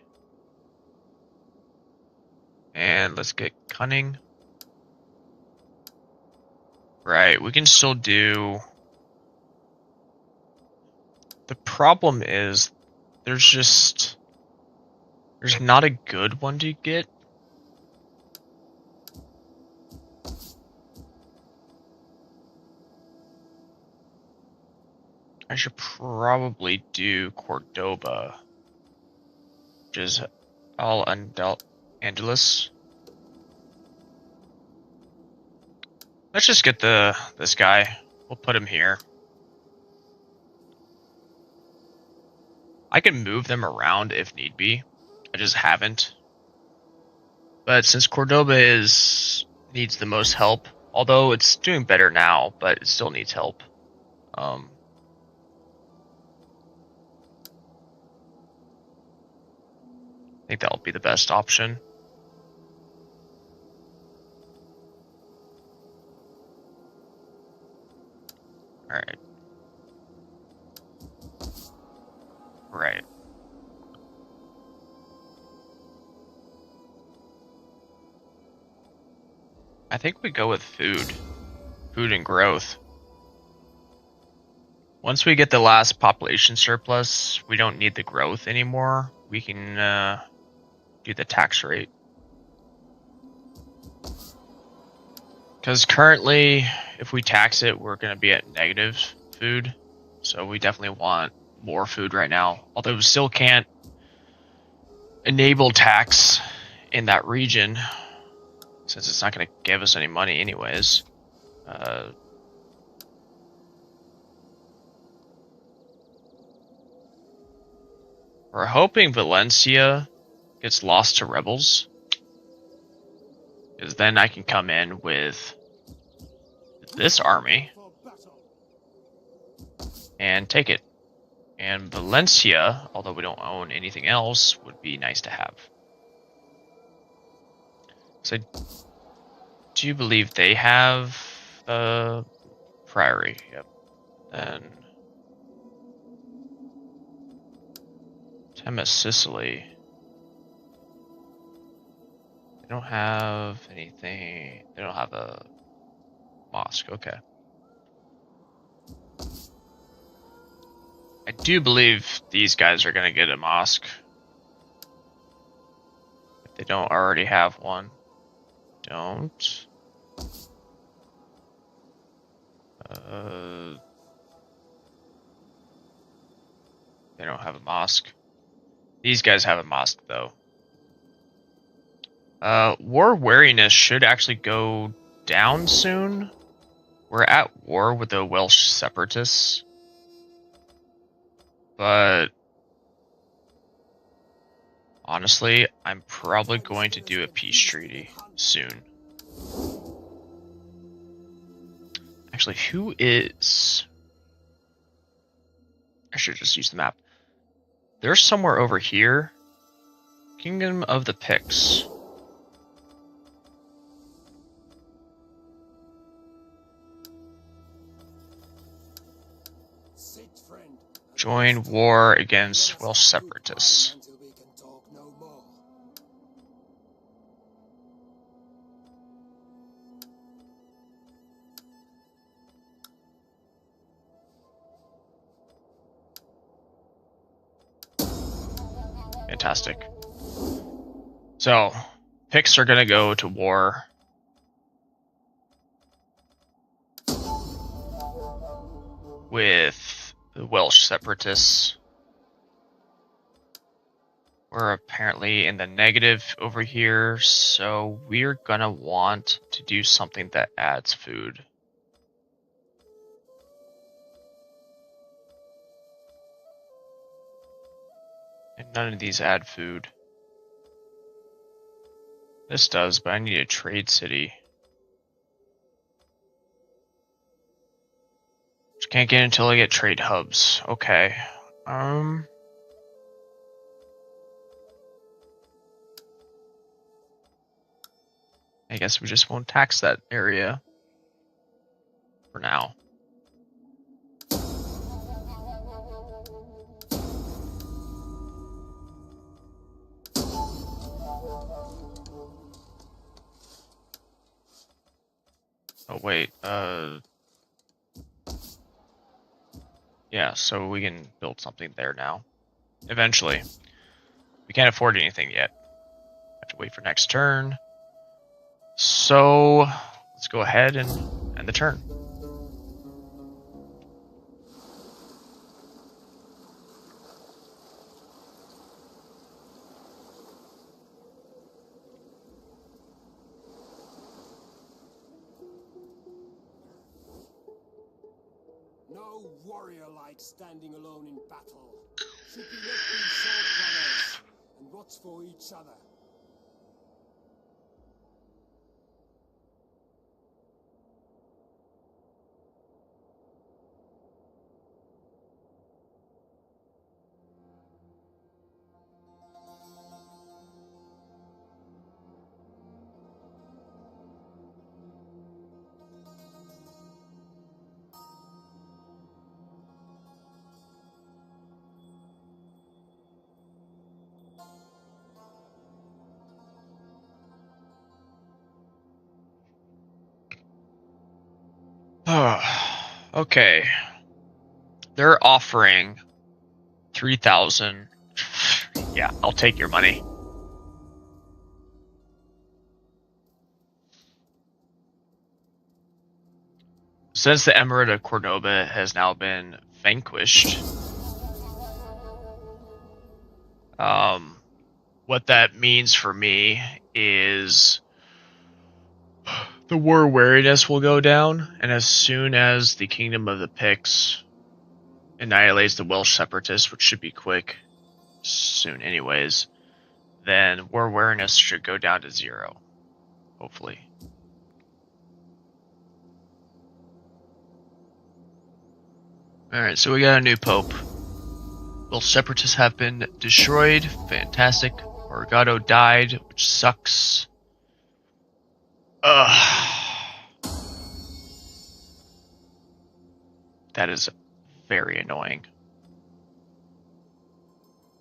And let's get cunning. Right, we can still do... The problem is, there's not a good one to get. I should probably do Cordoba, which is all Andalus. Let's just get this guy. We'll put him here. I can move them around if need be. I just haven't. But since Cordoba needs the most help, although it's doing better now, but it still needs help. I think that'll be the best option. Alright. Right. I think we go with food. Food and growth. Once we get the last population surplus, we don't need the growth anymore. We can do the tax rate. Because currently, if we tax it, we're going to be at negative food. So we definitely want more food right now. Although we still can't enable tax in that region, since it's not going to give us any money anyways. We're hoping Valencia gets lost to rebels, because then I can come in with this army and take it. And Valencia, although we don't own anything else, would be nice to have. So, do you believe they have a priory? Yep. Then Tema Sicily. They don't have anything. They don't have a mosque. Okay. I do believe these guys are going to get a mosque. If they don't already have one. Don't. They don't have a mosque. These guys have a mosque, though. War wariness should actually go down soon. We're at war with the Welsh separatists. But Honestly, I'm probably going to do a peace treaty soon. Actually, who is... I should just use the map. There's somewhere over here. Kingdom of the Picts.
Sit, friend.
Join war against Welsh separatists.
Until we can talk no more.
Fantastic. So, Picts are gonna go to war. With the Welsh separatists. We're apparently in the negative over here, so we're gonna want to do something that adds food. And none of these add food. This does, but I need a trade city. Which can't get until I get trade hubs. Okay. I guess we just won't tax that area. For now. Oh wait, yeah, so we can build something there now. Eventually. We can't afford anything yet. Have to wait for next turn. So, let's go ahead and end the turn.
No warrior light standing alone in battle. Should we let these sword brothers and watch for each other?
Okay. They're offering 3,000. Yeah, I'll take your money. Since the Emirate of Cordoba has now been vanquished, what that means for me is the war wariness will go down, and as soon as the Kingdom of the Picts annihilates the Welsh separatists, which should be quick, soon anyways, then war wariness should go down to 0, hopefully. Alright, so we got a new pope. Welsh separatists have been destroyed. Fantastic. Morgado died, which sucks. That is very annoying.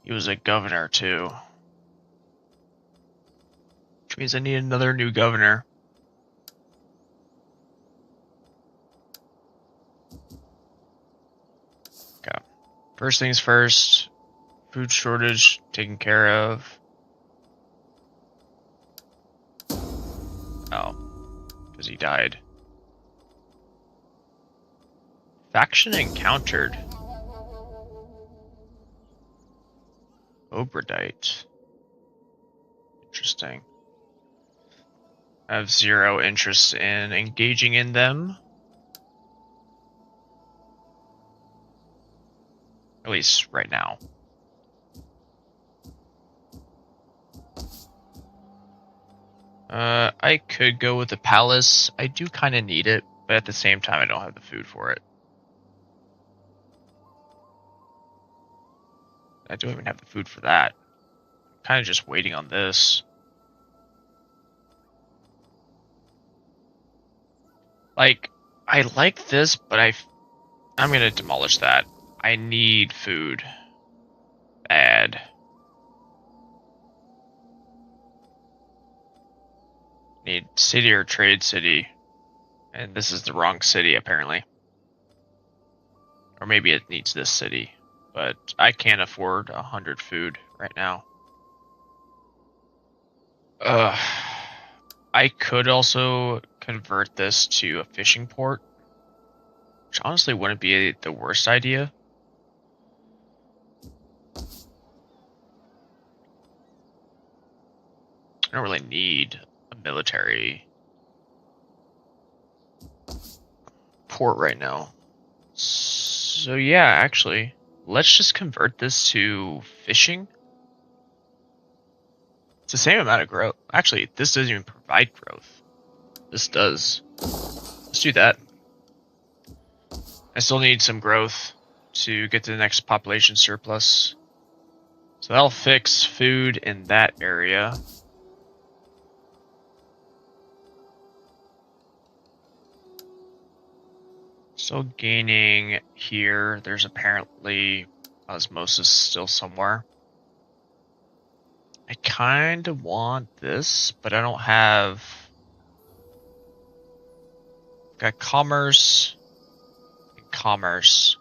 He was a governor, too. Which means I need another new governor. Okay. First things first. Food shortage taken care of. Oh. Because he died. Faction encountered. Obradite. Interesting. I have 0 interest in engaging in them. At least right now. I could go with the palace. I do kind of need it, but at the same time, I don't have the food for it. I don't even have the food for that. I'm kind of just waiting on this. Like, I like this, but I'm gonna demolish that. I need food. Bad. Need city or trade city. And this is the wrong city, apparently. Or maybe it needs this city. But I can't afford 100 food right now. I could also convert this to a fishing port. Which honestly wouldn't be the worst idea. I don't really need a military port right now. So yeah, actually, let's just convert this to fishing. It's the same amount of growth. Actually, this doesn't even provide growth. This does. Let's do that. I still need some growth to get to the next population surplus. So that'll fix food in that area. Still gaining here. There's apparently osmosis still somewhere. I kind of want this, but I don't have... Got commerce and commerce.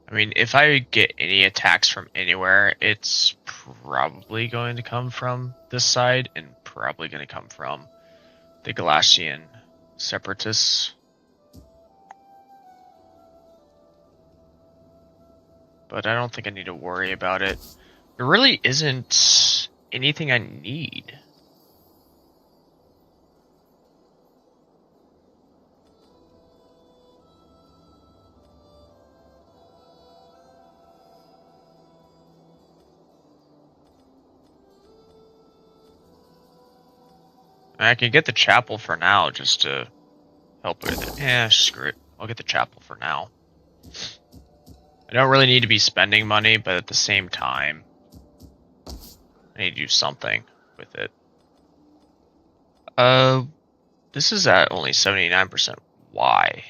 I mean, if I get any attacks from anywhere, it's probably going to come from this side and probably going to come from the Galatian separatists. But I don't think I need to worry about it. There really isn't anything I need. I can get the chapel for now just to help with it. Yeah, screw it. I'll get the chapel for now. I don't really need to be spending money, but at the same time, I need to do something with it. This is at only 79%. Why?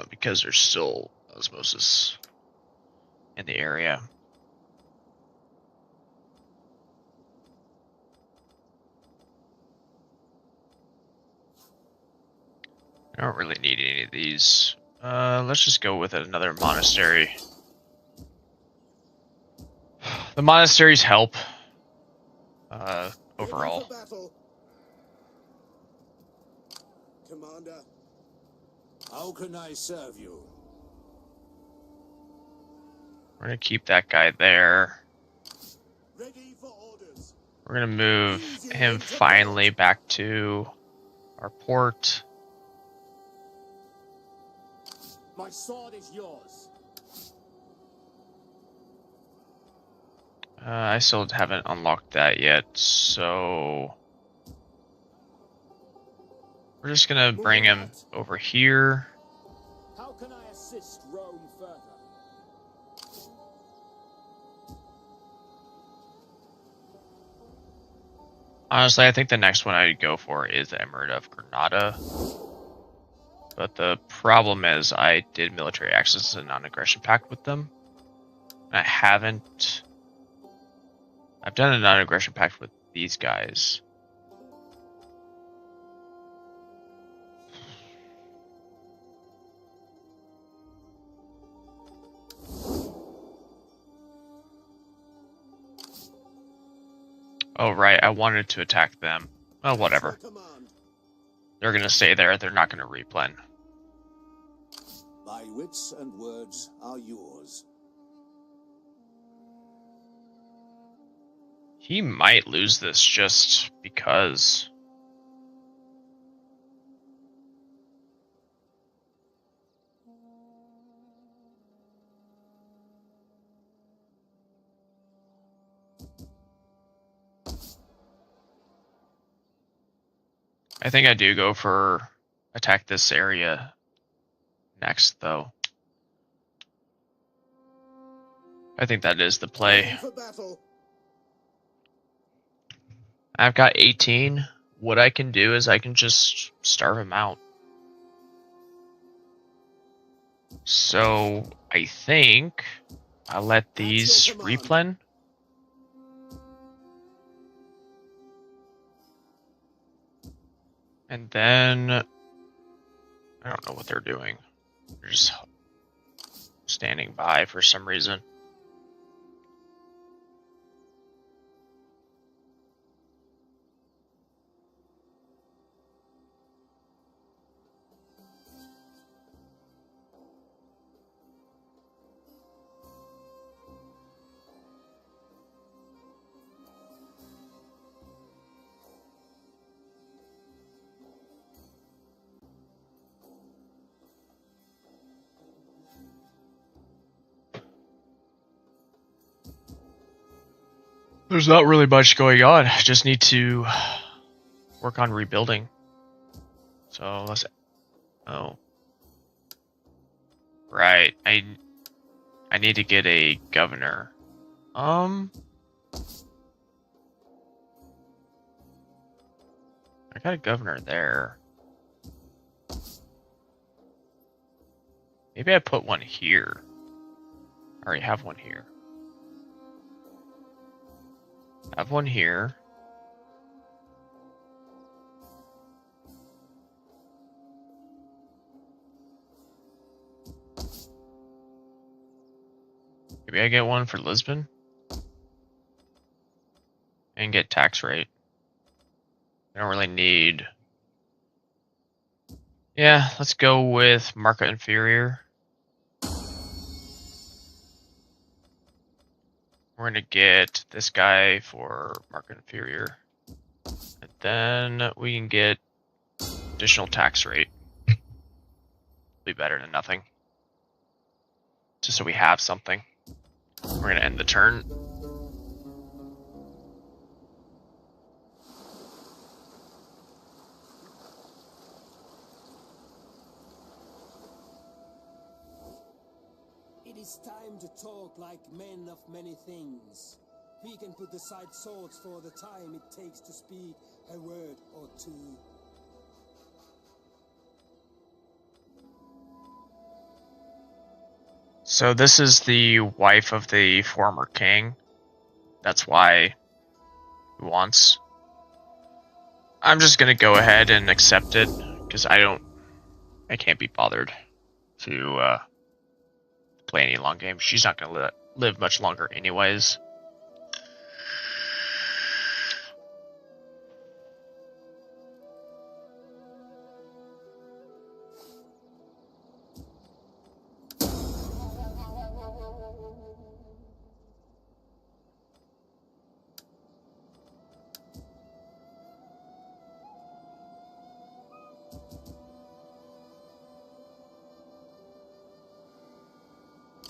Because there's still osmosis in the area. I don't really need any of these. Let's just go with another monastery. The monasteries help. Overall.
Commander, how can I serve you?
We're gonna keep that guy there.
Ready for orders.
We're gonna move him finally back to our port.
My sword is yours.
I still haven't unlocked that yet, so we're just gonna bring him over here.
How can I assist Rome further?
Honestly, I think the next one I'd go for is the Emirate of Granada. But the problem is I did military access and non-aggression pact with them. And I haven't... I've done a non-aggression pact with these guys. Oh, right, I wanted to attack them. Well, whatever. They're gonna stay there, they're not gonna replen.
My wits and words are yours.
He might lose this just because. I think I do go for attack this area next, though. I think that is the play.
Ready for battle.
I've got 18. What I can do is I can just starve him out. So I think I'll let these replen. And then I don't know what they're doing. They're just standing by for some reason. There's not really much going on. I just need to work on rebuilding. So let's. Oh. Right. I need to get a governor. I got a governor there. Maybe I put one here. I already have one here. Have one here. Maybe I get one for Lisbon. And get tax rate. I don't really need... Yeah, let's go with market inferior. We're gonna get this guy for market inferior. And then we can get additional tax rate. Be better than nothing. Just so we have something. We're gonna end the turn.
It is time to talk like men of many things. We can put aside swords for the time it takes to speak a word or two.
So this is the wife of the former king. That's why he wants. I'm just gonna go ahead and accept it because I can't be bothered to play any long game. She's not gonna live much longer anyways.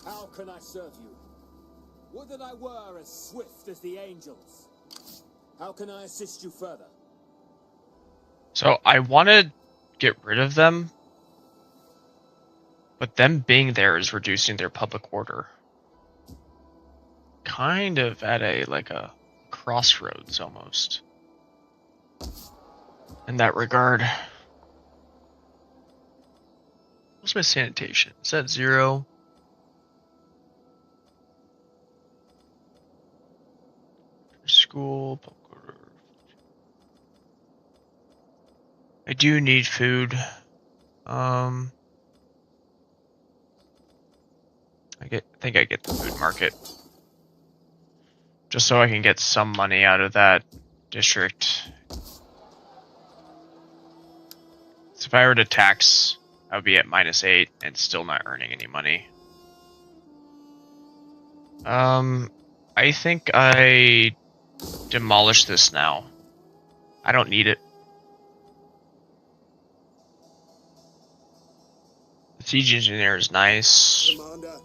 How can I serve you? Would that I were as swift as the angels. How can I assist you further?
So I want to get rid of them, but them being there is reducing their public order. Kind of at a crossroads almost. In that regard. What's my sanitation? Is that 0? School. I do need food. I think I get the food market. Just so I can get some money out of that district. So if I were to tax, I would be at -8 and still not earning any money. I think I demolish this now. I don't need it. The siege engineer is nice.
Commander.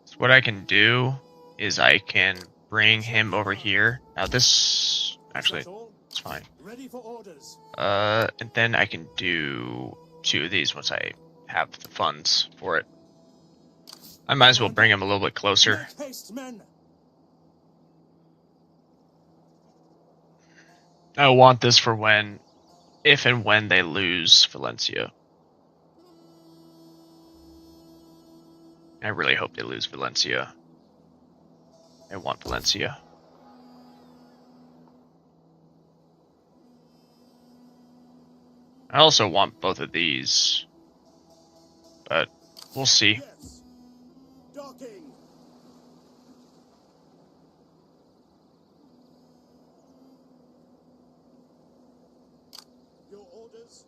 So what I can do is I can bring him over here. Now this Actually, it's fine.
Ready for orders.
And then I can do 2 of these once I have the funds for it. I might as well bring him a little bit closer.
Make haste, men.
I want this for when, if and when they lose Valencia. I really hope they lose Valencia. I want Valencia. I also want both of these, but we'll see.
Yes. Docking. Your orders.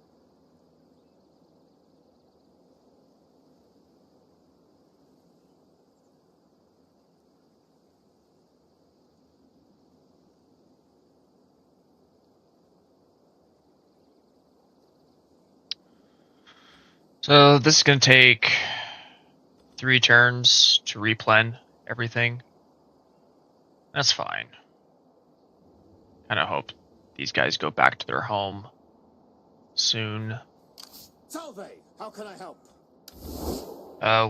So this is going to take 3 turns to replen everything. That's fine. Kind of hope these guys go back to their home soon.
Salve, how can I help?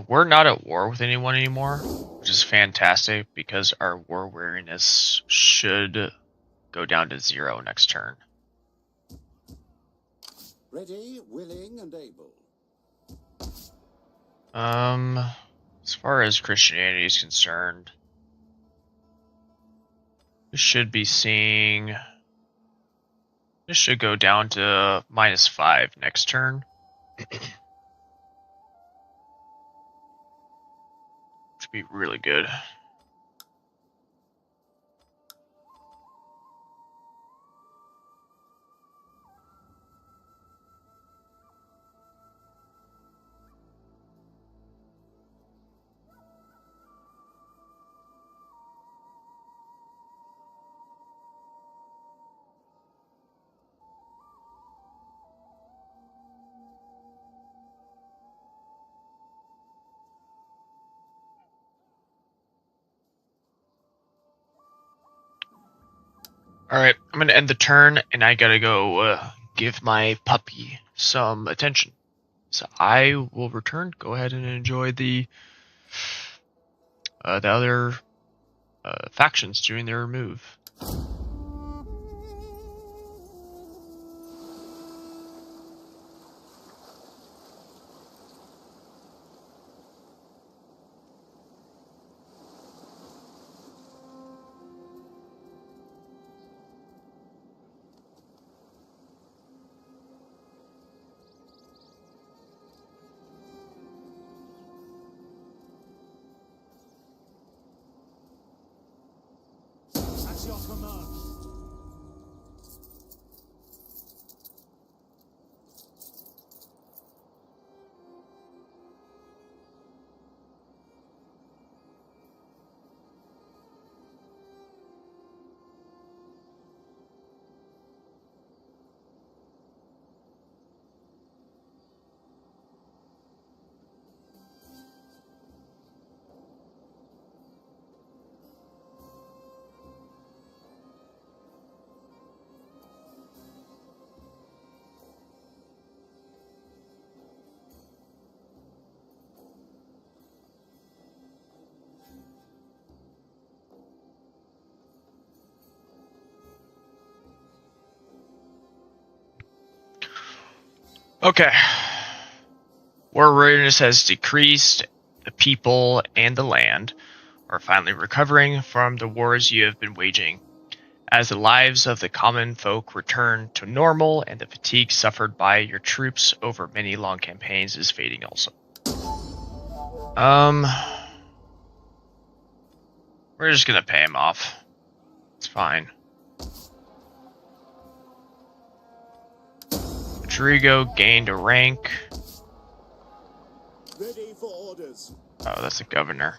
We're not at war with anyone anymore, which is fantastic because our war weariness should go down to 0 next turn.
Ready, willing, and able.
As far as Christianity is concerned, we should be seeing. This should go down to -5 next turn. Should be really good. Alright, I'm gonna end the turn, and I gotta go give my puppy some attention. So I will return. Go ahead and enjoy the other factions doing their move.
At your command.
Okay. War readiness has decreased. The people and the land are finally recovering from the wars you have been waging, as the lives of the common folk return to normal and the fatigue suffered by your troops over many long campaigns is fading also. We're just gonna pay him off. It's fine. Rodrigo gained a rank.
Ready for orders.
Oh, that's a governor.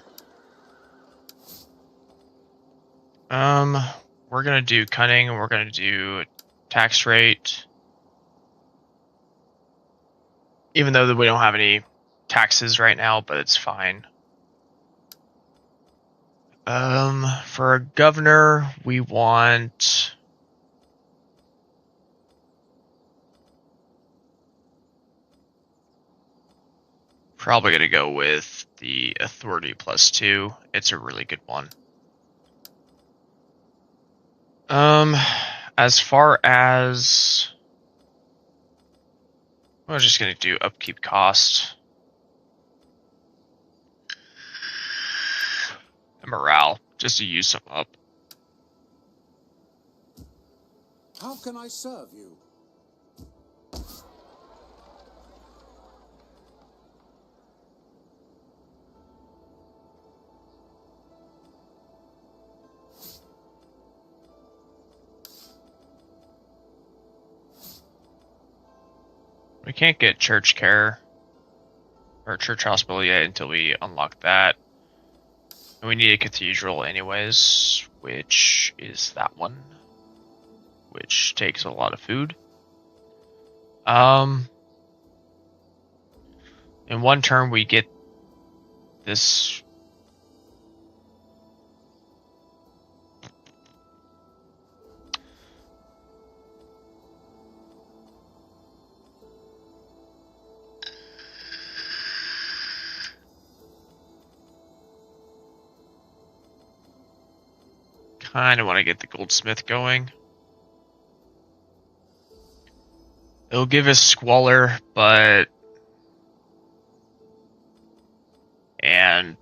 We're gonna do cunning, and we're gonna do tax rate. Even though we don't have any taxes right now, but it's fine. For a governor, we want probably going to go with the authority +2. It's a really good one. As far as... I'm just going to do upkeep cost. And morale, just to use some up.
How can I serve you?
We can't get church care or church hospital yet until we unlock that. And we need a cathedral anyways, which is that one, which takes a lot of food. In one turn we get this. Kind of want to get the goldsmith going. It'll give us squalor, but... And...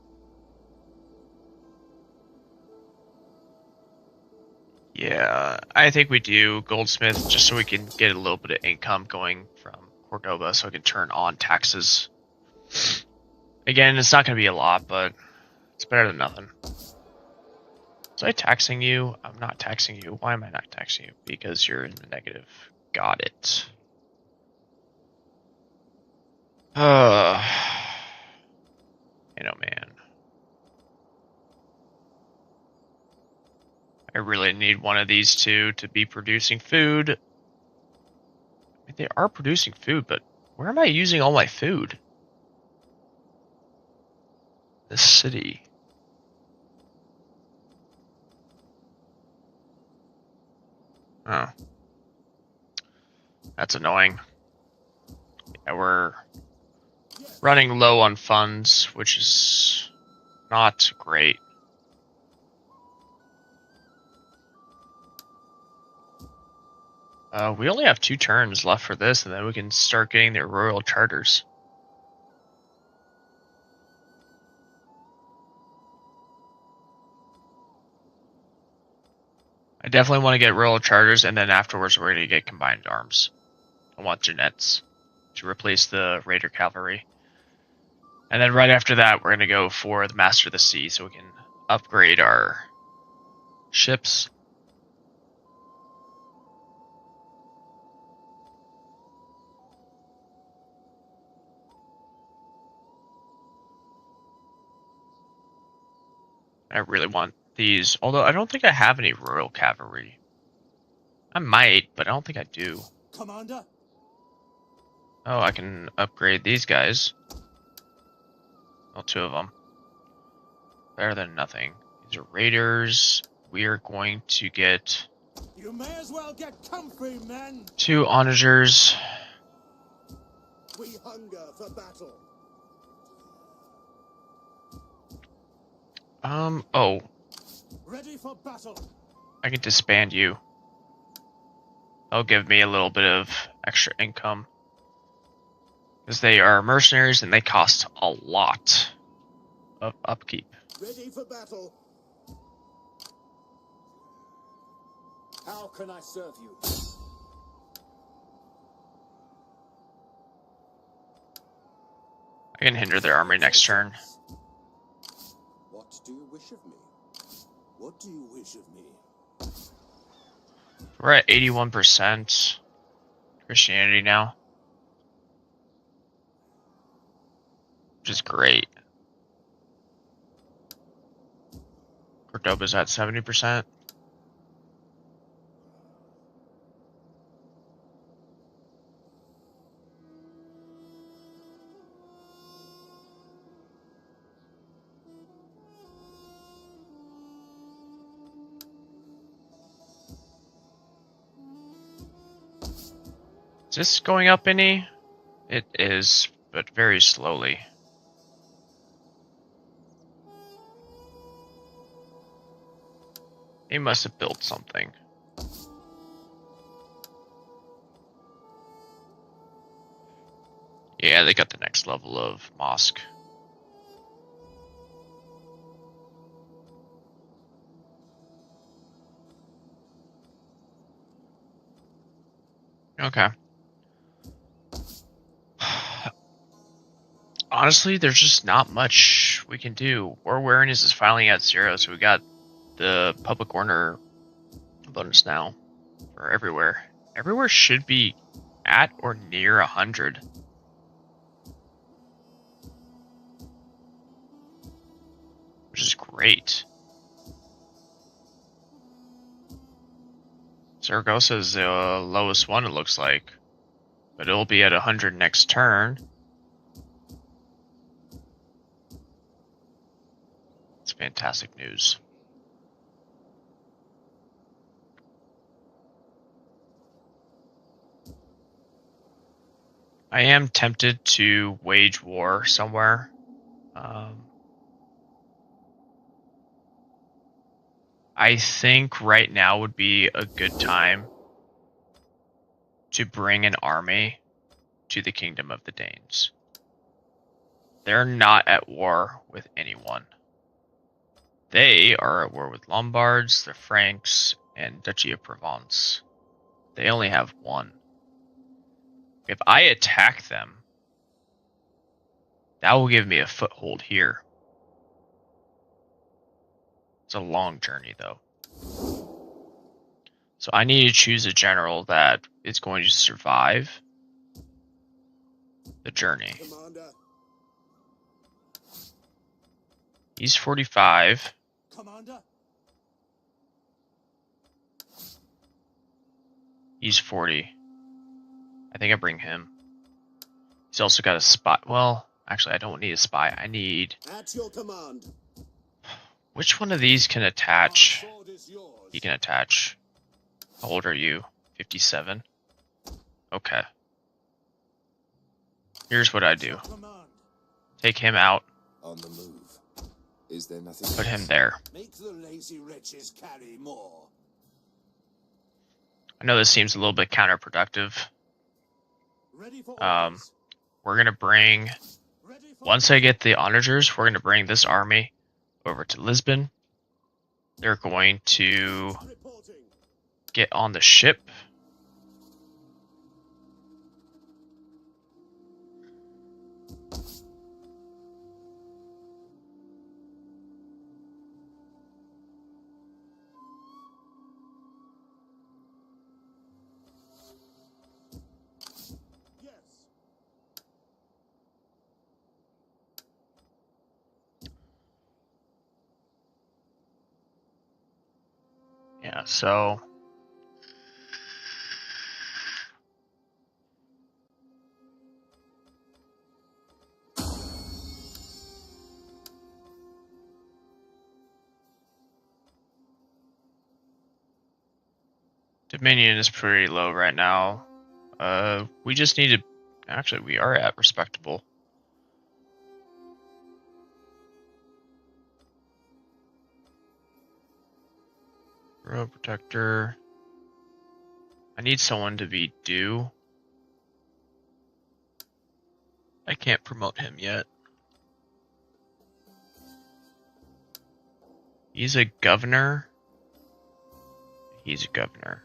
Yeah, I think we do goldsmith just so we can get a little bit of income going from Cordoba so we can turn on taxes. Again, it's not going to be a lot, but it's better than nothing. Was I taxing you? I'm not taxing you. Why am I not taxing you? Because you're in the negative. Got it. You know, man. I really need one of these two to be producing food. I mean, they are producing food, but where am I using all my food? This city. Oh. That's annoying. Yeah, we're running low on funds, which is not great. We only have 2 turns left for this, and then we can start getting their royal charters. I definitely want to get royal charters, and then afterwards we're going to get combined arms. I want Jeanettes to replace the Raider Cavalry. And then right after that, we're going to go for the Master of the Sea, so we can upgrade our ships. I really want these, although I don't think I have any Royal Cavalry. I might, but I don't think I do.
Commander?
Oh, I can upgrade these guys. Well, 2 of them. Better than nothing. These are Raiders. We are going to get...
You may as well get comfy, men!
2 onagers.
We hunger for battle.
Oh.
Ready for battle.
I can disband you. That'll give me a little bit of extra income. Because they are mercenaries and they cost a lot of upkeep.
Ready for battle. How can I serve you?
I can hinder their army next turn.
What do you wish of me? What do you wish of me?
We're at 81% Christianity now. Which is great. Cordoba's at 70%. Is this going up any? It is, but very slowly. He must have built something. Yeah, they got the next level of mosque. Okay. Honestly, there's just not much we can do. War awareness is finally at 0, so we got the public order bonus now for everywhere. Everywhere should be at or near 100. Which is great. Zaragoza is the lowest one, it looks like. But it'll be at 100 next turn. It's fantastic news. I am tempted to wage war somewhere. I think right now would be a good time to bring an army to the Kingdom of the Danes. They're not at war with anyone. They are at war with Lombards, the Franks, and Duchy of Provence. They only have one. If I attack them, that will give me a foothold here. It's a long journey, though. So I need to choose a general that is going to survive the journey.
Commander.
He's 45.
Commander.
He's 40. I think I bring him. He's also got a spy. Well, actually, I don't need a spy. I need...
At your command.
Which one of these can attach?
Our sword is yours.
He can attach. How old are you? 57? Okay. Here's what I do.
Command.
Take him out.
On the move. Is there nothing
Put him
else?
there.
Make the lazy wretches carry more.
I know this seems a little bit counterproductive.
Ready for
Orders. We're going to bring... Once I get the onagers, we're going to bring this army over to Lisbon. They're going to get on the ship. Yeah, so... Dominion is pretty low right now. We just need to... Actually, we are at respectable. Road Protector. I need someone to be due. I can't promote him yet. He's a governor. He's a governor.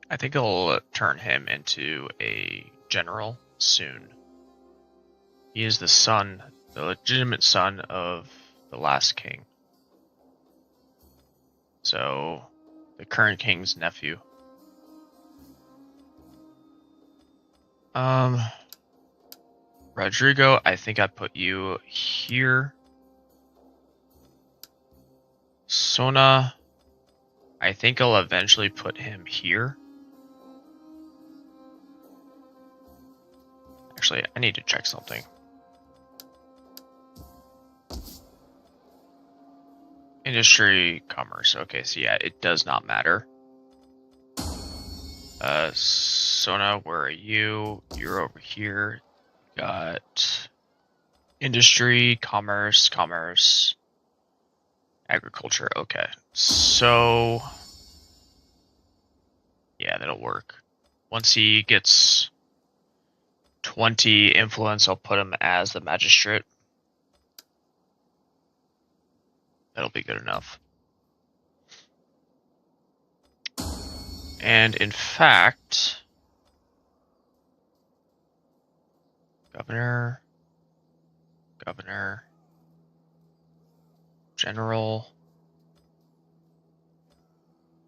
I think I'll turn him into a general soon. He is the son, the legitimate son of the last king. So, the current king's nephew. Rodrigo, I think I put you here. Sona, I think I'll eventually put him here. Actually, I need to check something. Industry, commerce. Okay, so yeah, it does not matter. Sona, where are you? You're over here. Got industry, commerce, agriculture. Okay, so yeah, that'll work. Once he gets 20 influence, I'll put him as the magistrate. That'll be good enough. And in fact, governor, general.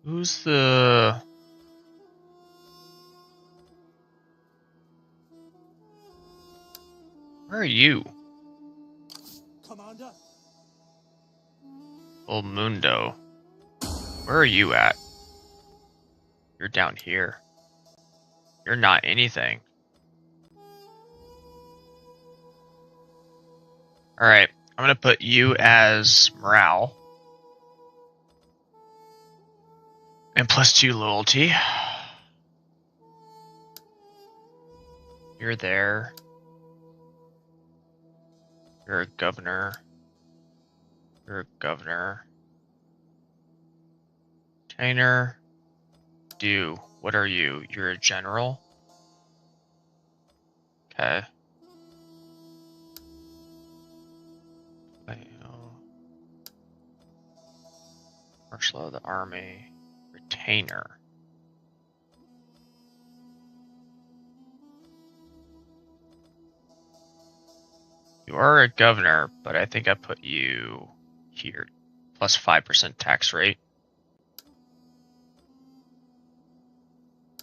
Who's the... Where are you?
Commander?
El Mundo. Where are you at? You're down here. You're not anything. Alright, I'm gonna put you as morale. And +2 loyalty. You're there. You're a governor. You're a governor. Trainer. Do. What are you? You're a general? Okay. Marshal of the Army. Retainer. You are a governor, but I think I put you here. Plus 5% tax rate.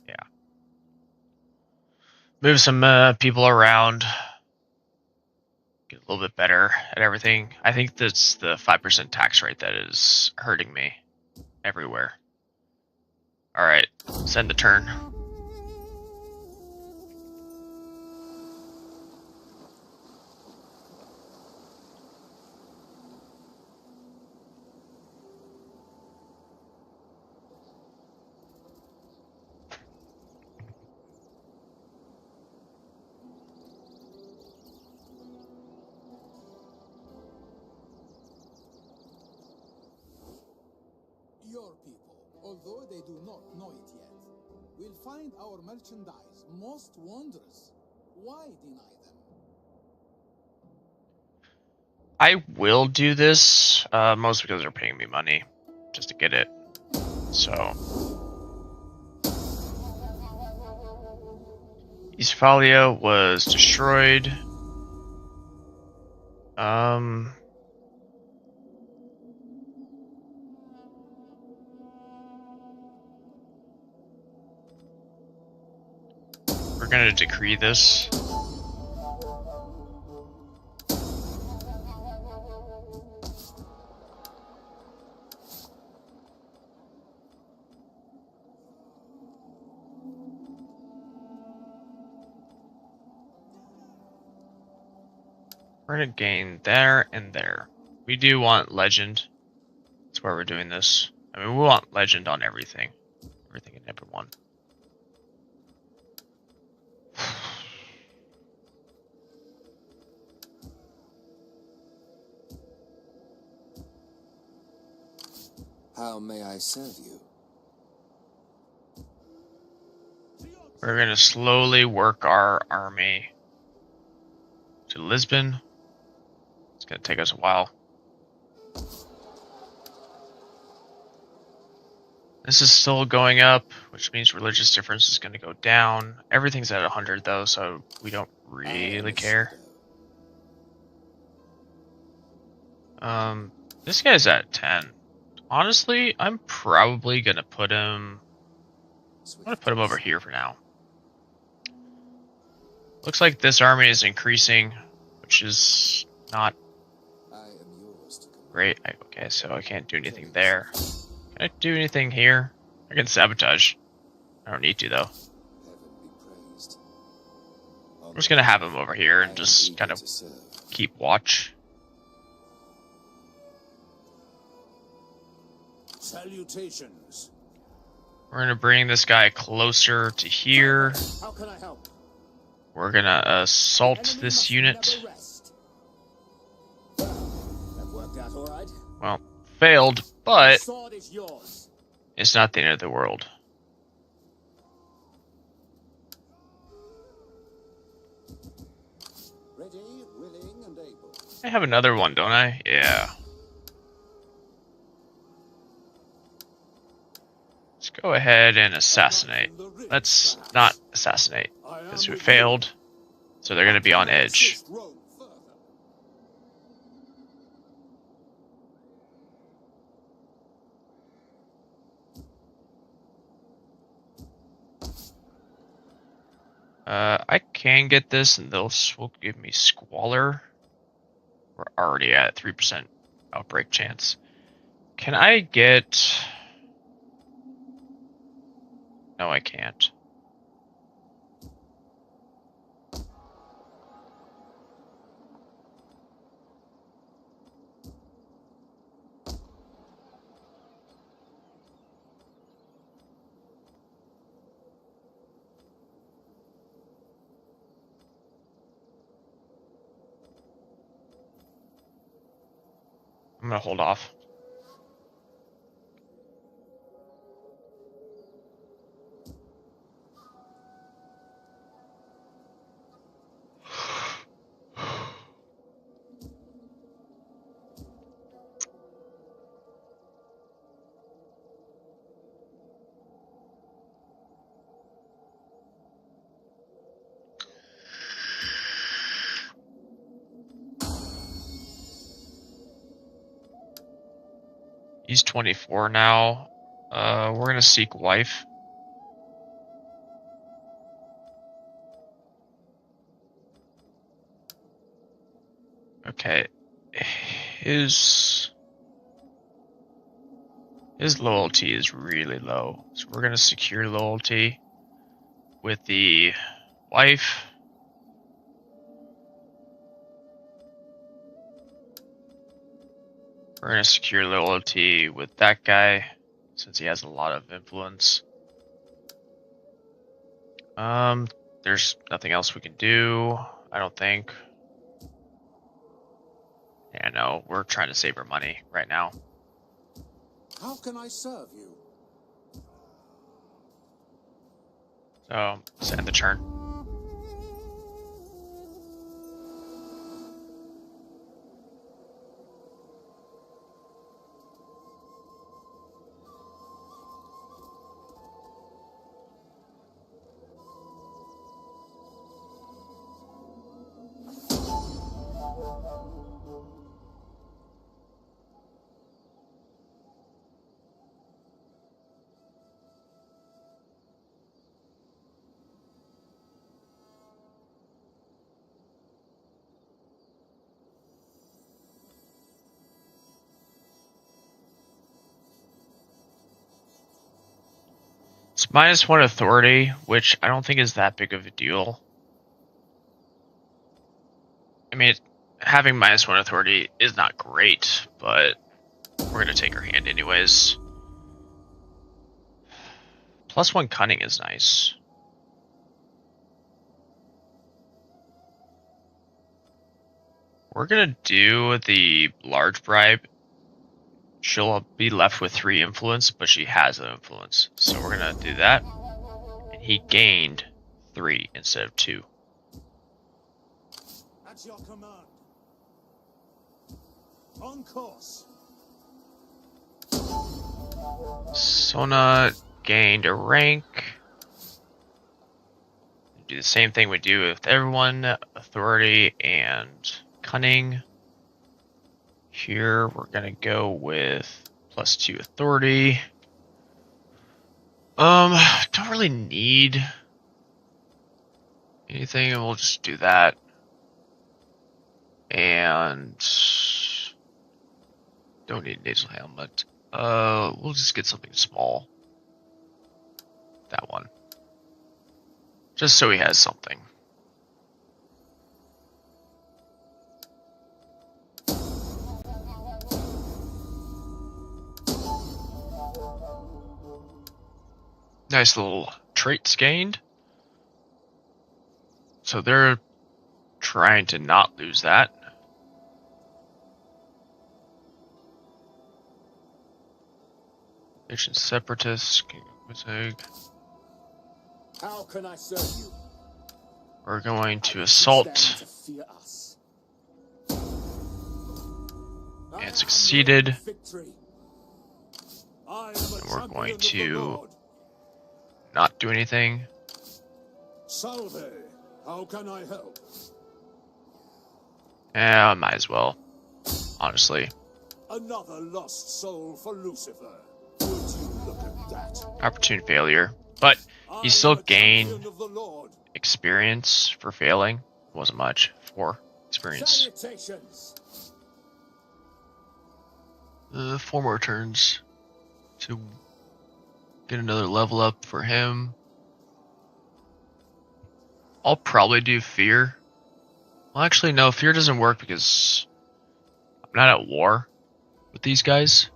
Yeah. Move some people around. Get a little bit better at everything. I think that's the 5% tax rate that is hurting me everywhere. Alright, send the turn.
Your people, although they do not know it yet, will find our merchandise most wondrous. Why deny them?
I will do this, mostly because they're paying me money just to get it. So, Eastphalia was destroyed. We're gonna decree this. We're gonna gain there and there. We do want legend. That's why we're doing this. I mean, we want legend on everything. Everything and everyone.
How may I serve you?
We're gonna slowly work our army to Lisbon. It's gonna take us a while. This is still going up, which means religious difference is gonna go down. Everything's at 100 though, so we don't really care. This guy's at 10. Honestly, I'm probably gonna put him... I'm gonna put him over here for now. Looks like this army is increasing, which is not great. Okay, so I can't do anything there. Can I do anything here? I can sabotage. I don't need to though. I'm just gonna have him over here and just kind of keep watch.
Salutations.
We're gonna bring this guy closer to here.
How can I help?
We're gonna assault this unit.
That worked out all right.
Well, failed, but
Sword is yours.
it's not the end of the world.
Ready, willing, and able.
I have another one, don't I? Yeah. Let's go ahead and assassinate. Let's not assassinate, because we failed. So they're going to be on edge. I can get this, and they'll will give me Squalor. We're already at 3% outbreak chance. Can I get... No, I can't. I'm gonna hold off. He's 24 now. We're gonna seek wife. Okay. His loyalty is really low. So we're gonna secure loyalty with the wife. We're gonna secure loyalty with that guy, since he has a lot of influence. There's nothing else we can do, I don't think. Yeah, no, we're trying to save our money right now.
How can I serve you?
So, let's end the turn. It's -1 authority, which I don't think is that big of a deal. I mean, having -1 authority is not great, but we're gonna take her hand anyways. +1 cunning is nice. We're gonna do the large bribe. She'll be left with 3 influence, but she has an influence. So we're gonna do that. And he gained 3 instead of 2.
At your command. On course.
Sona gained a rank. Do the same thing we do with everyone. Authority and cunning. Here we're gonna go with +2 authority. Don't really need anything, and we'll just do that. And don't need a nasal helmet. We'll just get something small. That one. Just so he has something. Nice little traits gained. So they're trying to not lose that. Nation separatists.
How can I serve you?
We're going to
I
assault.
stand to fear us.
And succeeded.
Victory. I am a
And we're
champion
going
of the
to
Lord.
not do anything.
Salve. How can I help?
Yeah, I might as well. Honestly.
Another lost soul for Lucifer. Would you look at that?
Opportune failure. But you still
I am a
gain
champion of the Lord.
experience for failing. Wasn't much. 4 experience.
Salutations.
4 more turns to get another level up for him. I'll probably do fear. Well, actually, no, fear doesn't work because I'm not at war with these guys.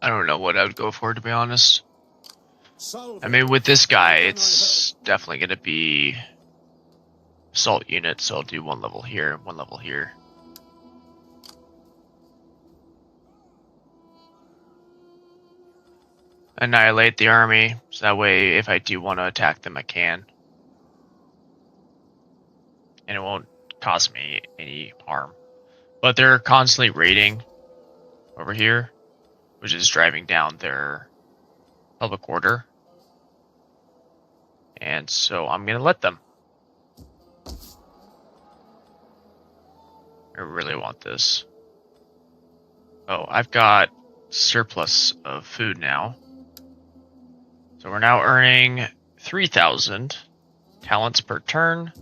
I don't know what I would go for, to be honest.
Salve.
I mean, with this guy,
How can I
it's definitely going to be assault unit, so I'll do 1 level here, 1 level here. Annihilate the army, so that way if I do want to attack them, I can. And it won't cost me any harm. But they're constantly raiding over here, which is driving down their public order. And so I'm going to let them. I really want this. Oh, I've got surplus of food now. So we're now earning 3,000 talents per turn.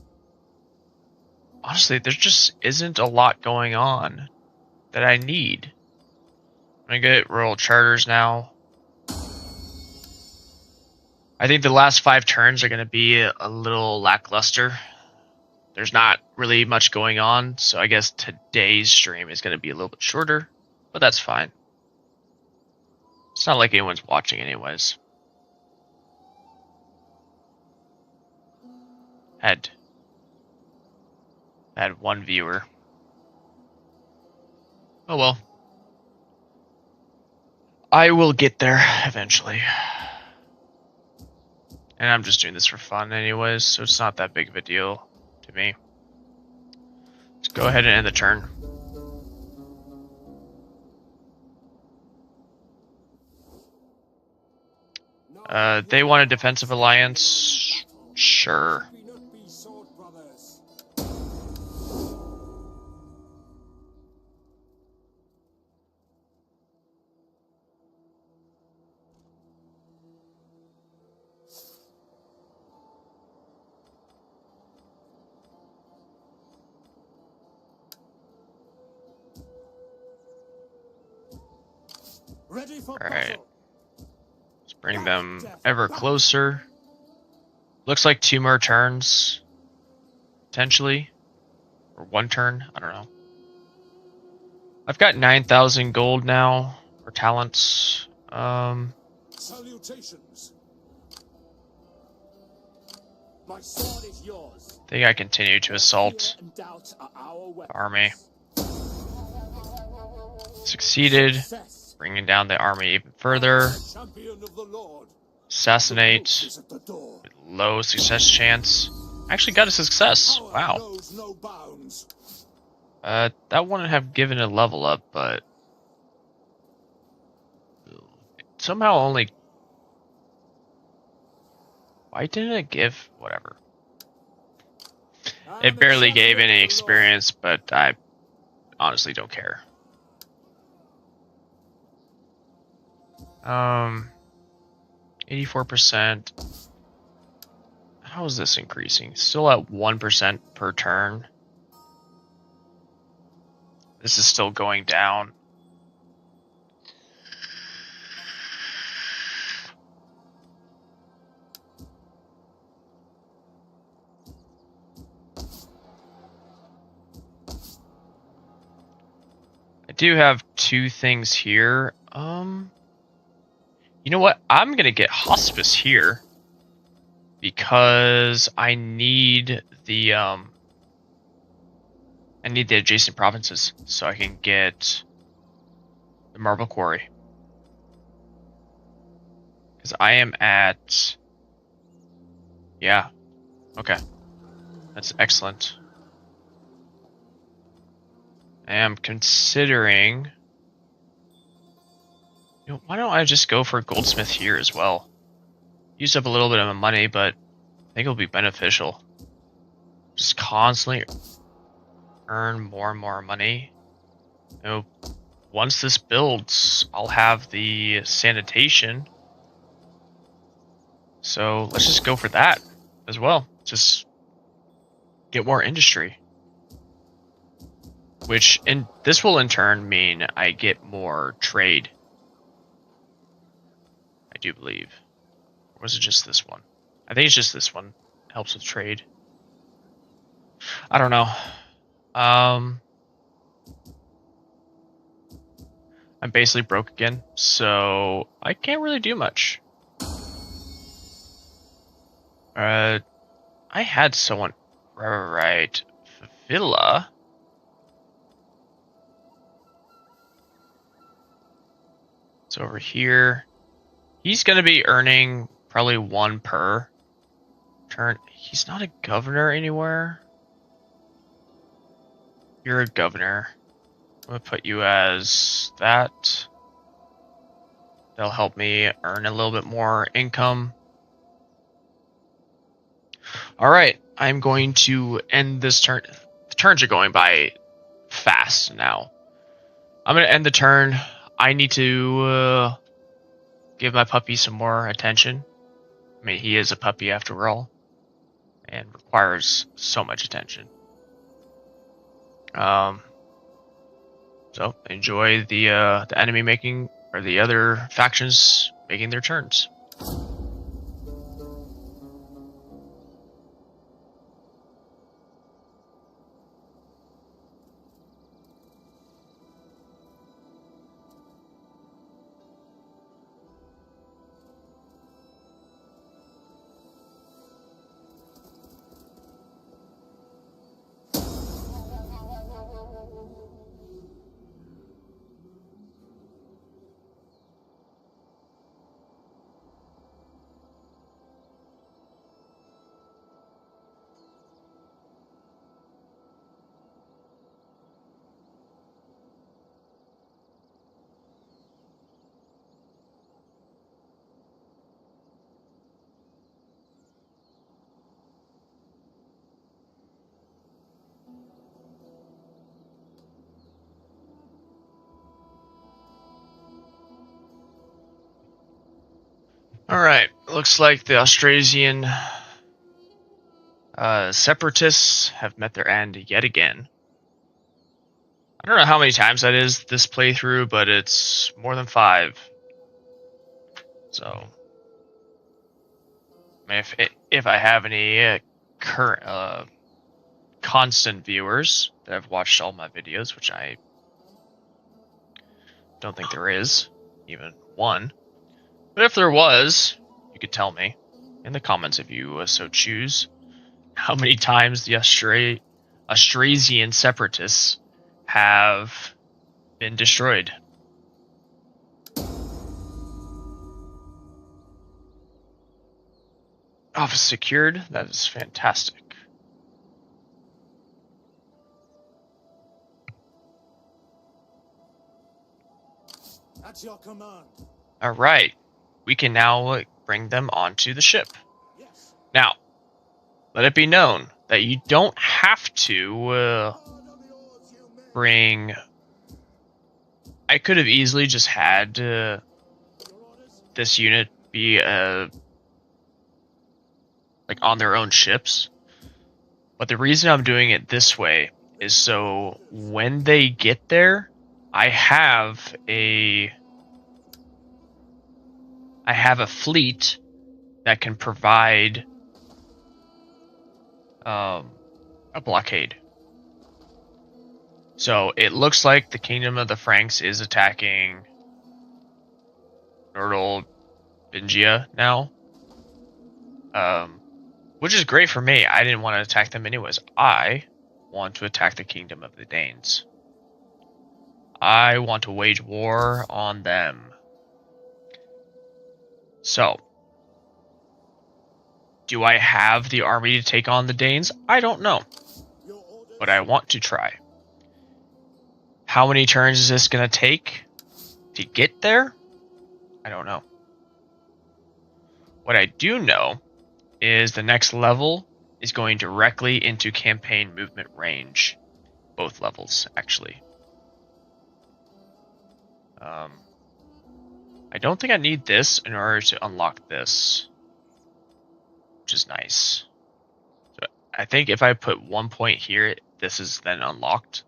Honestly, there just isn't a lot going on that I need. I'm gonna get royal charters now. I think the last 5 turns are gonna be a little lackluster. There's not really much going on, so I guess today's stream is gonna be a little bit shorter, but that's fine. It's not like anyone's watching anyways. Had 1 viewer. Oh well. I will get there eventually. And I'm just doing this for fun anyways, so it's not that big of a deal to me. Let's go ahead and end the turn. They want a defensive alliance? Sure.
We not be sword brothers. Ready for
Alright.
battle.
Let's bring them ever closer. Looks like 2 more turns. Potentially. Or 1 turn. I don't know. I've got 9,000 gold now. Or talents.
Salutations. My sword is yours.
I think I continue to assault
Fear and doubt are our weapons.
the army. Succeeded.
Success.
Bringing down the army even further.
Champion of the Lord.
Assassinate.
Is at the door.
Low success chance. I actually got a success.
Power
Wow.
knows no bounds.
That wouldn't have given a level up, but somehow only. Why didn't it give? Whatever.
I am
It
a
barely gave
champion
any
of the
experience, but I honestly don't care. 84%. How is this increasing? Still at 1% per turn. This is still going down. I do have 2 things here. You know what? I'm gonna get hospice here because I need the adjacent provinces so I can get the marble quarry. Because I am at, yeah, okay, that's excellent. I am considering, you know, why don't I just go for a goldsmith here as well? Use up a little bit of my money, but I think it'll be beneficial. Just constantly earn more and more money. You know, once this builds, I'll have the sanitation. So let's just go for that as well. Just get more industry. Which, this will in turn mean I get more trade. I do believe. Or was it just this one? I think it's just this one. Helps with trade. I don't know. I'm basically broke again, so I can't really do much. I had someone, right, Villa. It's over here. He's gonna be earning probably 1 per turn. He's not a governor anywhere. You're a governor. I'm gonna put you as that. That'll help me earn a little bit more income. Alright, I'm going to end this turn. The turns are going by fast now. I'm going to end the turn. I need to give my puppy some more attention. I mean, he is a puppy after all, and requires so much attention. So enjoy the enemy making, or the other factions making their turns. Alright, looks like the Austrasian separatists have met their end yet again. I don't know how many times that is this playthrough, but it's more than 5. So, I mean, if I have any current constant viewers that have watched all my videos, which I don't think there is, even one. But if there was, you could tell me in the comments if you so choose how many times the Austrasian separatists have been destroyed. Office secured. That is fantastic.
At your command.
All right. We can now bring them onto the ship.
Yes.
Now, let it be known that you don't have to bring... I could have easily just had this unit be like on their own ships. But the reason I'm doing it this way is so when they get there, I have a fleet that can provide a blockade. So it looks like the Kingdom of the Franks is attacking Nordal-Bingia now. Which is great for me. I didn't want to attack them anyways. I want to attack the Kingdom of the Danes. I want to wage war on them. So, do I have the army to take on the Danes? I don't know. But I want to try. How many turns is this going to take to get there? I don't know. What I do know is the next level is going directly into campaign movement range. Both levels, actually. I don't think I need this in order to unlock this, which is nice. So I think if I put 1 point here, this is then unlocked.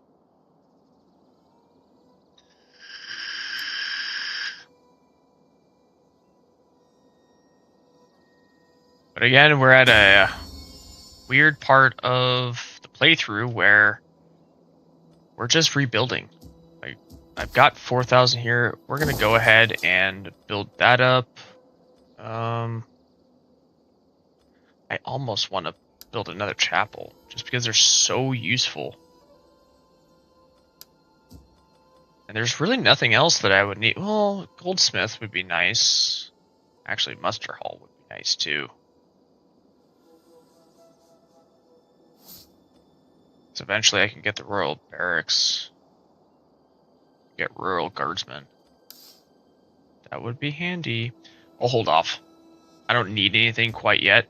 But again, we're at a weird part of the playthrough where we're just rebuilding. I've got 4,000 here. We're going to go ahead and build that up. I almost want to build another chapel just because they're so useful. And there's really nothing else that I would need. Well, goldsmith would be nice. Actually, muster hall would be nice too. So eventually I can get the royal barracks. Get rural guardsmen. That would be handy. I'll hold off. I don't need anything quite yet.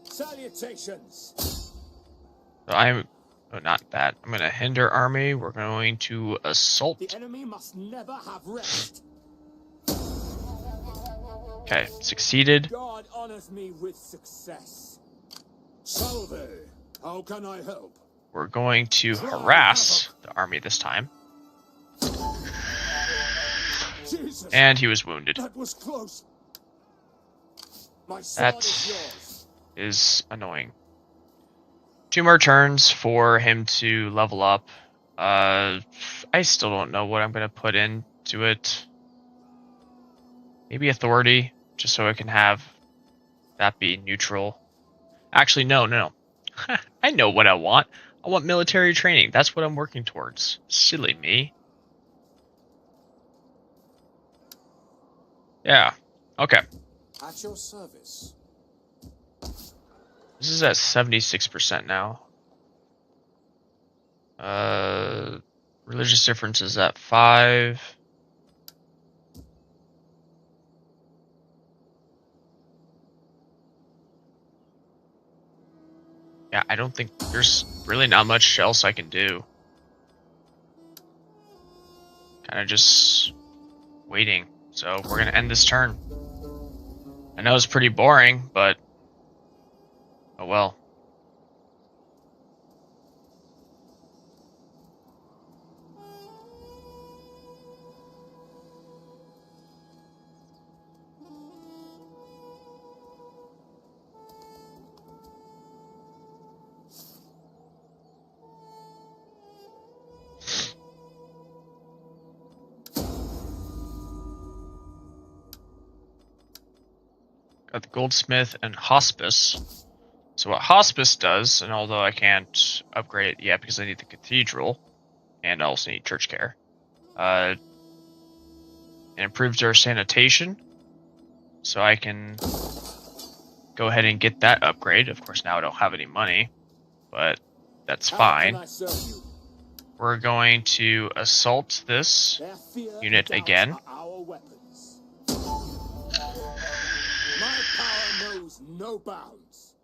Salutations.
So I'm not that. I'm gonna hinder army. We're going to assault.
The enemy must never have rest.
Okay, succeeded.
God honors me with success.
Salve. How can I help?
We're going to harass the army this time.
Jesus,
and he was wounded.
that was close. My
That
sword is yours.
is annoying. 2 more turns for him to level up. I still don't know what I'm going to put into it. Maybe authority, just so I can have that be neutral. Actually, no. I know what I want. I want military training. That's what I'm working towards. Silly me. Yeah. Okay.
At your service.
This is at 76% now. Religious difference is at 5. Yeah, I don't think there's really not much else I can do. Kind of just waiting. So we're gonna end this turn. I know it's pretty boring, but oh well. Got the goldsmith and hospice. So what hospice does, and although I can't upgrade it yet because I need the cathedral, and I also need church care, it improves our sanitation. So I can go ahead and get that upgrade. Of course, now I don't have any money, but that's fine. We're going to assault this unit again.
My power knows no bounds.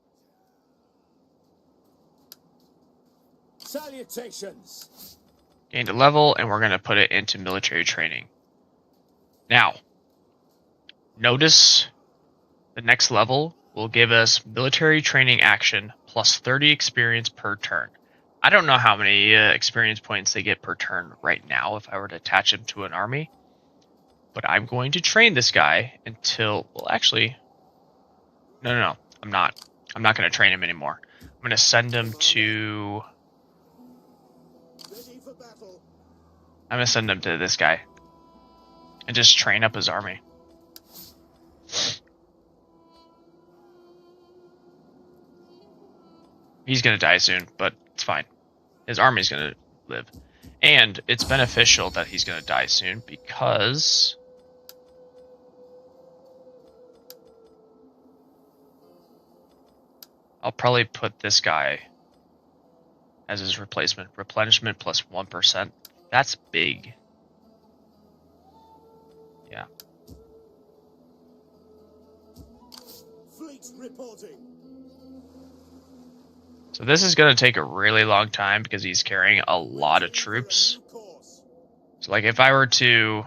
Salutations.
Gained a level, and we're going to put it into military training. Now, notice the next level will give us military training action plus 30 experience per turn. I don't know how many experience points they get per turn right now if I were to attach him to an army. But I'm going to train this guy until, well, actually, no, I'm not. I'm not going to train him anymore. I'm going to send him to, I'm going to send him to this guy and just train up his army. He's going to die soon, but it's fine. His army's going to live. And it's beneficial that he's going to die soon because I'll probably put this guy as his replacement. Replenishment plus 1%. That's big. Yeah.
Fleet reporting.
So this is going to take a really long time because he's carrying a lot of troops. So like if I were to...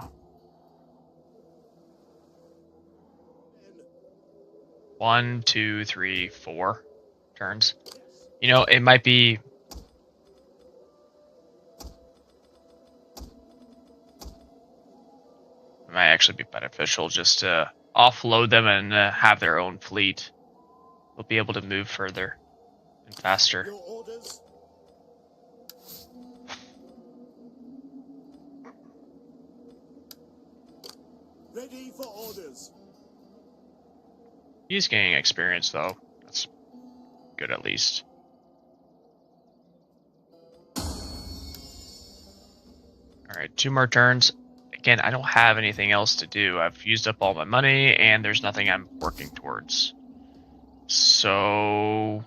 One, two, three, 4 turns. You know, it might be... It might actually be beneficial just to offload them and have their own fleet. They'll be able to move further and faster.
Your orders? Ready for orders.
He's gaining experience though. That's good at least. Alright, 2 more turns. Again, I don't have anything else to do. I've used up all my money and there's nothing I'm working towards. So...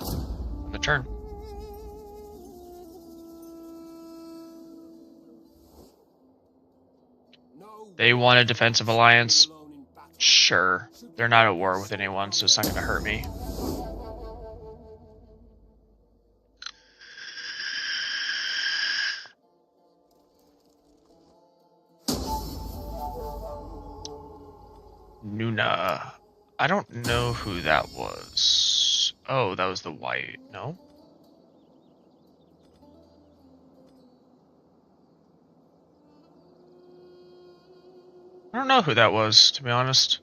on the turn. They want a defensive alliance. Sure. They're not at war with anyone, so it's not going to hurt me. Nuna. I don't know who that was. Oh, that was the white. No? I don't know who that was, to be honest.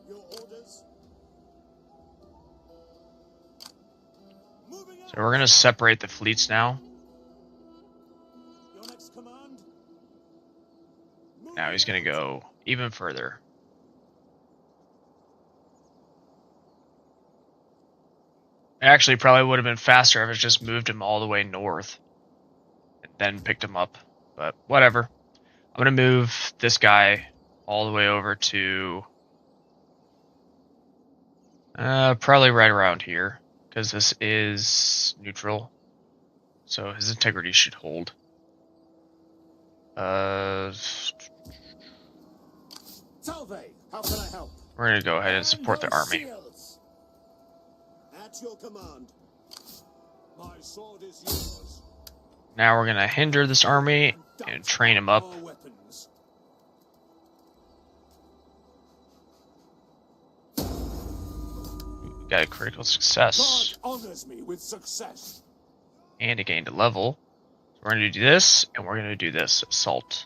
Your orders?
So we're going to separate the fleets now.
Your next command?
Now he's going to go even further. It actually probably would have been faster if I just moved him all the way north and then picked him up. But whatever. I'm going to move this guy all the way over to probably right around here because this is neutral. So his integrity should hold.
Salve, how can I help?
We're going to go ahead and support the army.
At your command. My sword is yours.
Now we're going to hinder this army and train him up.
Weapons.
We got a critical success.
God honors me with success.
And it gained a level. So we're going to do this, and we're going to do this. Assault.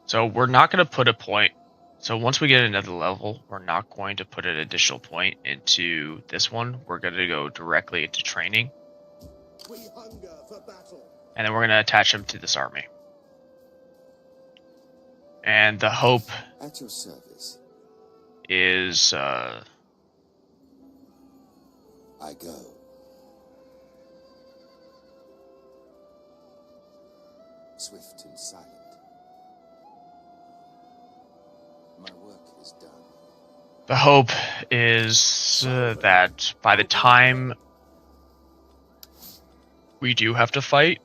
So we're not going to put a point. So once we get another level, we're not going to put an additional point into this one. We're going to go directly into training.
We hunger for battle.
And then we're going to attach him to this army. And the hope
At your service.
is
I go. Swift and silent. My work is done.
the hope is that by the time we do have to fight,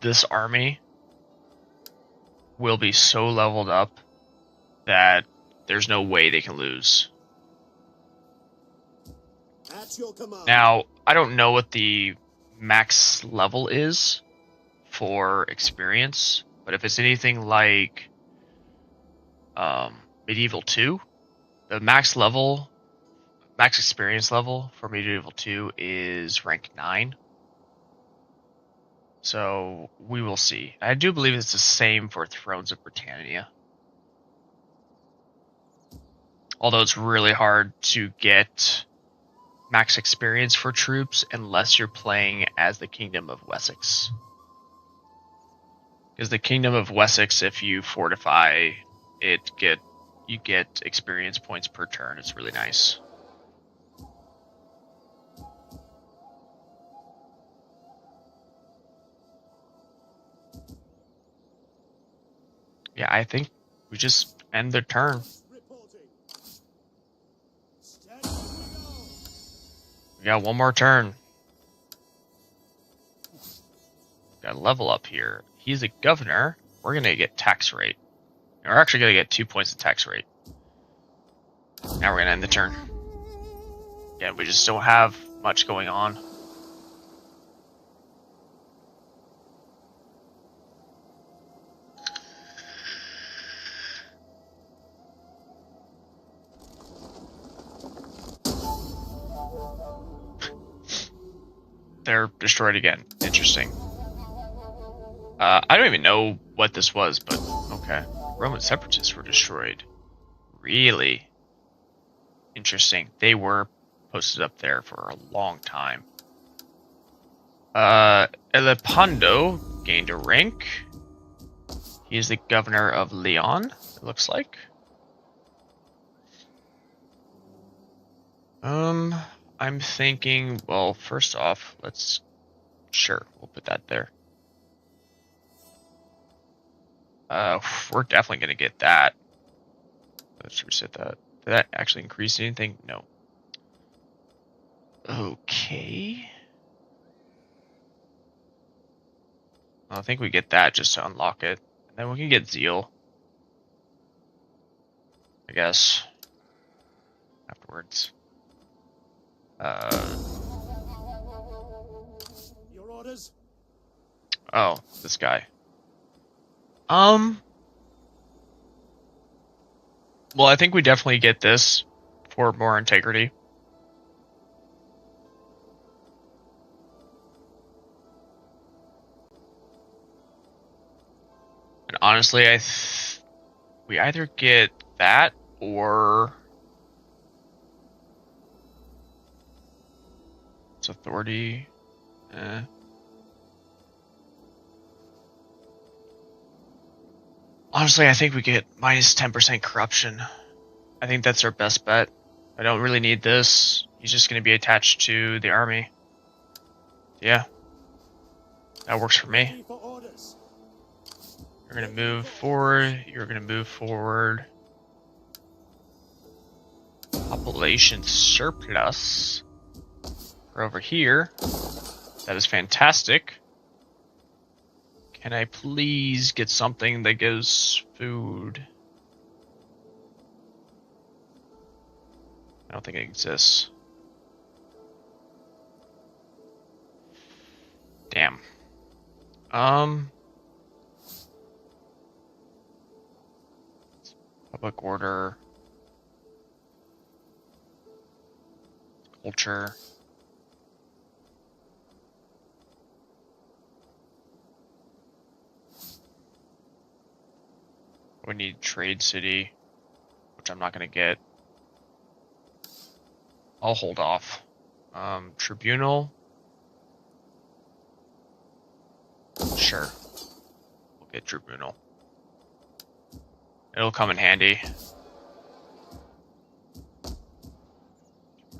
this army will be so leveled up that there's no way they can lose.
At your command.
Now, I don't know what the max level is for experience, But if it's anything like Medieval 2, the max experience level for Medieval 2 is rank 9. So we will see. I do believe it's the same for Thrones of Britannia. Although it's really hard to get max experience for troops unless you're playing as the Kingdom of Wessex. Because the Kingdom of Wessex, if you fortify it, you get experience points per turn. It's really nice. Yeah, I think we just end the turn. We got one more turn. Got a level up here. He's a governor. We're going to get tax rate. We're actually going to get 2 points of tax rate. Now we're going to end the turn. Yeah, we just don't have much going on. They're destroyed again. Interesting. I don't even know what this was, but okay. Roman separatists were destroyed. Really? Interesting. They were posted up there for a long time. Elipondo gained a rank. He is the governor of Leon, it looks like. I'm thinking, well, first off, sure, we'll put that there. We're definitely going to get that. Let's reset that. Did that actually increase anything? No. Okay. I think we get that just to unlock it. And then we can get Zeal. I guess. Afterwards.
Your orders?
Oh, this guy. Well, I think we definitely get this for more integrity. And honestly, we either get that or it's authority. Honestly, I think we get minus 10% corruption. I think that's our best bet. I don't really need this. He's just going to be attached to the army. Yeah. That works for me. You're going to move forward. You're going to move forward. Population surplus. We're over here. That is fantastic. Can I please get something that gives food? I don't think it exists. Damn. Public order. Culture. We need Trade City, which I'm not going to get. I'll hold off. Tribunal. Sure. We'll get Tribunal. It'll come in handy.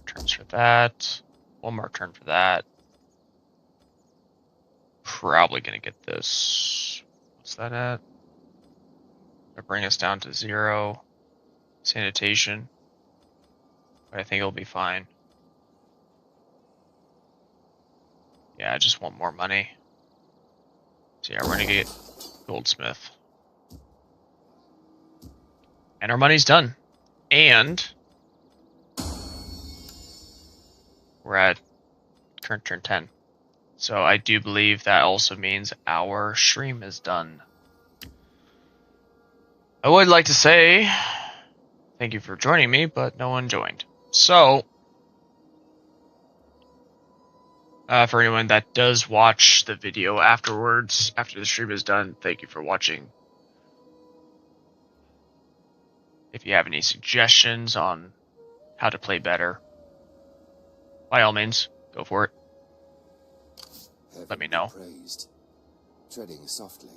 Turns for that. One more turn for that. Probably going to get this. What's that at? It'll bring us down to 0. Sanitation. But I think it'll be fine. Yeah, I just want more money. So yeah, we're gonna get Goldsmith. And our money's done. And we're at current turn 10. So I do believe that also means our stream is done. I would like to say thank you for joining me, but no one joined. So, for anyone that does watch the video afterwards, after the stream is done, thank you for watching. If you have any suggestions on how to play better, by all means, go for it. Let me know.
Praised. Treading softly.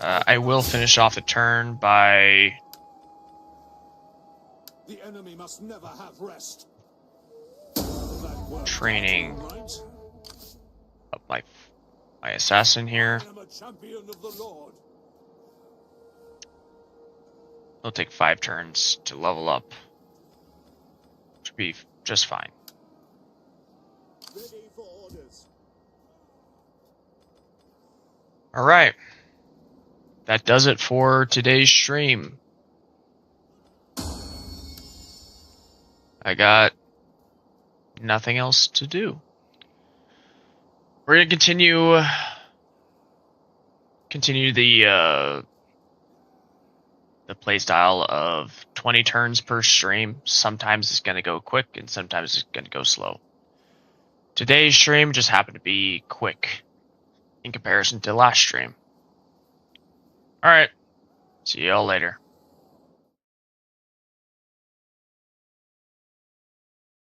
I will finish off the turn by
The enemy must never have rest.
training up my assassin here.
I am a champion of the Lord.
It'll take 5 turns to level up. Should be just fine.
Ready for orders.
Alright. That does it for today's stream. I got nothing else to do. We're gonna continue the playstyle of 20 turns per stream. Sometimes it's gonna go quick and sometimes it's gonna go slow. Today's stream just happened to be quick in comparison to last stream. Alright, see y'all later.